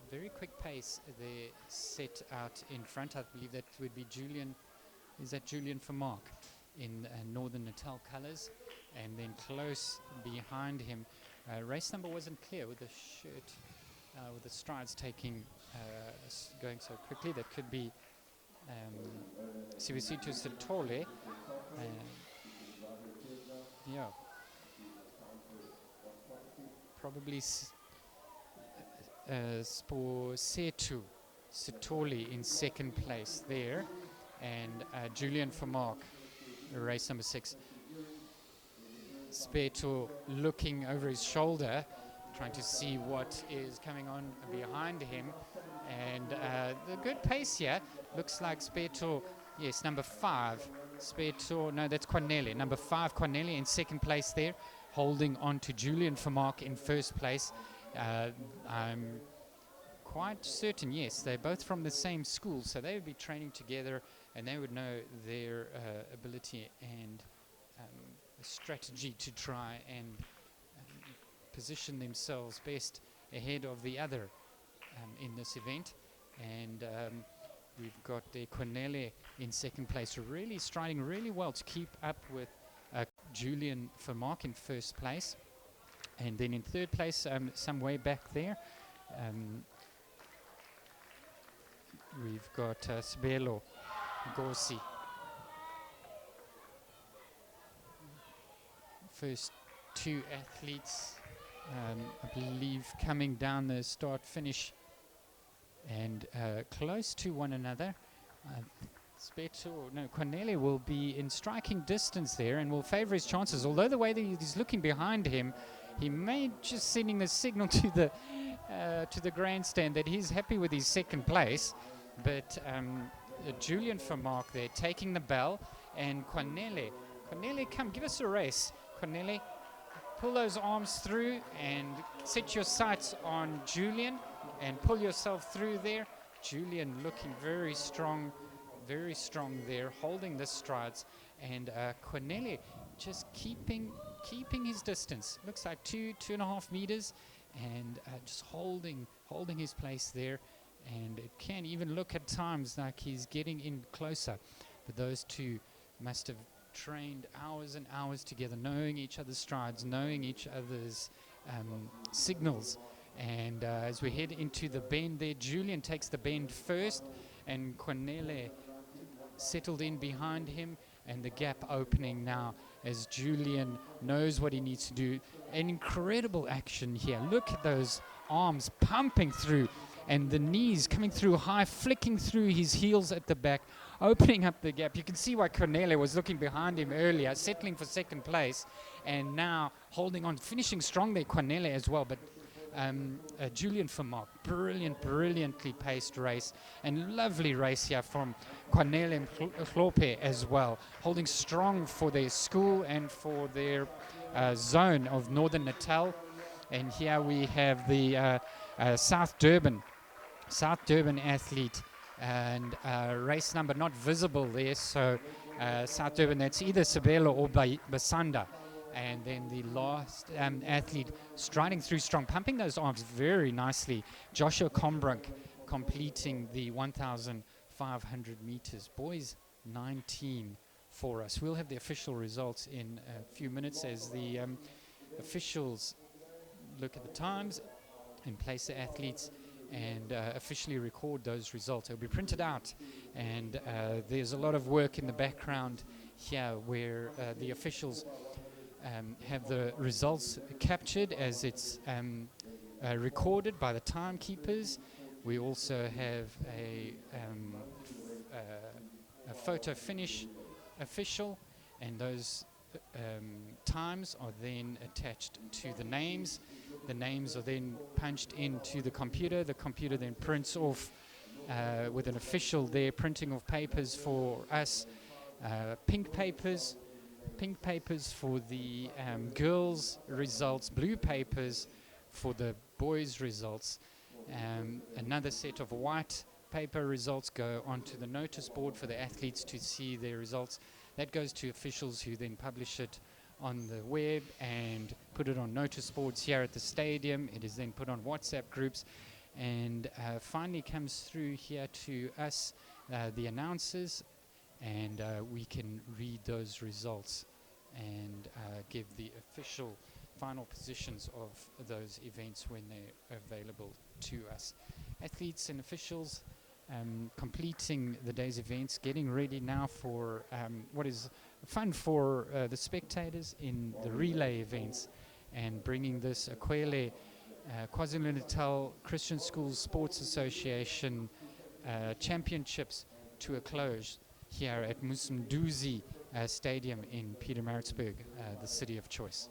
Very quick pace they set out in front. I believe that would be Julian. Is that Julian for Mark in Northern Natal colours? And then close behind him, race number wasn't clear with the shirt, with the strides taking, going so quickly. That could be Sivisito Sitole. Yeah. Probably Sporsetu Sitoli in second place there, and Julian for Mark, race number 6. Speto looking over his shoulder, trying to see what is coming on behind him, and the good pace here. Looks like Speto, yes, number 5. Speto, no, that's Quanele. Number 5, Quanele in second place there, holding on to Julian for Mark in first place. I'm quite certain, yes, they're both from the same school, so they would be training together and they would know their ability and strategy to try and position themselves best ahead of the other in this event. And we've got the Quanele in second place, really striding really well to keep up with Julian for Mark in first place. And then in third place, some way back there, we've got Sbelo Gorsi. First 2 athletes, I believe, coming down the start finish and close to one another. Quanele will be in striking distance there and will favour his chances. Although the way that he's looking behind him, he may just sending the signal to the grandstand that he's happy with his second place. But Julian for Mark there taking the bell, and Quanele, come give us a race. Quanele, pull those arms through and set your sights on Julian and pull yourself through there. Julian looking very strong there, holding the strides, and Quanele just keeping his distance. Looks like 2.5 meters, and just holding his place there. And it can even look at times like he's getting in closer. But those two must have trained hours and hours together, knowing each other's strides, knowing each other's signals. And as we head into the bend there, Julian takes the bend first, and Quanele settled in behind him, and the gap opening now as Julian knows what he needs to do. An incredible action here. Look at those arms pumping through, and the knees coming through high, flicking through his heels at the back, opening up the gap. You can see why Quanele was looking behind him earlier, settling for second place, and now holding on, finishing strong there, Quanele as well. But Julian for Mark, brilliantly paced race, and lovely race here from Quanele Mhlope as well, holding strong for their school and for their zone of Northern Natal. And here we have the South Durban athlete, and race number not visible there, so South Durban, that's either Sabelo or Basanda. And then the last athlete striding through strong, pumping those arms very nicely, Joshua Combrunk, completing the 1,500 meters. Boys 19 for us. We'll have the official results in a few minutes as the officials look at the times and place the athletes and officially record those results. It'll be printed out, and there's a lot of work in the background here where the officials have the results captured as it's recorded by the timekeepers. We also have a photo finish official, and those times are then attached to the names. The names are then punched into the computer. The computer then prints off with an official there printing of papers for us, pink papers for the girls' results, blue papers for the boys' results. Another set of white paper results go onto the notice board for the athletes to see their results. That goes to officials who then publish it on the web and put it on notice boards here at the stadium. It is then put on WhatsApp groups and finally comes through here to us, the announcers, and we can read those results and give the official final positions of those events when they're available to us. Athletes and officials completing the day's events, getting ready now for what is fun for the spectators in the relay events, and bringing this aQuellé KwaZulu-Natal Christian Schools Sports Association championships to a close here at Musumduzi Stadium in Pietermaritzburg, the city of choice.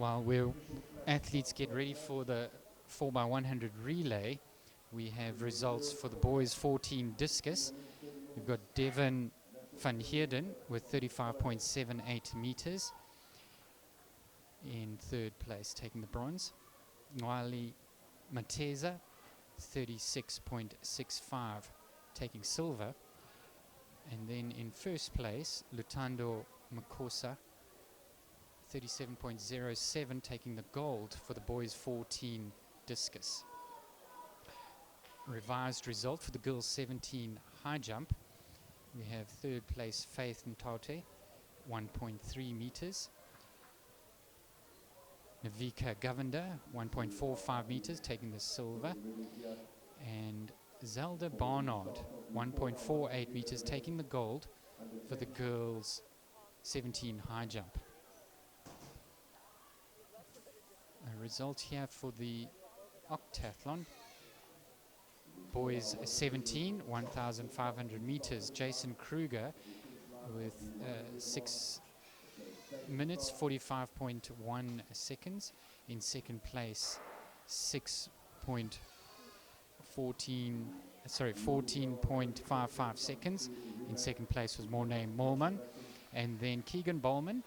while athletes get ready for the 4x100 relay, we have results for the boys 14 discus. We've got Devin van Heerden with 35.78 meters in third place, taking the bronze. Wiley Mateza, 36.65, taking silver. And then in first place, Lutando Makosa, 37.07, taking the gold for the boys 14 discus. Revised result for the girls 17 high jump. We have third place Faith Ntaute, 1.3 meters. Navika Govender, 1.45 meters, taking the silver. And Zelda Barnard, 1.48 meters, taking the gold for the girls 17 high jump. A result here for the octathlon. Boys 17, 1,500 meters. Jason Kruger with 6 minutes, 45.1 seconds. In second place, 14.55 seconds. In second place was Mornay Molman. And then Keegan Bowman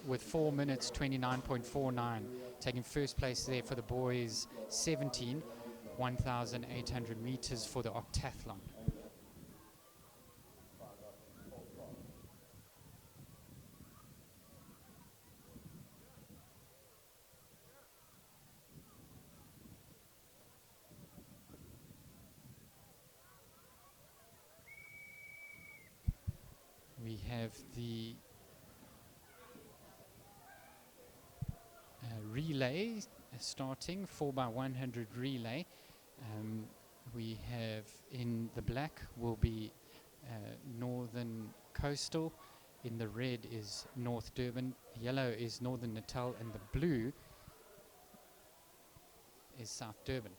with 4 minutes, 29.49, taking first place there for the boys 17, 1,800 meters for the octathlon. We have the relay starting, 4x100 relay. We have in the black will be Northern Coastal, in the red is North Durban, yellow is Northern Natal, and the blue is South Durban.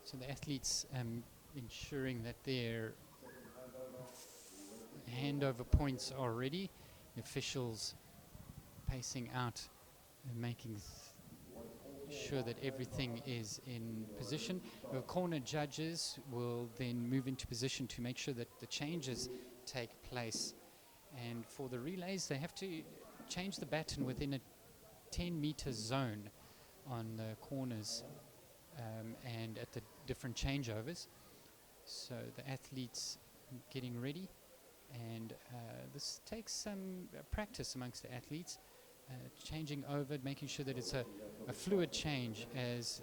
So the athletes ensuring that their handover points are ready. The officials pacing out and making sure that everything is in position. The corner judges will then move into position to make sure that the changes take place. And for the relays, they have to change the baton within a 10-meter zone on the corners and at the different changeovers. So the athletes getting ready, and this takes some practice amongst the athletes, changing over, making sure that it's a fluid change as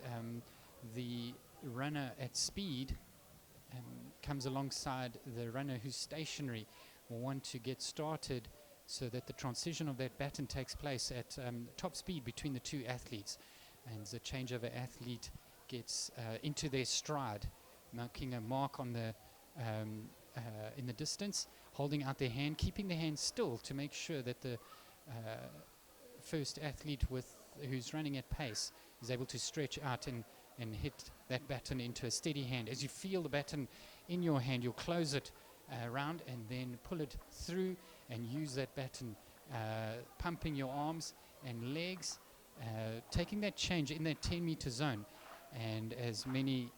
the runner at speed comes alongside the runner who's stationary, will want to get started so that the transition of that baton takes place at top speed between the two athletes. And the changeover athlete gets into their stride, making a mark on the in the distance, holding out their hand, keeping their hand still to make sure that the first athlete who's running at pace is able to stretch out and hit that baton into a steady hand. As you feel the baton in your hand, you'll close it around and then pull it through and use that baton, pumping your arms and legs, taking that change in that 10-meter zone. And as many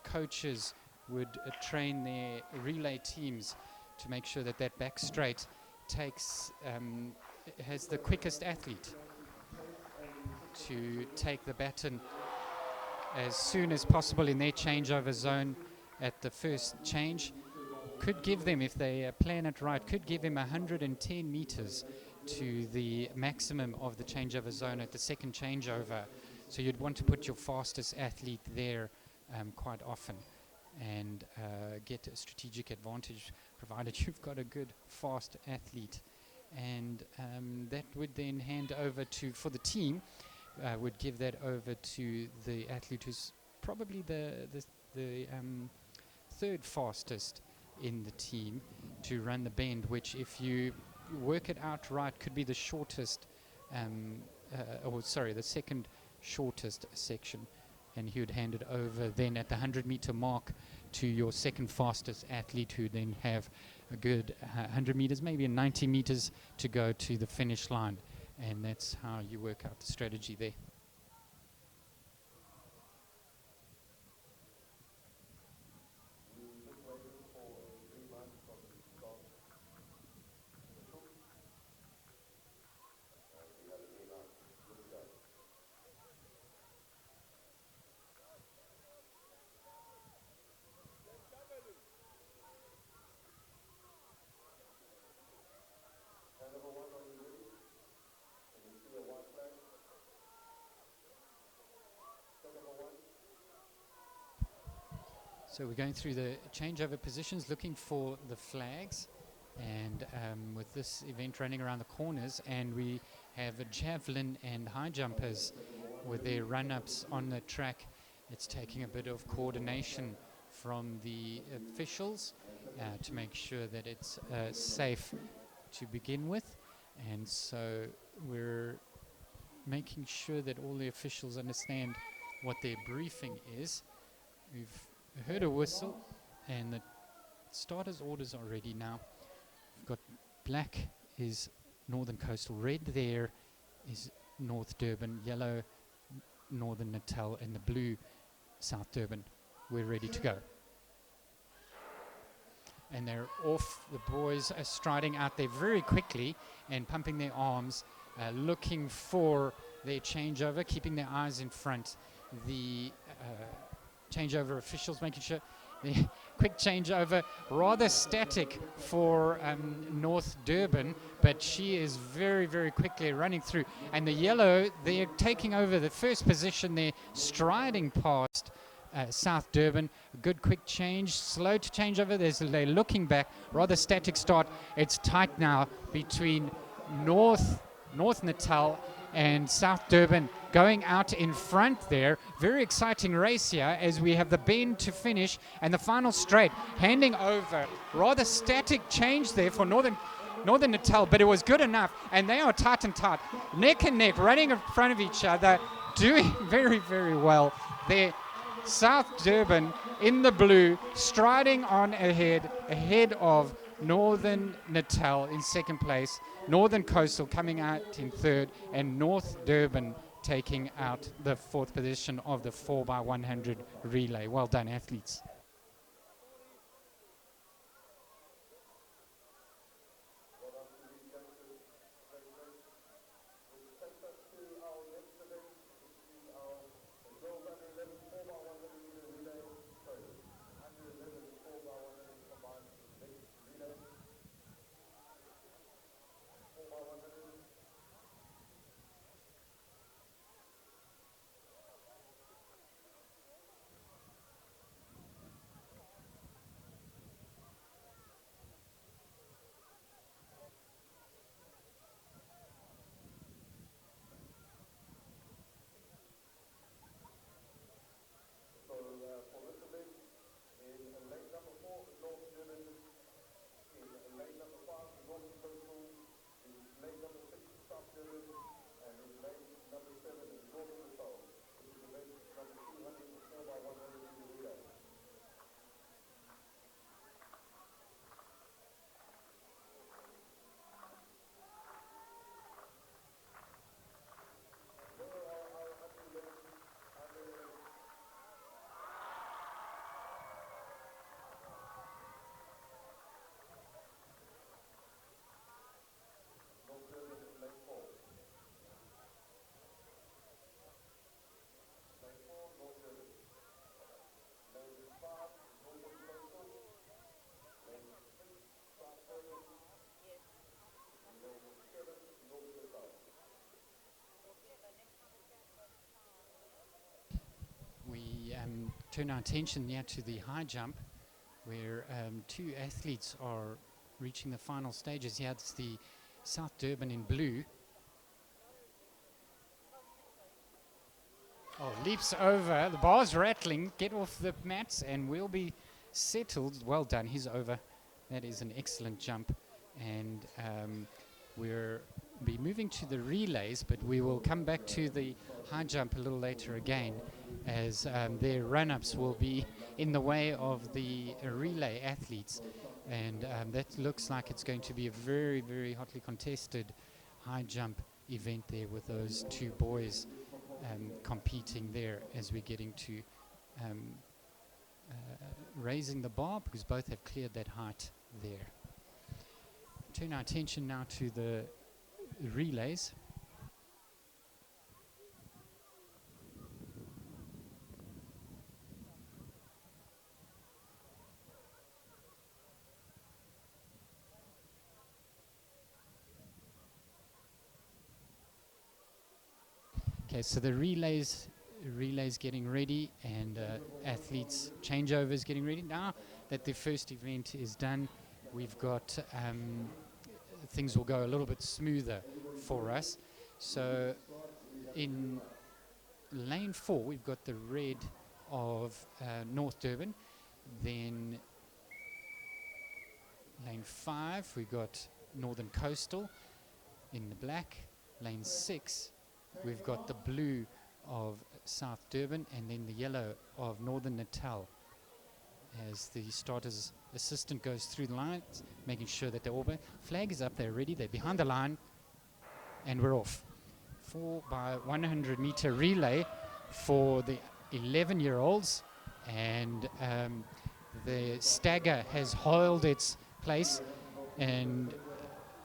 coaches would train their relay teams to make sure that that back straight has the quickest athlete to take the baton as soon as possible in their changeover zone at the first change. Could give them, if they plan it right, could give them 110 meters to the maximum of the changeover zone at the second changeover. So you'd want to put your fastest athlete there quite often and get a strategic advantage, provided you've got a good, fast athlete. And that would then hand over for the team, would give that over to the athlete who's probably the third fastest in the team to run the bend, which if you work it out right, could be the shortest, the second shortest section. And he would hand it over then at the 100-meter mark to your second fastest athlete, who then have a good 100 meters, maybe 90 meters to go to the finish line. And that's how you work out the strategy there. So we're going through the changeover positions, looking for the flags, and with this event running around the corners, and we have a javelin and high jumpers with their run-ups on the track. It's taking a bit of coordination from the officials to make sure that it's safe to begin with, and so we're making sure that all the officials understand what their briefing is. We've heard a whistle, and the starters orders are ready now. We've got black is Northern Coastal, red there is North Durban, yellow Northern Natal, and the blue South Durban. We're ready to go. And they're off. The boys are striding out there very quickly and pumping their arms, looking for their changeover, keeping their eyes in front. The changeover officials making sure the quick changeover, rather static for North Durban, but she is very, very quickly running through. And the yellow, they're taking over the first position. They're striding past South Durban. Good quick change, slow to change over. They're looking back, rather static start. It's tight now between North Natal and South Durban going out in front there. Very exciting race here as we have the bend to finish and the final straight. Handing over, rather static change there for Northern Natal, but it was good enough, and they are tight and tight, neck and neck, running in front of each other, doing very, very well. There, South Durban in the blue, striding on ahead of Northern Natal in second place, Northern Coastal coming out in third, and North Durban taking out the fourth position of the 4x100 relay. Well done, athletes. We turn our attention now to the high jump, where two athletes are reaching the final stages. Here it's the South Durban in blue. Oh, leaps over, the bar's rattling, get off the mats and we'll be settled. Well done, he's over. That is an excellent jump. and we'll be moving to the relays, but we will come back to the high jump a little later again, as their run-ups will be in the way of the relay athletes, and that looks like it's going to be a very, very hotly contested high jump event there, with those two boys competing there as we're getting to raising the bar, because both have cleared that height there. Turn our attention now to the relays. Okay, so the relays getting ready, and athletes changeovers getting ready. Now that the first event is done, we've got things will go a little bit smoother for us. So in lane 4, we've got the red of North Durban. Then lane 5, we've got Northern Coastal in the black. Lane 6, we've got the blue of South Durban, and then the yellow of Northern Natal, as the starter's assistant goes through the lines, making sure that they're all flag is up, they're ready, they're behind the line, and we're off. 4 by 100 meter relay for the 11-year-olds, and the stagger has held its place, and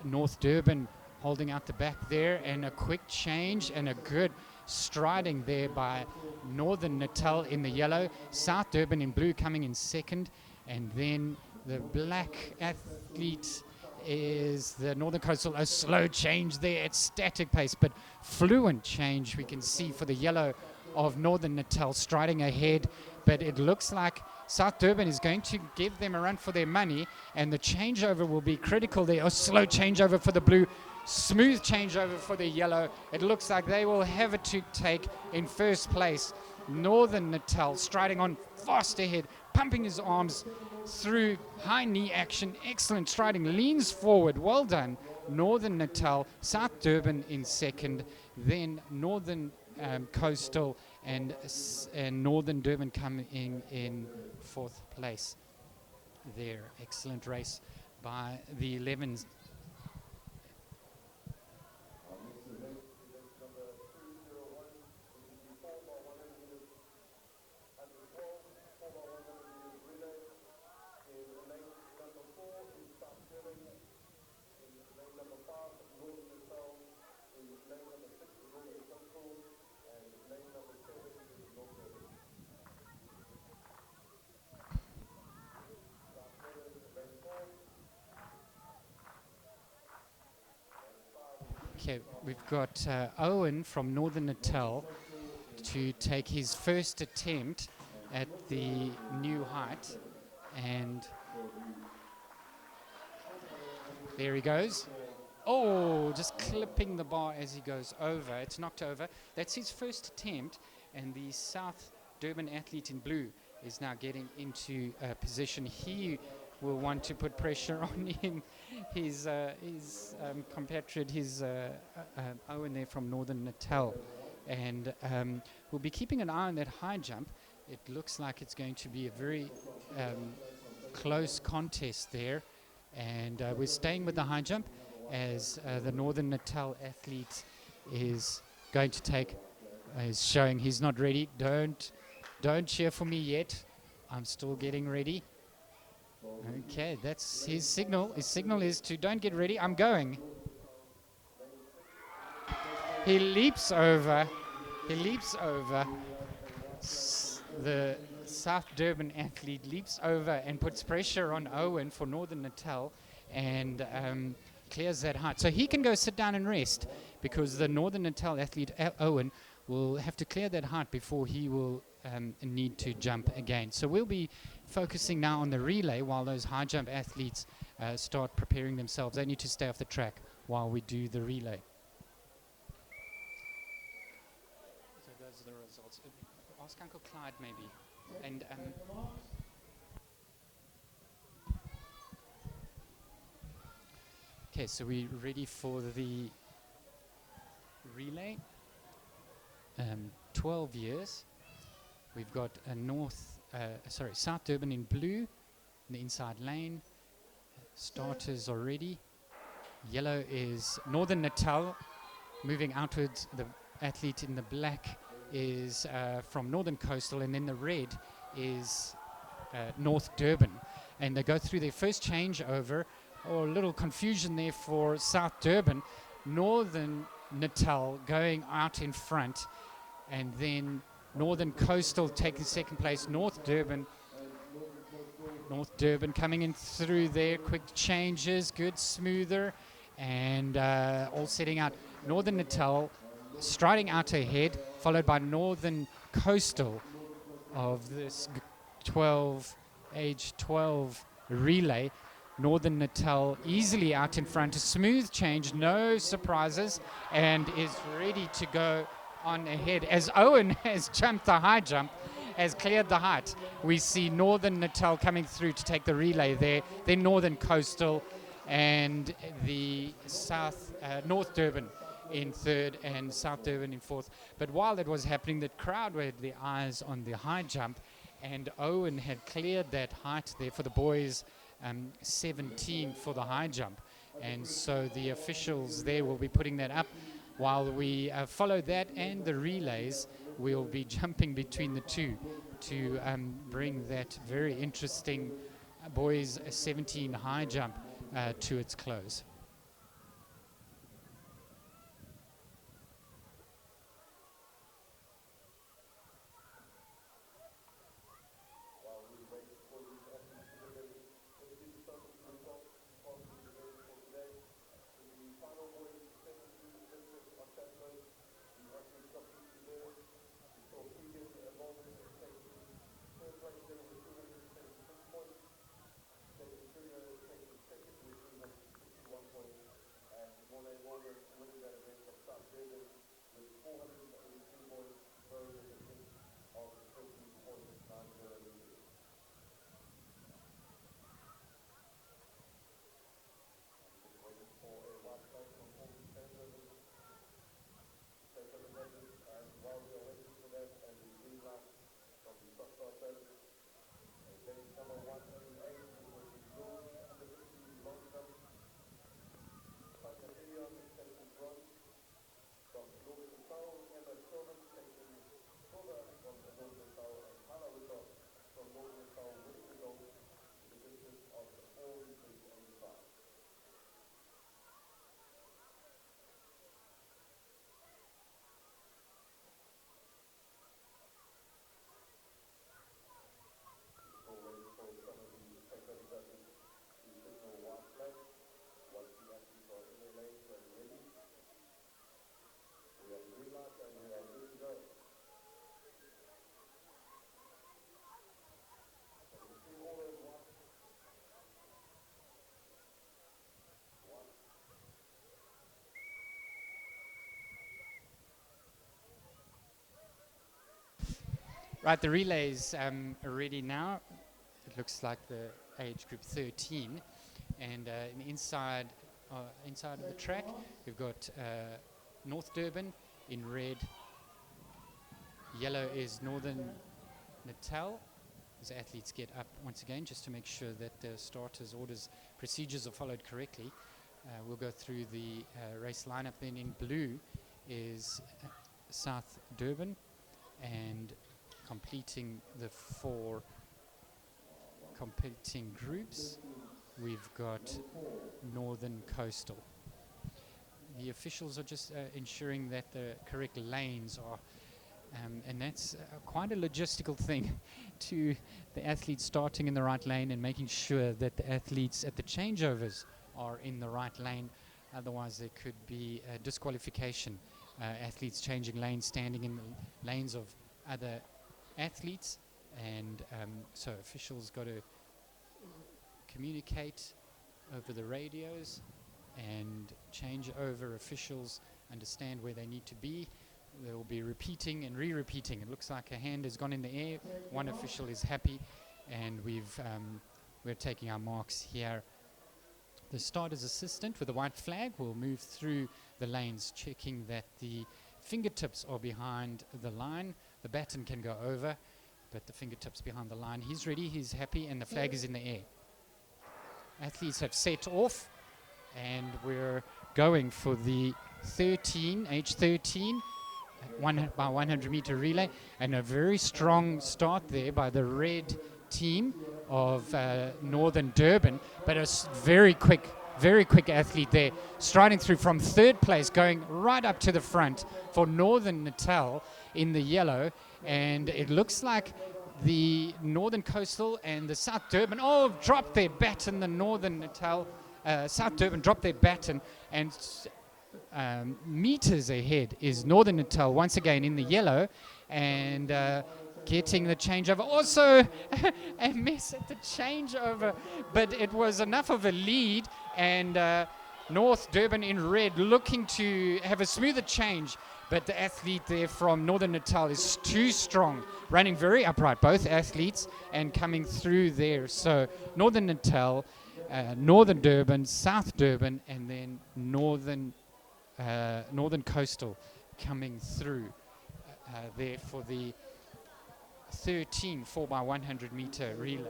North Durban holding out the back there, and a quick change and a good striding there by Northern Natal in the yellow, South Durban in blue coming in second, and then the black athlete is the Northern Coastal. A slow change there at static pace, but fluent change we can see for the yellow of Northern Natal striding ahead, but it looks like South Durban is going to give them a run for their money, and the changeover will be critical there. A slow changeover for the blue, smooth changeover for the yellow. It looks like they will have it to take in first place. Northern Natal striding on fast ahead, pumping his arms through high knee action, excellent striding, leans forward, well done. Northern Natal, South Durban in second, then Northern Coastal and Northern Durban coming in fourth place there. Excellent race by the 11s. Okay, we've got Owen from Northern Natal to take his first attempt at the new height, and there he goes. Oh, just clipping the bar as he goes over. It's knocked over. That's his first attempt, and the South Durban athlete in blue is now getting into position. He will want to put pressure on him. His compatriot, Owen there from Northern Natal. And we'll be keeping an eye on that high jump. It looks like it's going to be a very close contest there. And we're staying with the high jump, as the Northern Natal athlete is going to take, is showing he's not ready. Don't cheer for me yet. I'm still getting ready. Okay, that's his signal. His signal is to don't get ready, I'm going. He leaps over. The South Durban athlete leaps over and puts pressure on Owen for Northern Natal, and clears that height. So he can go sit down and rest, because the Northern Natal athlete, Owen, will have to clear that height before he will need to jump again. So we'll be focusing now on the relay while those high jump athletes start preparing themselves. They need to stay off the track while we do the relay. So those are the results. Ask Uncle Clyde maybe. And Okay, so we're ready for the relay. 12 years. We've got a South Durban in blue in the inside lane. Starters already. Yellow is Northern Natal. Moving outwards, the athlete in the black is from Northern Coastal, and then the red is North Durban. And they go through their first changeover, or a little confusion there for South Durban. Northern Natal going out in front, and then Northern Coastal taking second place. North Durban coming in through there. Quick changes, good, smoother, and all setting out. Northern Natal striding out ahead, followed by Northern Coastal of this age 12 relay. Northern Natal easily out in front, a smooth change, no surprises, and is ready to go on ahead. As Owen has jumped the high jump, has cleared the height, we see Northern Natal coming through to take the relay there, then Northern Coastal and the North Durban in third and South Durban in fourth. But while that was happening, the crowd had their eyes on the high jump, and Owen had cleared that height there for the boys, 17 for the high jump. And so the officials there will be putting that up. While we follow that and the relays, we'll be jumping between the two to bring that very interesting boys 17 high jump to its close. Right, the relays are ready now. It looks like the age group 13, and in the inside of the track, we've got North Durban in red. Yellow is Northern Natal. As athletes get up once again, just to make sure that the starters' orders, procedures are followed correctly. We'll go through the race lineup. Then in blue is South Durban, and completing the 4 competing groups, we've got Northern Coastal. The officials are just ensuring that the correct lanes are, and that's quite a logistical thing to the athletes starting in the right lane and making sure that the athletes at the changeovers are in the right lane. Otherwise, there could be a disqualification. Athletes changing lanes, standing in the lanes of other athletes, and so officials got to communicate over the radios and change over. Officials understand where they need to be. They will be repeating and re-repeating. It looks like a hand has gone in the air. One official is happy, and we're taking our marks here The starter's assistant with the white flag will move through the lanes, checking that the fingertips are behind the line. The baton can go over, but the fingertips behind the line. He's ready, he's happy, and the flag is in the air. Athletes have set off, and we're going for the age 13, by 100 meter relay, and a very strong start there by the red team of Northern Durban, but a very quick athlete there, striding through from third place, going right up to the front for Northern Natal in the yellow. And it looks like the Northern Coastal and the South Durban dropped their baton. The Northern Natal, South Durban dropped their baton, and meters ahead is Northern Natal once again in the yellow, and getting the changeover. Also a mess at the changeover, but it was enough of a lead, and North Durban in red looking to have a smoother change, but the athlete there from Northern Natal is too strong, running very upright, both athletes, and coming through there. So Northern Natal, Northern Durban, South Durban, and then Northern Coastal coming through there for the 13 4x100 meter relay.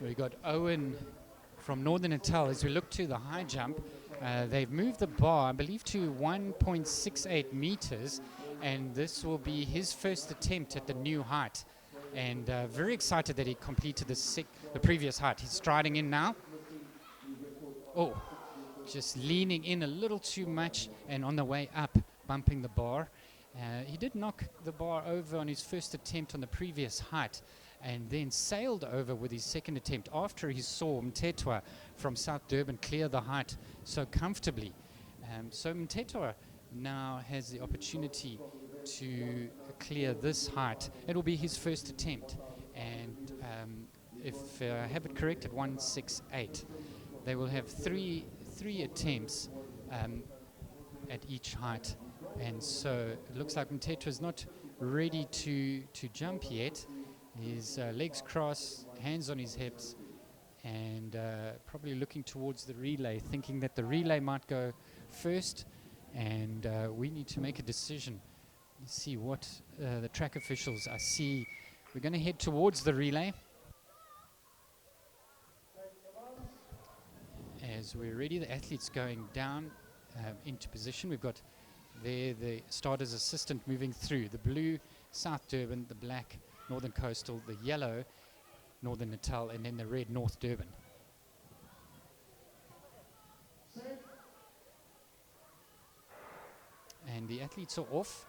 We got Owen from Northern Natal. As we look to the high jump, they've moved the bar, I believe, to 1.68 meters, and this will be his first attempt at the new height. And very excited that he completed the previous height. He's striding in now. Oh, just leaning in a little too much, and on the way up, bumping the bar. He did knock the bar over on his first attempt on the previous height, and then sailed over with his second attempt after he saw Mtetwa from South Durban clear the height so comfortably. So Mtetwa now has the opportunity to clear this height. It will be his first attempt, and if I have it correct, at 168. They will have three attempts at each height, and so it looks like Mtetwa is not ready to jump yet. His legs crossed, hands on his hips, and probably looking towards the relay, thinking that the relay might go first, and we need to make a decision. Let's see what the track officials I see. We're going to head towards the relay. As we're ready, the athletes going down into position. We've got there the starter's assistant moving through. The blue, South Durban, the black, Northern Coastal, the yellow, Northern Natal, and then the red, North Durban. And the athletes are off,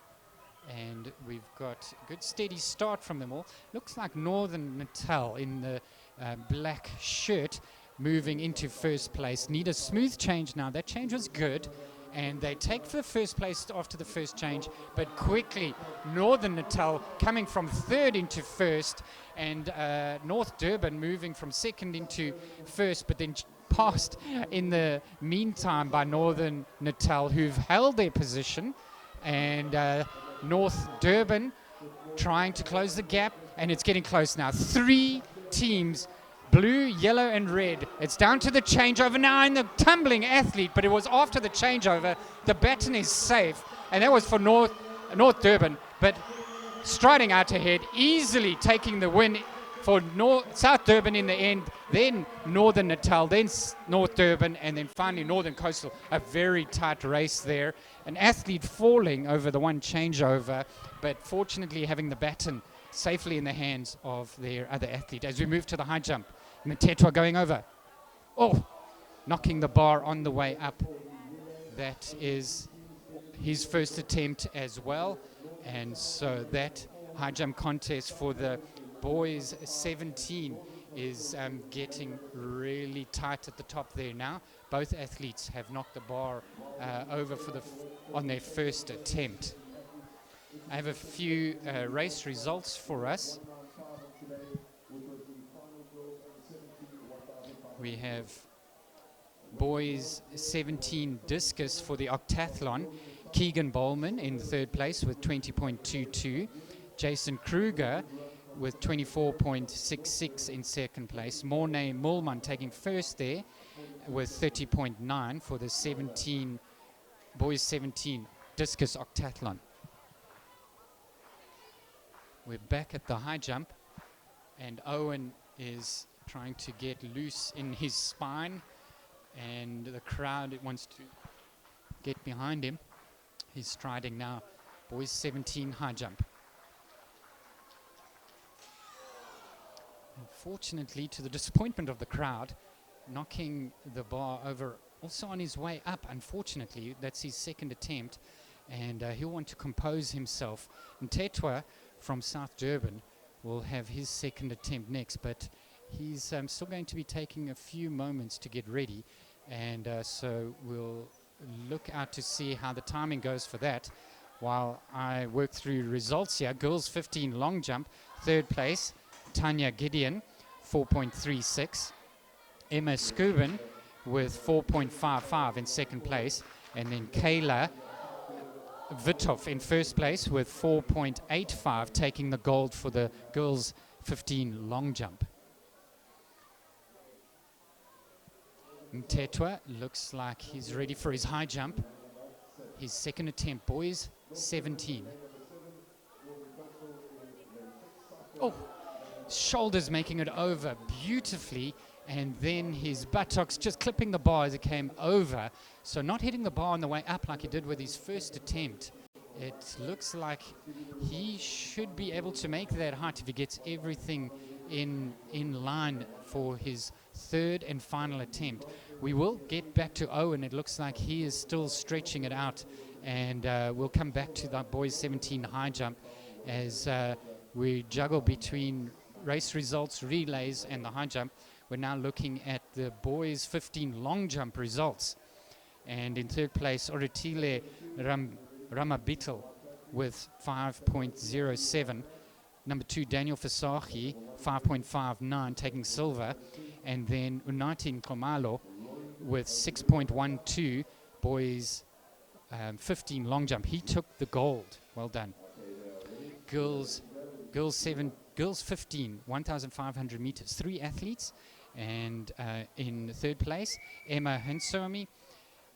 and we've got a good steady start from them all. Looks like Northern Natal in the black shirt moving into first place. Need a smooth change now. That change was good, and they take the first place after the first change, but quickly Northern Natal coming from third into first, and North Durban moving from second into first, but then passed in the meantime by Northern Natal, who've held their position, and North Durban trying to close the gap, and it's getting close now. Three teams, blue, yellow, and red. It's down to the changeover now in the tumbling athlete, but it was after the changeover. The baton is safe, and that was for North Durban, but striding out ahead, easily taking the win for South Durban in the end, then Northern Natal, then North Durban, and then finally Northern Coastal. A very tight race there. An athlete falling over the one changeover, but fortunately having the baton safely in the hands of their other athlete. As we move to the high jump, Mtetwa going over. Oh, knocking the bar on the way up. That is his first attempt as well. And so that high jump contest for the boys 17 is getting really tight at the top there now. Both athletes have knocked the bar over for on their first attempt. I have a few race results for us. We have boys 17 discus for the octathlon. Keegan Bowman in third place with 20.22. Jason Kruger with 24.66 in second place. Mornay Mulman taking first there with 30.9 for the boys 17 discus octathlon. We're back at the high jump, and Owen is trying to get loose in his spine, and the crowd wants to get behind him. He's striding now, boys 17 high jump. Unfortunately, to the disappointment of the crowd, knocking the bar over also on his way up. Unfortunately, that's his second attempt, and he'll want to compose himself. And Tetwa from South Durban will have his second attempt next, but he's still going to be taking a few moments to get ready, and so we'll look out to see how the timing goes for that while I work through results here. Girls 15 long jump, third place, Tanya Gideon, 4.36. Emma Scubin with 4.55 in second place, and then Kayla Vitov in first place with 4.85, taking the gold for the girls 15 long jump. Mtetwa looks like he's ready for his high jump. His second attempt, boys 17. Oh, shoulders making it over beautifully, and then his buttocks just clipping the bar as it came over. So not hitting the bar on the way up like he did with his first attempt. It looks like he should be able to make that height if he gets everything in line for his third and final attempt. We will get back to Owen. It looks like he is still stretching it out, and we'll come back to the boys 17 high jump as we juggle between race results, relays, and the high jump. We're now looking at the boys 15 long jump results, and in third place Oritile Ramabitel with 5.07. Number 2, Daniel Fasahi, 5.59, taking silver. And then Unati Nkomalo with 6.12, boys 15 long jump. He took the gold. Well done. Girls 15, 1,500 meters. 3 athletes. And in third place, Emma Hensomi.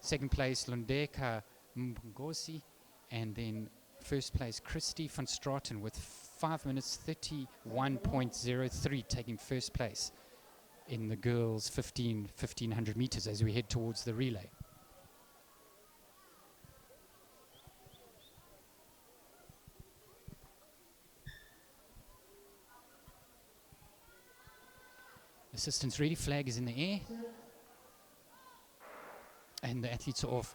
Second place, Lundeka Mgosi. And then first place, Christy van Straten with 5 minutes 31.03, taking first place in the girls 1,500 meters as we head towards the relay. Assistants ready, flag is in the air, and the athletes are off.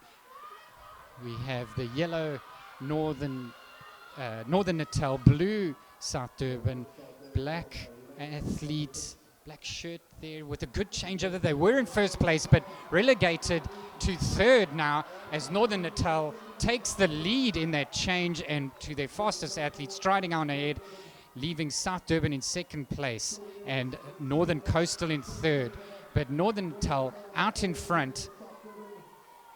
We have the yellow Northern Natal, blue South Durban, black athlete, black shirt there with a good changeover. They were in first place but relegated to third now as Northern Natal takes the lead in that change and to their fastest athlete striding on ahead, leaving South Durban in second place and Northern Coastal in third. But Northern Natal out in front,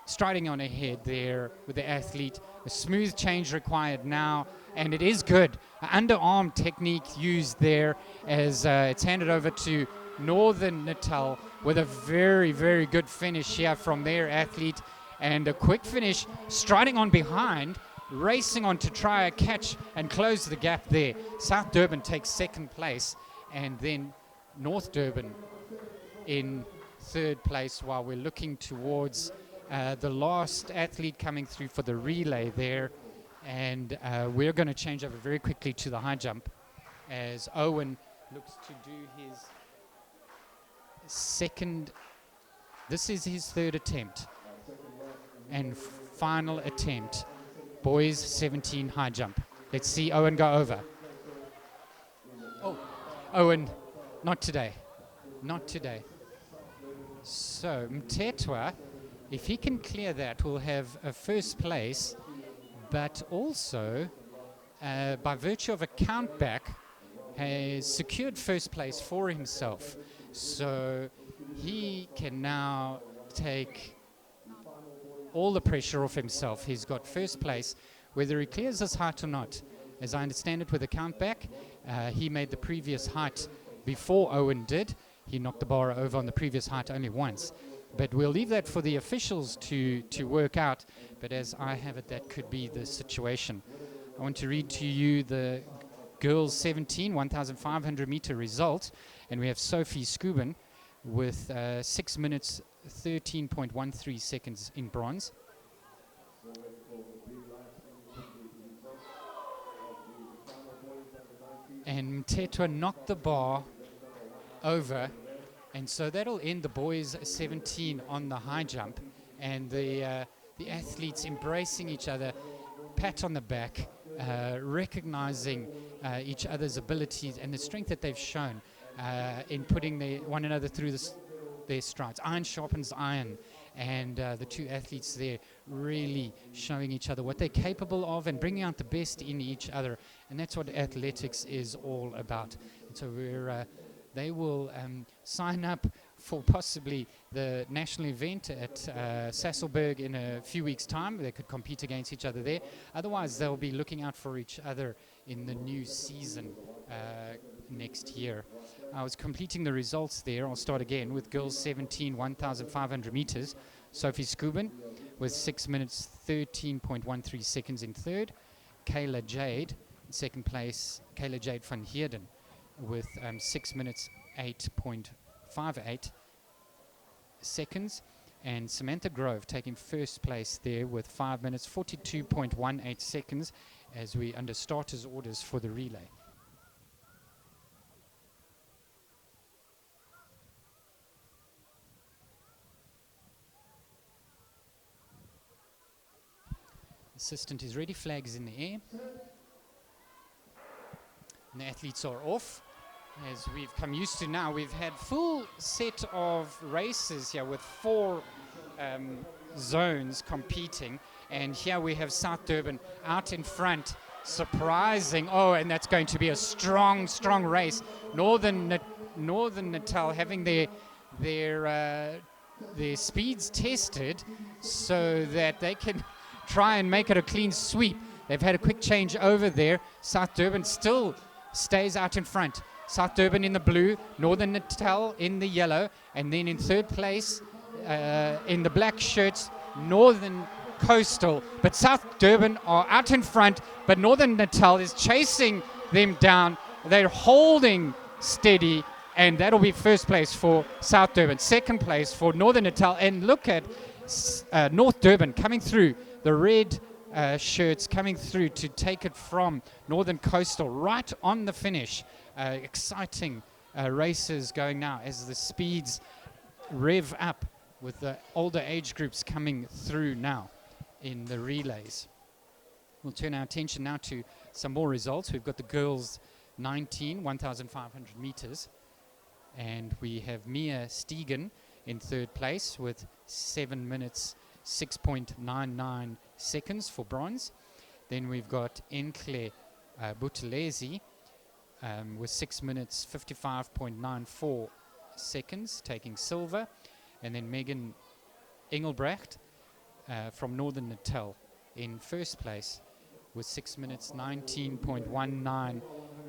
striding on ahead there with the athlete. A smooth change required now, and it is good. Underarm technique used there as it's handed over to Northern Natal with a very, very good finish here from their athlete, and a quick finish, striding on behind, racing on to try a catch and close the gap there. South Durban takes second place, and then North Durban in third place, while we're looking towards the last athlete coming through for the relay there. And we're going to change over very quickly to the high jump as Owen looks to do his second. This is his third attempt and final attempt. Boys 17 high jump. Let's see Owen go over. Oh, Owen, not today. Not today. So Mtetwa, if he can clear that, will have a first place, but also, by virtue of a countback, has secured first place for himself. So he can now take all the pressure off himself. He's got first place, whether he clears his height or not. As I understand it, with the countback, he made the previous height before Owen did. He knocked the bar over on the previous height only once. But we'll leave that for the officials to work out. But as I have it, that could be the situation. I want to read to you the girls 17 1,500 meter result. And we have Sophie Scuben with 6 minutes 13.13 seconds in bronze. And Mtetwa knocked the bar over, and so that'll end the boys 17 on the high jump, and the athletes embracing each other, pat on the back, recognizing each other's abilities and the strength that they've shown in putting one another through their strides. Iron sharpens iron, and the two athletes there really showing each other what they're capable of and bringing out the best in each other, and that's what athletics is all about. And so they will sign up for possibly the national event at Sasolburg in a few weeks' time. They could compete against each other there. Otherwise, they'll be looking out for each other in the new season next year. I was completing the results there. I'll start again with girls 17 1,500 meters. Sophie Scuben with 6 minutes 13.13 seconds in third. Kayla Jade in second place. Kayla Jade van Heerden with 6 minutes 8.58 seconds, and Samantha Grove taking first place there with 5 minutes 42.18 seconds as we under starters orders for the relay. Assistant is ready, flags in the air, and the athletes are off. As we've come used to now, we've had full set of races here with 4 zones competing, and here we have South Durban out in front, surprising. Oh, and that's going to be a strong race. Northern Natal having their speeds tested so that they can try and make it a clean sweep. They've had a quick change over there. South Durban still stays out in front. South Durban in the blue, Northern Natal in the yellow, and then in third place in the black shirts, Northern Coastal. But South Durban are out in front, but Northern Natal is chasing them down. They're holding steady, and that'll be first place for South Durban, second place for Northern Natal. And look at North Durban coming through, the red shirts coming through to take it from Northern Coastal right on the finish. Exciting races going now as the speeds rev up with the older age groups coming through now in the relays. We'll turn our attention now to some more results. We've got the girls 19 1,500 meters, and we have Mia Stegen in third place with 7 minutes 6.99 seconds for bronze. Then we've got Enkle Buthelezi with 6 minutes 55.94 seconds taking silver, and then Megan Engelbrecht from Northern Natal in first place with 6 minutes 19.19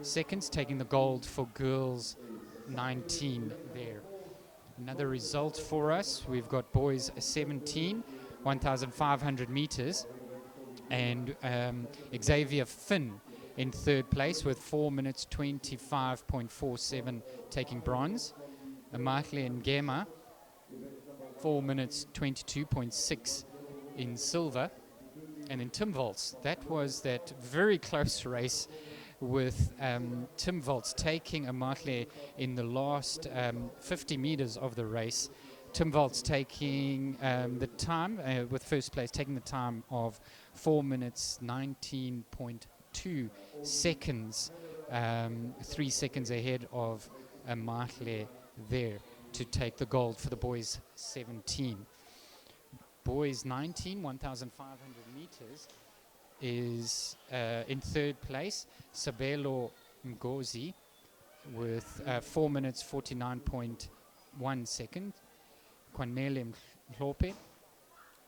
seconds taking the gold for girls 19 there. Another result for us, we've got boys 17 1,500 meters, and Xavier Finn in third place with 4 minutes 25.47 taking bronze. Amahle Ngema 4 minutes 22.6 in silver. And in Tim Volz, that was that very close race with Tim Volz taking Amahle in the last 50 meters of the race. Tim Volz taking the time, with first place, taking the time of 4 minutes 19.2 seconds 3 seconds ahead of Mahle there to take the gold for the boys 17. Boys 19, 1,500 meters, is in third place, Sabelo Ngozi with 4 minutes 49.1 seconds. Kwanele Mhlope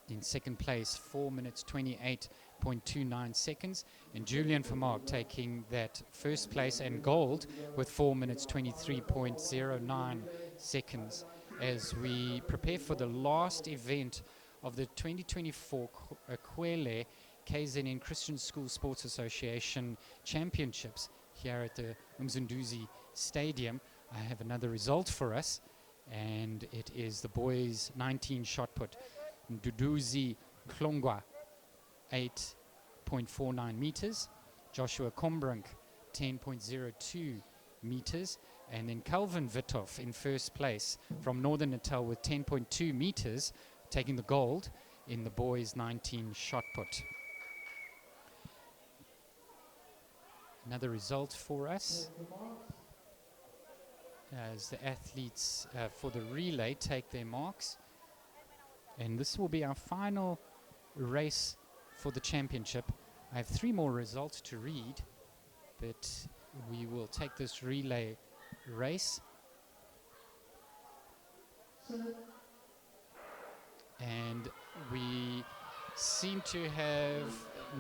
in second place, 4 minutes 28.29 seconds. And Julian Vermaak taking that first place and gold with 4 minutes 23.09 seconds as we prepare for the last event of the 2024 aQuellé KZN Christian School Sports Association Championships here at the Mzunduzi Stadium. I have another result for us, and it is the boys 19 shot put. Duduzi Klongwa 8.49 meters, Joshua Kombrink 10.02 meters, and then Calvin Vitov in first place from Northern Natal with 10.2 meters, taking the gold in the boys 19 shot put. Another result for us as the athletes for the relay take their marks. And this will be our final race for the championship. I have 3 more results to read, but we will take this relay race. And we seem to have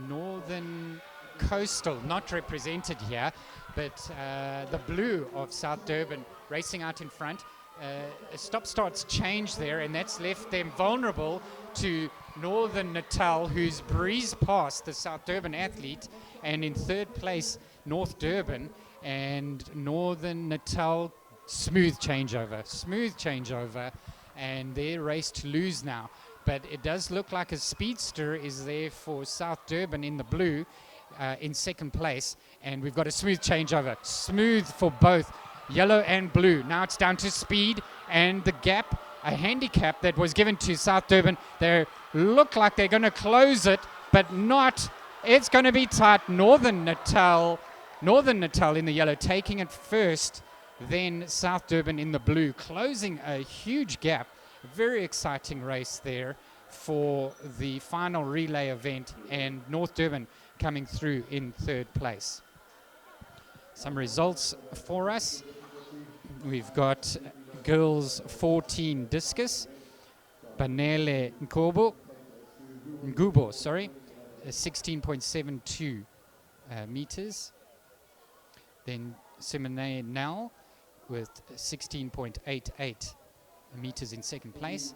Northern Coastal not represented here, but the blue of South Durban racing out in front. A stop-start's changed there, and that's left them vulnerable to Northern Natal, who's breezed past the South Durban athlete, and in third place North Durban, and Northern Natal smooth changeover, and they're race to lose now. But it does look like a speedster is there for South Durban in the blue in second place, and we've got a smooth changeover, smooth for both yellow and blue. Now it's down to speed and the gap, a handicap that was given to South Durban. They look like they're going to close it, but not. It's going to be tight. Northern Natal in the yellow taking it first, then South Durban in the blue, closing a huge gap. Very exciting race there for the final relay event, and North Durban coming through in third place. Some results for us. We've got girls 14 discus, Banele Ngubo, 16.72 meters. Then Simone Nell with 16.88 meters in second place.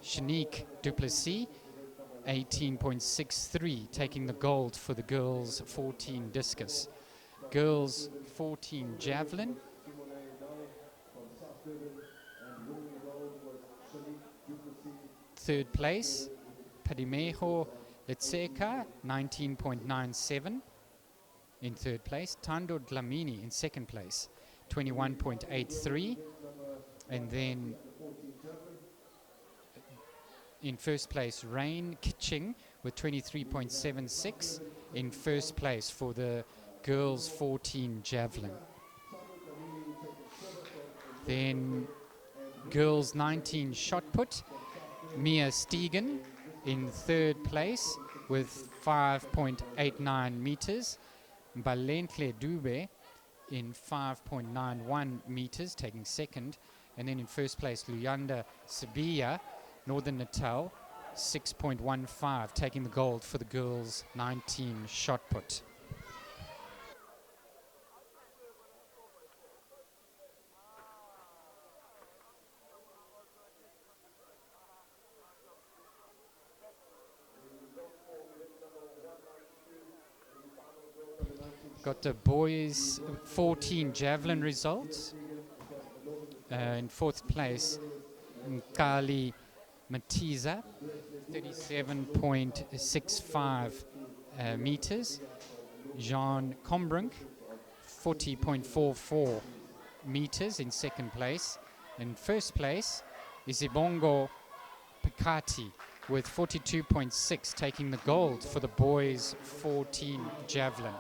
Shanique Duplessis, 18.63, taking the gold for the girls 14 discus. Girls 14 javelin, third place, Padimeho Letseka, 19.97 in third place. Tando Dlamini in second place, 21.83. And then in first place, Rain Kitching with 23.76 in first place for the girls 14 javelin. Then girls 19 shot put, Mia Stegen in third place with 5.89 meters. Balentle Dube in 5.91 meters, taking second. And then in first place, Luyanda Sibiya, Northern Natal, 6.15, taking the gold for the girls 19 shot put. Got the boys 14 javelin results. In fourth place, Nkali Matiza, 37.65 meters. Jean Combrink, 40.44 meters in second place. In first place, Isibongo Pikati with 42.6, taking the gold for the boys 14 javelin.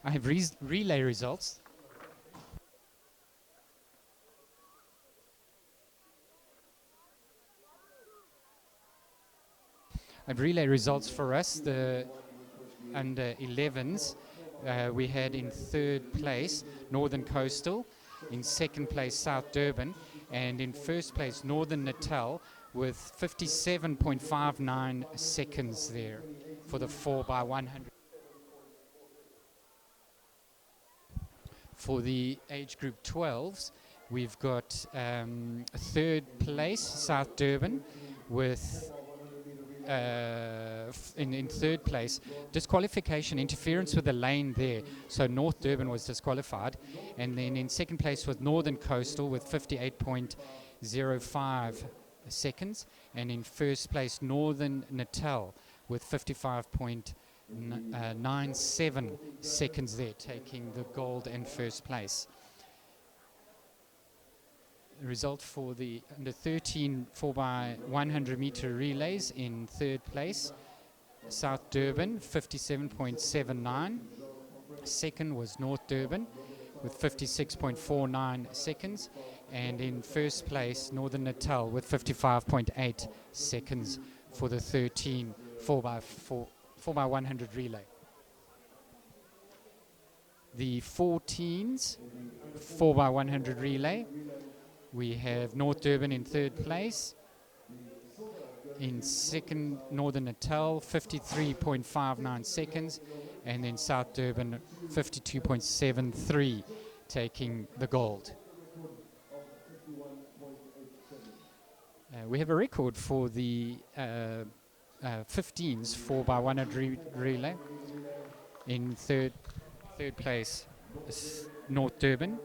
I have relay results. I have relay results for us. The under 11s, we had in third place Northern Coastal, in second place South Durban, and in first place Northern Natal with 57.59 seconds there for the 4x100. For the age group 12s, we've got third place South Durban with in third place, disqualification, interference with the lane there. So North Durban was disqualified. And then in second place was Northern Coastal with 58.05 seconds. And in first place, Northern Natal with 55.97 seconds there, taking the gold and first place. Result for the under 13 4x100 meter relays in third place, South Durban 57.79. Second was North Durban with 56.49 seconds, and in first place Northern Natal with 55.8 seconds for the 13 4x100 relay. The 14s 4x100 relay, we have North Durban in third place. In second, Northern Natal, 53.59 seconds. And then South Durban, 52.73, taking the gold. We have a record for the 15s 4x100 relay. In third place, North Durban.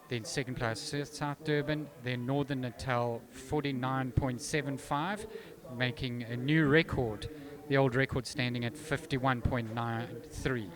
Then second place, South Durban. Then Northern Natal, 49.75, making a new record. The old record standing at 51.93.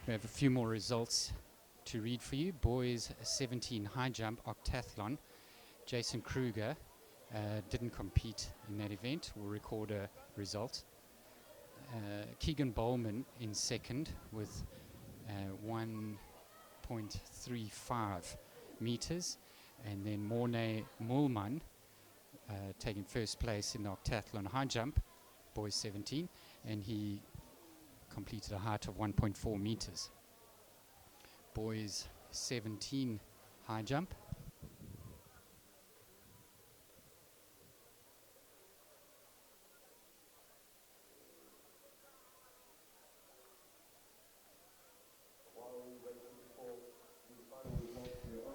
We have a few more results to read for you. Boys 17 high jump octathlon. Jason Kruger didn't compete in that event. We'll record a result. Keegan Bowman in second with 1.35 meters. And then Mornay Mulman taking first place in the octathlon high jump, boys 17, and he completed a height of 1.4 meters. Boys 17 high jump.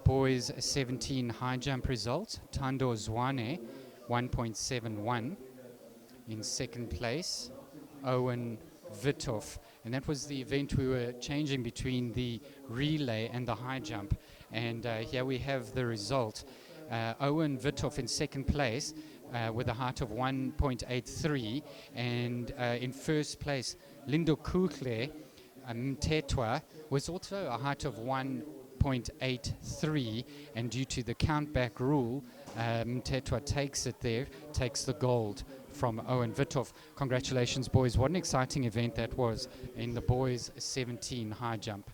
Boys 17 high jump result. Tando Zwane 1.71 in second place. Owen Vitov, and that was the event we were changing between the relay and the high jump, and here we have the result. Owen Vitov in second place with a height of 1.83, and in first place Lindo Kukle Mtetwa was also a height of 1.83, and due to the countback rule, Mtetwa takes it there, takes the gold from Owen Vitov. Congratulations, boys. What an exciting event that was in the boys 17 high jump.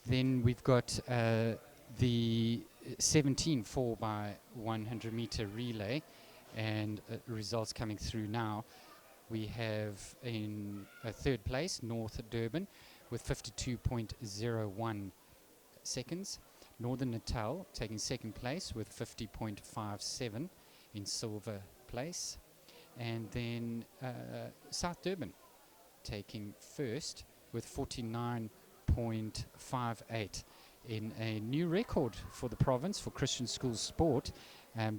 Then we've got the 17 4 by 100 meter relay, and results coming through now. We have in third place North Durban with 52.01 seconds. Northern Natal taking second place with 50.57 in silver place. And then South Durban taking first with 49.58 in a new record for the province for Christian School Sport,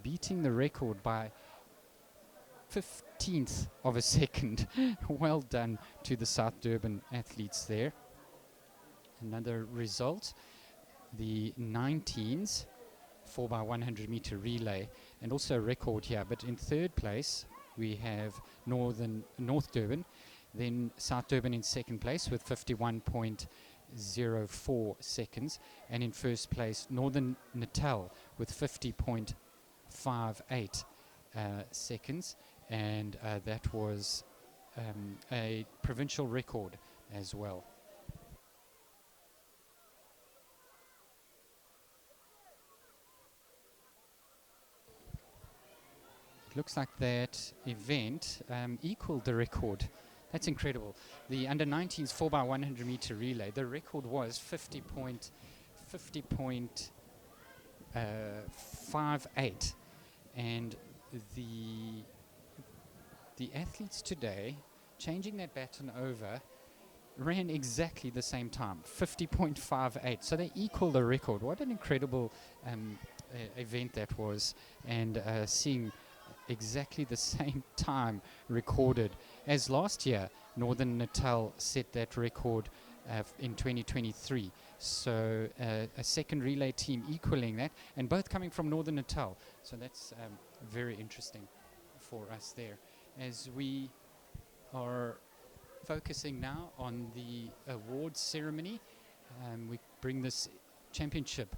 beating the record by 15th of a second. Well done to the South Durban athletes there. Another result, the 19s 4 by 100 meter relay, and also a record here, but in third place we have North Durban, then South Durban in second place with 51.04 seconds, and in first place Northern Natal with 50.58 seconds, and that was a provincial record as well. Looks like that event equaled the record. That's incredible. The under 19s 4 by 100 meter relay, the record was 50.58, and the athletes today, changing that baton over, ran exactly the same time, 50.58. So they equal the record. What an incredible event that was, and seeing exactly the same time recorded as last year. Northern Natal set that record in 2023. So a second relay team equaling that, and both coming from Northern Natal. So that's very interesting for us there. As we are focusing now on the awards ceremony, we bring this championship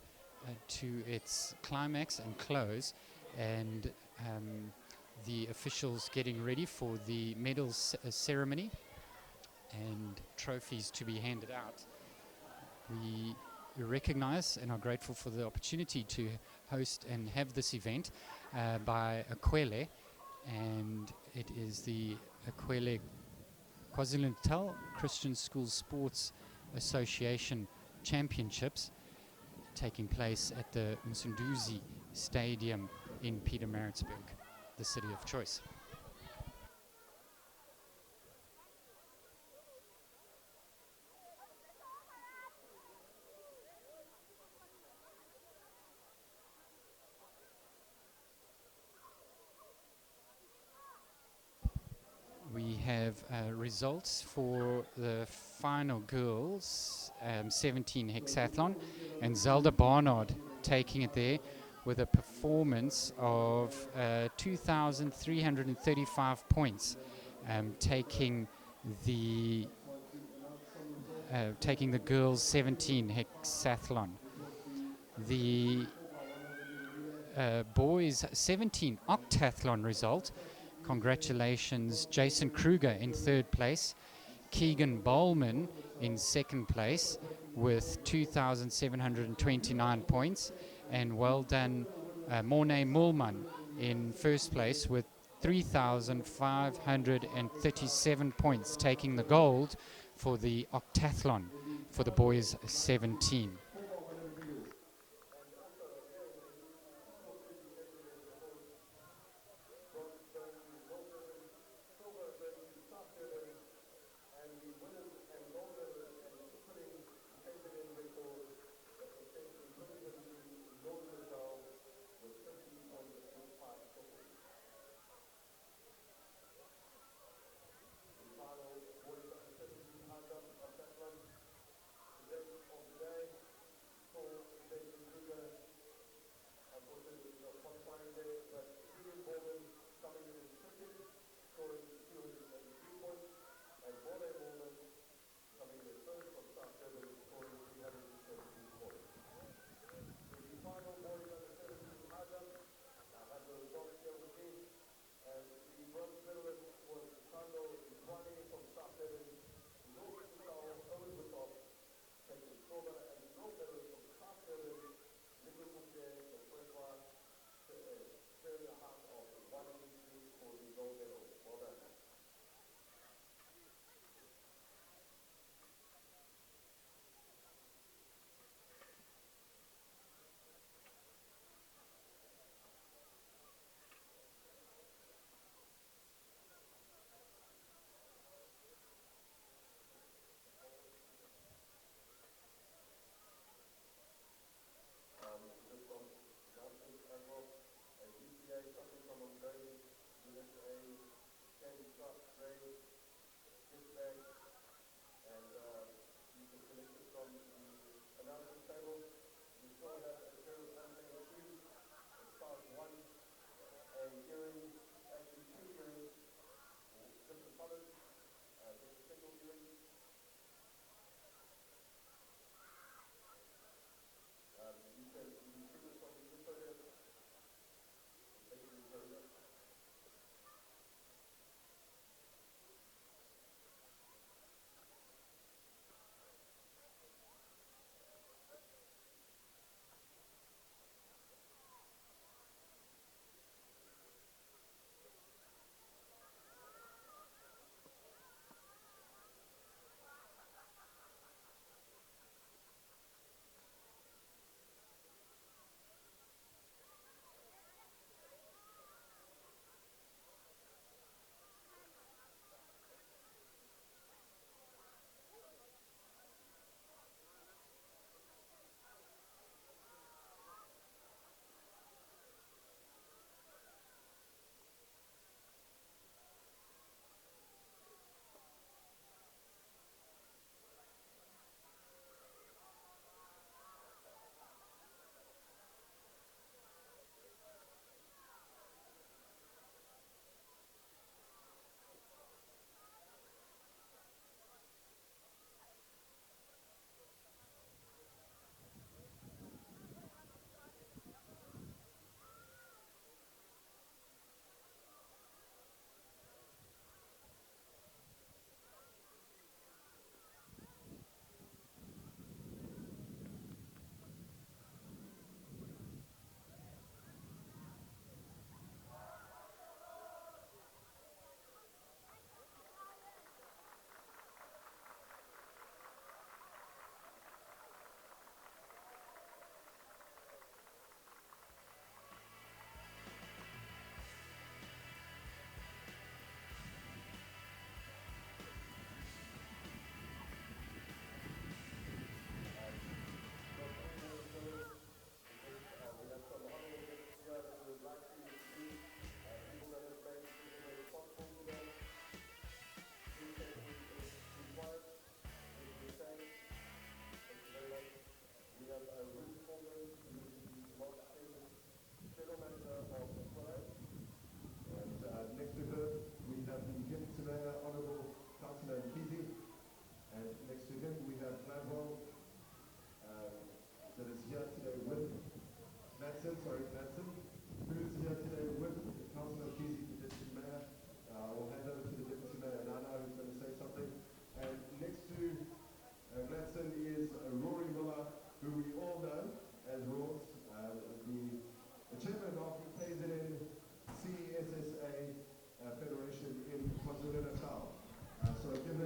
to its climax and close, and the officials getting ready for the medals ceremony and trophies to be handed out. We recognize and are grateful for the opportunity to host and have this event by aQuellé, and it is the aQuellé KwaZulu-Natal Christian School Sports Association Championships, taking place at the Msunduzi Stadium in Pietermaritzburg, the city of choice. We have results for the final girls 17 hexathlon, and Zelda Barnard taking it there with a performance of 2,335 points, taking the girls' 17 hexathlon. The boys' 17 octathlon result. Congratulations, Jason Kruger in third place, Keegan Bowman in second place with 2,729 points, and well done Mornay Mulman in first place with 3,537 points, taking the gold for the octathlon for the boys 17.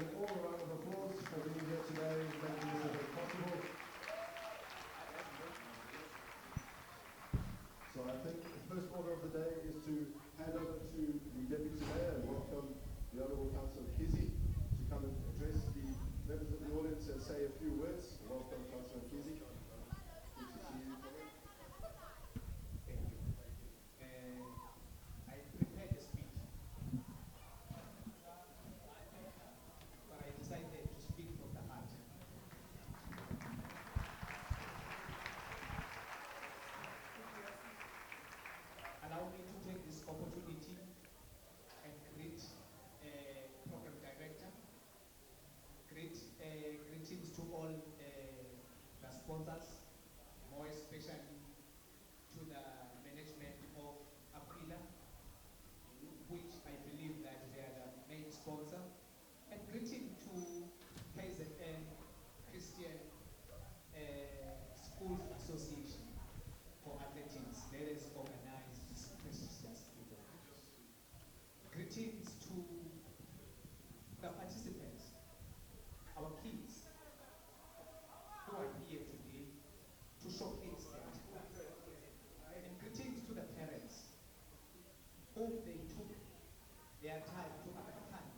them all a round of applause for being here today, making this event possible. So I think the first order of the day is to hand over to the Deputy Mayor and welcome the Honourable Councillor Kizi to come and address the members of the audience and say a few words. Welcome, Councillor Kizi. Good to see you. Thank you. I prepared a speech, but I decided to speak from the heart. Allow me to take this opportunity and greet Program Director, greetings to all the sponsors, more especially to the management of aQuellé, which I believe that they are the main sponsor, and greeting to KZN Christian Schools Association for Athletics that has organized this prestigious event. Greetings to the participants, our kids who are here today to showcase their talent. And greetings to the parents whom they took their time to accompany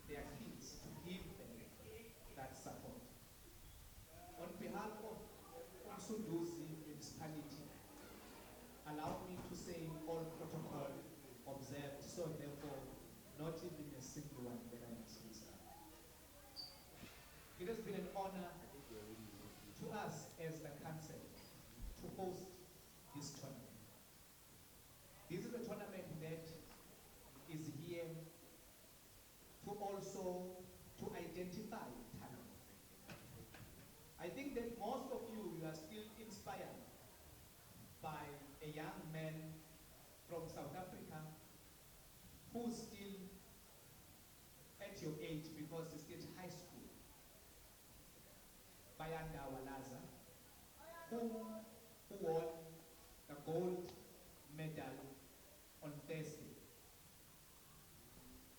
their kids to give them that support. On behalf of Umsunduzi Municipality, allow me to say all protocol observed, so therefore not even a single one that I must miss. It has been an honor to us as the council to host this tournament. This is a tournament that is here to also to identify talent. I think that most of you are still inspired by a young man from South Africa who's still at your age because he's still high school, Bayanda Walaza, who won the gold medal on Thursday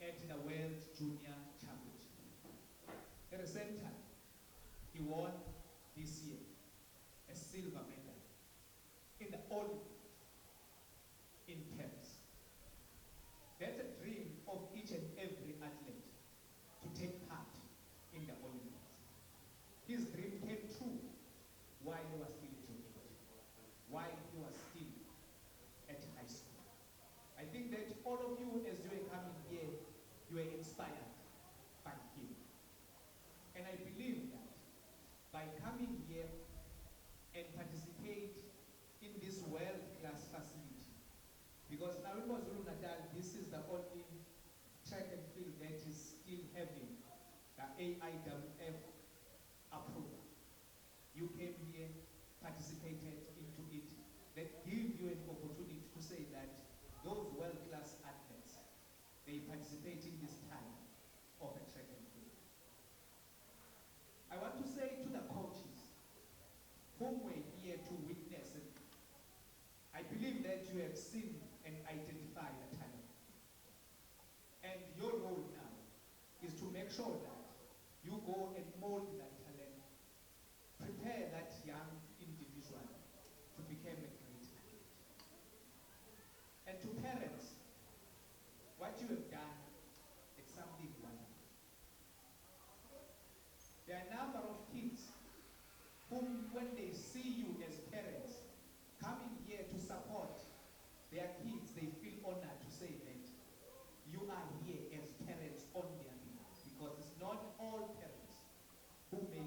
at the World Junior Championship. At the same time, he won this year a silver medal in the Olympics in tennis. That's a dream of each and every athlete to take part in the Olympics. His dream came true while he was still at your age, while he was still at high school. I think that all of you, as you were coming here, you were inspired by him. And I believe that by coming here and participate in this world-class facility, because now in KwaZulu-Natal, this is the only track and field that is still having the AIWF approval. You came here, participated into it, that give you an opportunity to say that those world-class athletes, they participate in this time of a track and field. I want to say to the coaches whom were here to witness it, I believe that you have seen and identified the talent. And your role now is to make sure that you go and mold that talent, prepare that young individual to become a great athlete. And to parents, what you have done is something wonderful. There are a number of kids whom, when they see you as parents coming here to support their kids, they feel honored to say that you are here as parents on their behalf, because it's not all parents who make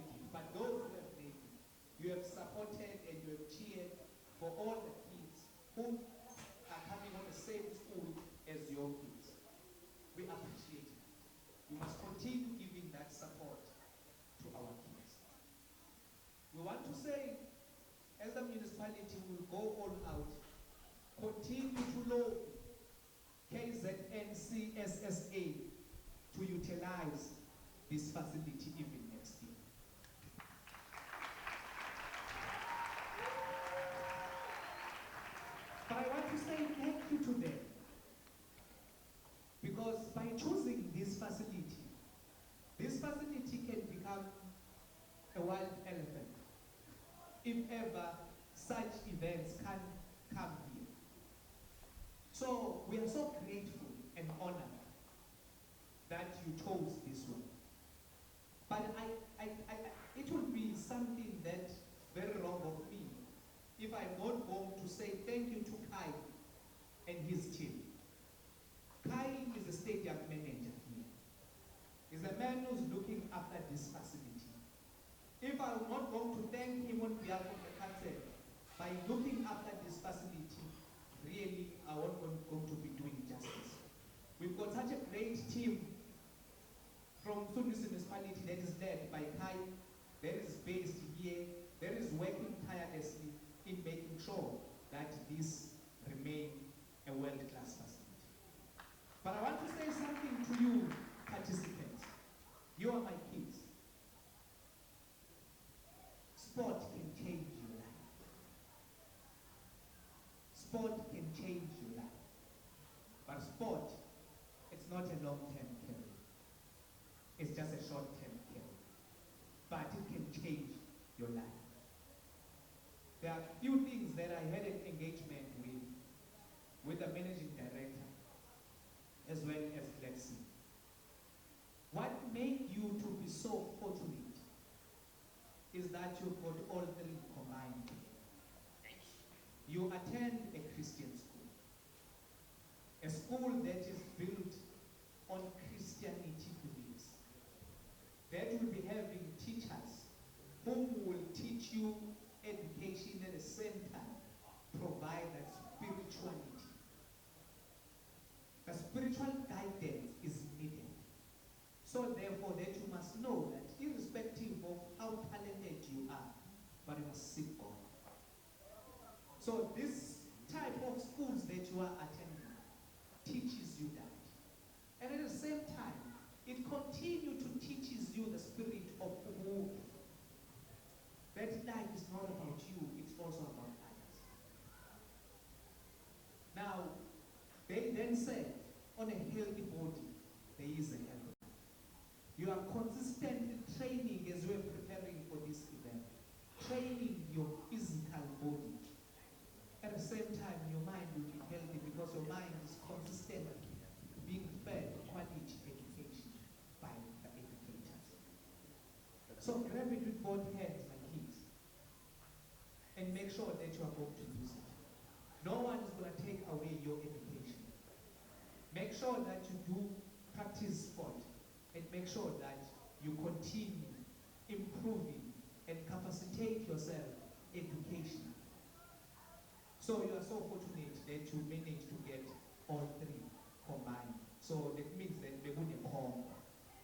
whenever such events can come here. So we are so grateful and honored that you chose this one. But it would be something that very wrong of me if I'm not going to say thank you to Kai and his team. Kai is the stadium manager here. He's the man who's looking after this facility. If I'm not going to thank him on behalf of the council by looking after this facility, really I won't going to be doing justice. We've got such a great team from Sunnis municipality that is led by Kai, that is based here, that is working tirelessly in making sure that this remain a world-class facility. But I want to say something to you participants. You are my kids. Sport can change your life. Sport can change your life. But sport, it's not a long-term career. It's just a short-term career. But it can change your life. There are few things that I had an engagement with the managing director, as well as Lexi. What made you to be so fortunate is that you've got all three combined. You attend a Christian school, a school that is built on Christianity beliefs, that will be having teachers who will teach you education at the same time, provide that spirituality. The spiritual guidance is needed. So therefore that you must know that irrespective of how talented you are, but you must seek God. So this type of schools that you are attending teaches you that. And at the same time, it continues to teaches you the spirit of hope. That life is not about you, it's also about others. Now, they then said, on a healthy body, there is a healthy life. You are consistently training as you are preparing for this event, training your physical body. At the same time, your mind will be healthy because your mind is consistently being fed quality education by the educators. So grab it with both hands, my kids, and make sure that you are going to use it. No one is going to take away your education. Make sure that you do practice sport, and make sure that you continue improving and capacitate yourself education. So you are so fortunate that you managed to get all three combined. So that means that the Unicorn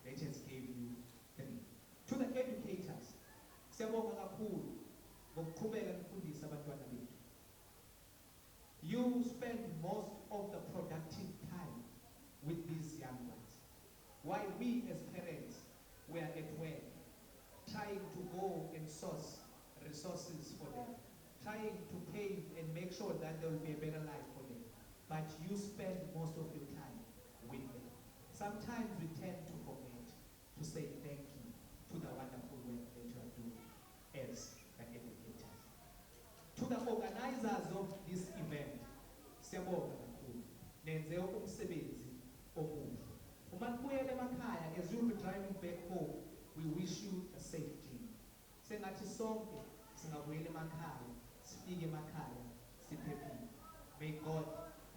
that just gave you three. To the educators, siyabonga kakhulu ngokuqhubeka nifundisa abantwana bethu. You spend most of the productive time with these young ones, while we as parents were at work, trying to go and source resources for them, trying to pave and make sure that there will be a better life for them. But you spend most of your time with them. Sometimes we tend to forget to say thank you to the wonderful work that you are doing as the educators. To the organizers of this event, siyabonga kakhulu. Nenze umsebenzi omuhle. Uma nibuyela emakhaya, as you'll be driving back home, we wish you a safe journey. Sengathi sonke singabuyela emakhaya, sifike emakhaya, siphephile. May God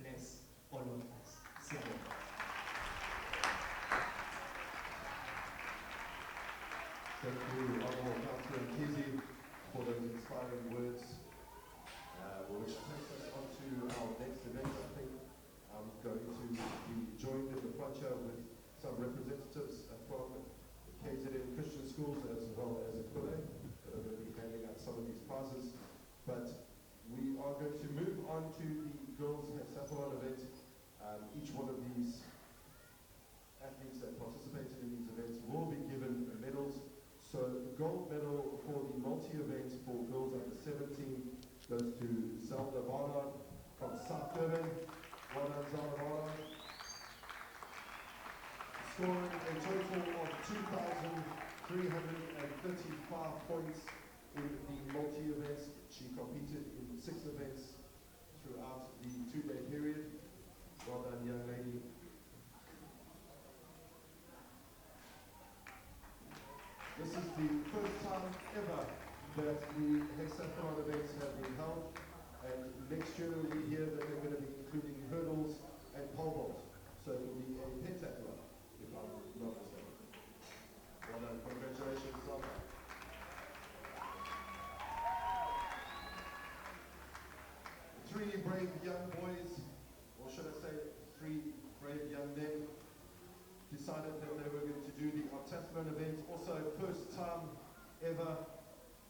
bless all of us. Siyabonga. Thank you, Honourable Councillor Kizi, for those inspiring words, which takes us on to our next event. I think I'm going to be joined in the front here with some representatives from the KZN Christian schools as well as aQuellé that are going to be handing out some of these prizes. But we are going to move on to the girls hexathlon event. Each one of these athletes that participated in these events will be given medals. So the gold medal for the multi-event for girls under 17 goes to Zelda Barnard from South Durban. Well done, Zelda Barnard. Scoring a total of 2,335 points in the multi-events. She competed in 6 events throughout the 2-day period. Well done, young lady. This is the first time ever that the hexathlon events have been held, and next year we hear that they're going to be including hurdles and pole vault. So it will be a pentathlon, if I'm not mistaken. Well done, congratulations, Sandra. 3 brave young boys, or should I say 3 brave young men, decided that they were going to do the aQuellé event, also first time ever,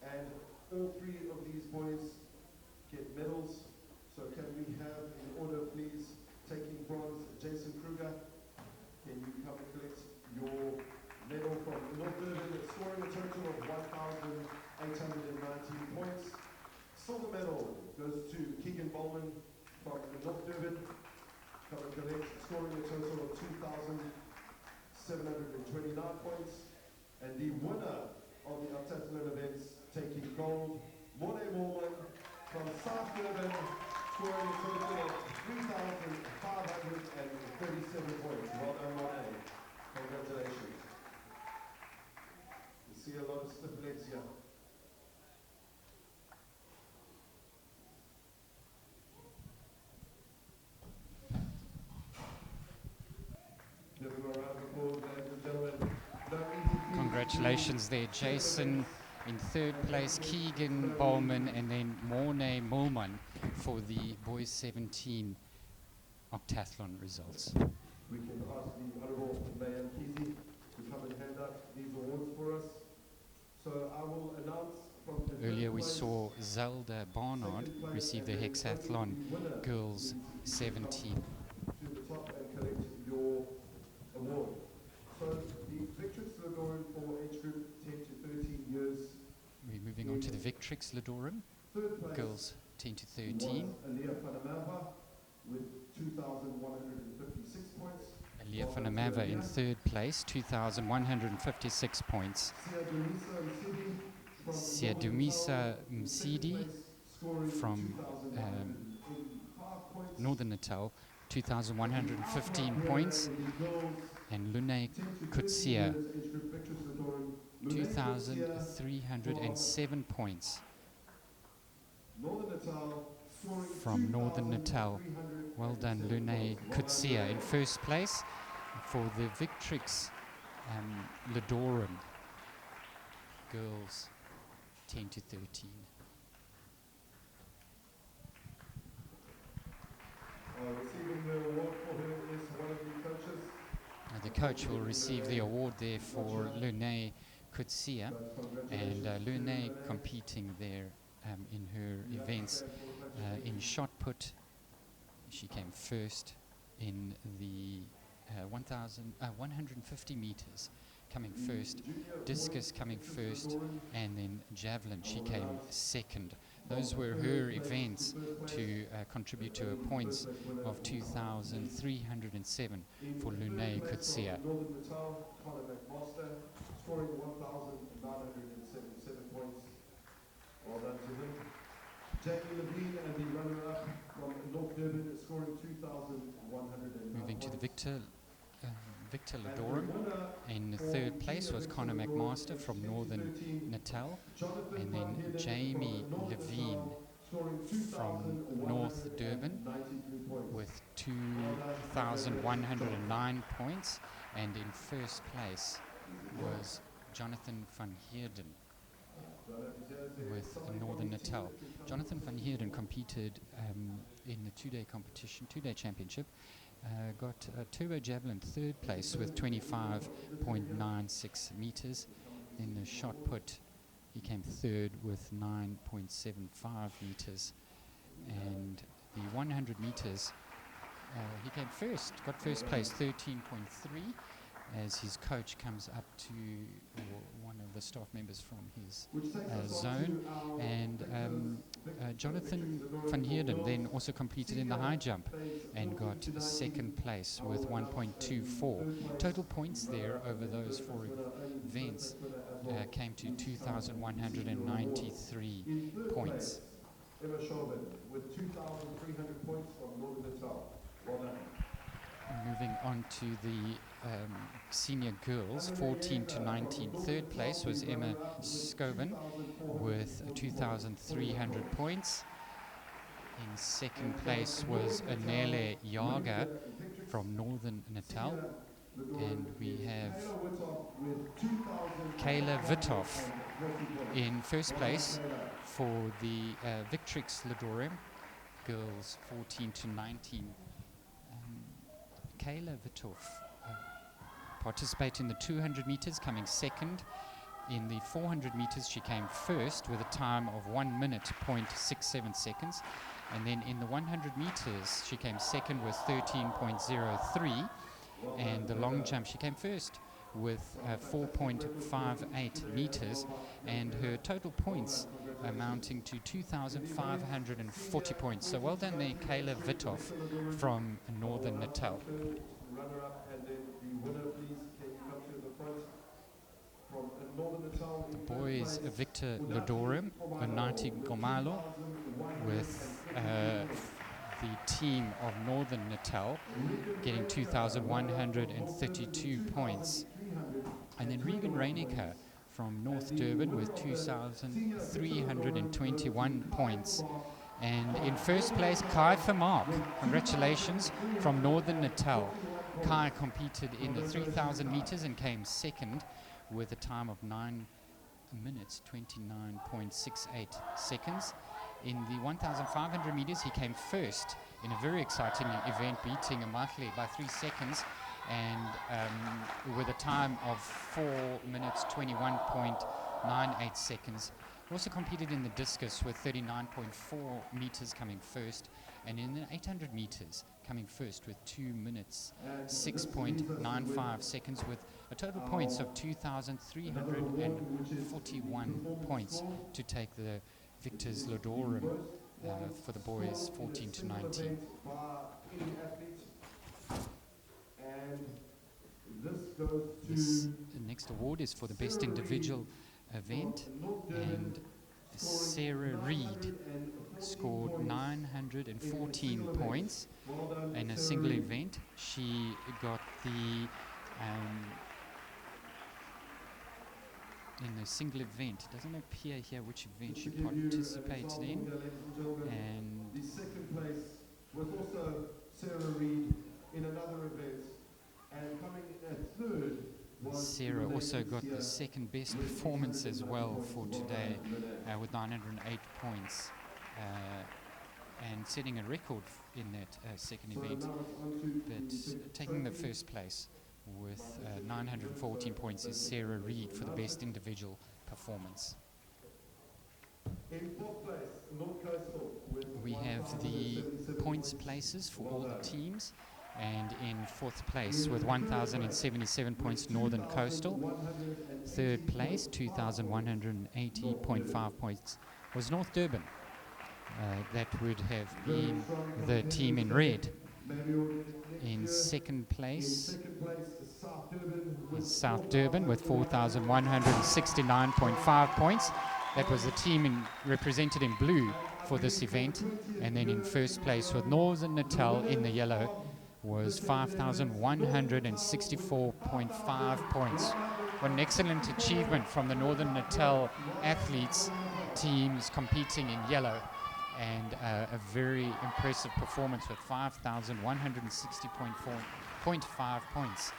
and all 3 of these boys get medals. So can we have, in order please, taking bronze, Jason Kruger, can you come and collect your medal from North Durban, scoring a total of 1,819 points. Silver medal goes to Keegan Bowman from North Durban, come and collect, scoring a total of 2,729 points. And the winner of the aQuellé events, taking gold, Morne Mormon from South Durban, scoring a total of 3,537 points. Well done, Morne. Congratulations. You see a lot of stiff legs here. Give him a round of applause, ladies and gentlemen. No easy feat. Congratulations there, Jason in 3rd place, Keegan Bowman, and then Morne Mulman for the boys 17 octathlon results. We can ask the Honourable Mayor Kisi to come and hand out these awards for us. So I will announce from the Earlier we place, saw Zelda Barnard receive the hexathlon girls 17. to the top and collect your award. So the Victrix Ladoran for age group 10 to 13 years. We're moving on to the Victrix Ladorum, 3rd place girls 10 to was 13. Aliyah Fanamava with 2,156 points. Aliyah Fanamava in 3rd place, 2,156 points. Siadumisa Msidi from Northern Natal, 2,115 points. And Lune Kutsia, 2,307 points from Northern Natal. Well done, Lune Kutsia in 1st place for the Victrix Ladorum girls 10 to 13. Receiving the award for her is one of the coaches. The coach will receive the award there for Lune Kutsia, and Lune competing there in her events in shot put. She came 1st in the 150 meters, coming 1st, discus coming 1st, and then javelin she came 2nd. Those were her events to contribute to a points of 2,307 for Lune Kutsia. Northern Natal, Conor McMaster, scoring 1,977 points. Well done to him. Jamie Levine and the runner-up from North Durban, scoring 2,109 Moving to the points. Victor Ladorum. In 3rd place was Conor McMaster from Northern Natal, and then Jamie Levine from North Durban with 2,109 points, and in 1st place was Jonathan van Heerden with Northern Natal. Jonathan van Heerden competed in the 2-day competition, 2-day championship, got turbo javelin 3rd place with 25.96 meters. In the shot put, he came 3rd with 9.75 meters. And the 100 meters, he came 1st, got 1st place, 13.3. as his coach comes up to, or one of the staff members from his Which takes us on zone. to our And Jonathan van Heerden then also competed in the high jump and got second place with 1.24. Total points there over those four events came to 2,193 points. Emma Chauvin with 2,300 points from Northern Natal. Well done. Moving on to the senior girls, 14 to 19. Third place was Emma Scobin with 2,300 points. In second place was Anele Yaga from Northern Natal. And we have Kayla Vitov in first place for the Victrix Lidorium, girls 14 to 19. Kayla Vitov participated in the 200 meters, coming second. In the 400 meters, she came first with a time of 1 minute, 0.67 seconds. And then in the 100 meters, she came second with 13.03. And the long jump, she came first with 4.58 meters. And her total points amounting to 2,540 points. So well done there, Kayla Vitov from Northern Natal. Runner-up, and then the winner, please, can you come to the front from Northern Natal? The boys, Victor Lodorum, Onati Gomalo, with the team of Northern Natal getting 2,132 points. And then Regan Reinecker from North Durban with 2,321 points. And in first place, Kai Vermaak. Congratulations, from Northern Natal. Kai competed in the 3,000 meters and came second with a time of 9 minutes, 29.68 seconds. In the 1,500 meters, he came first in a very exciting event, beating Amahle by 3 seconds, and with a time of 4 minutes, 21.98 seconds. He also competed in the discus with 39.4 meters coming first, and in the 800 meters coming first with 2 minutes, 6.95 seconds, with a total points of 2,341 points to take the Victor's Lodorum for the boys 14 to 19. This next award is for the best individual event, and Sarah Reed scored 914 points in a single event. She got the in a single event. It doesn't appear here which event she participated in. And the second place was also Sarah Reed in another event, and coming in at third was Sarah also got the second best performance as well for today with 908 points, and setting a record in that second event, but taking the first place with 914 points is Sarah Reed for the best individual performance. In fourth place, North Coastal with We have the points places for all the teams, and in fourth place with 1,077 points, Northern Coastal. Third place, 2,180.5 points, was North Durban. That would have been the team in red. In second place is South Durban with 4,169.5 points. That was the team represented in blue for this event. And then in first place with Northern Natal in the yellow was 5,164.5 points. What an excellent achievement from the Northern Natal athletes, teams competing in yellow. And a very impressive performance with 5,160.5 points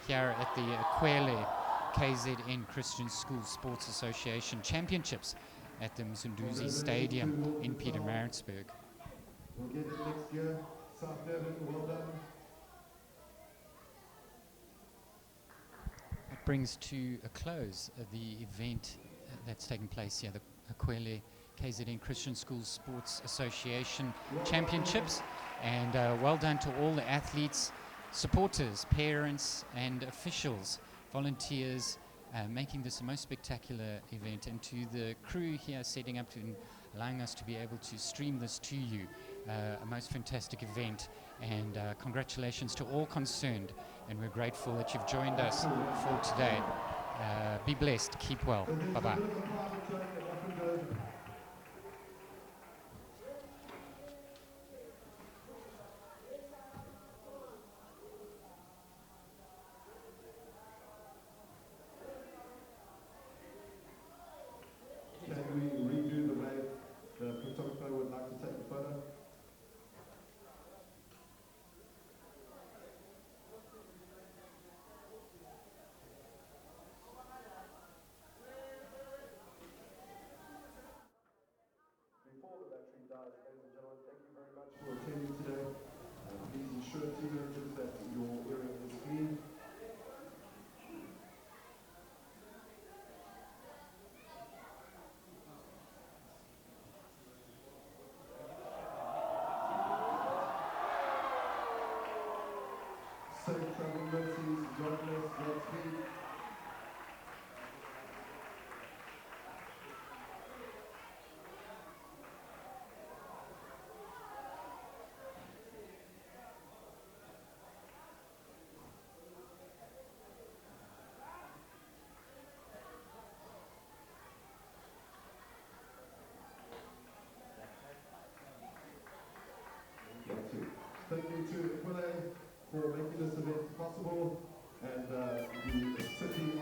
here at the aQuellé KZN Christian School Sports Association Championships at the Mzunduzi Stadium in Pietermaritzburg. We'll get it next year. South Durban, well done. That brings to a close the event that's taking place here, the aQuellé KZN Christian Schools Sports Association Championships, and well done to all the athletes, supporters, parents and officials, volunteers, making this a most spectacular event, and to the crew here setting up and allowing us to be able to stream this to you. A most fantastic event, and congratulations to all concerned, and we're grateful that you've joined us for today. Be blessed, keep well, bye-bye. Can we redo the way the photographer would like to take the photo? Before the battery dies, ladies and gentlemen, thank you very much for attending today. Please ensure teenagers that your area is clean. Safe travel mercies, God bless, Godspeed. Thank you to aQuellé for making this event possible, and the city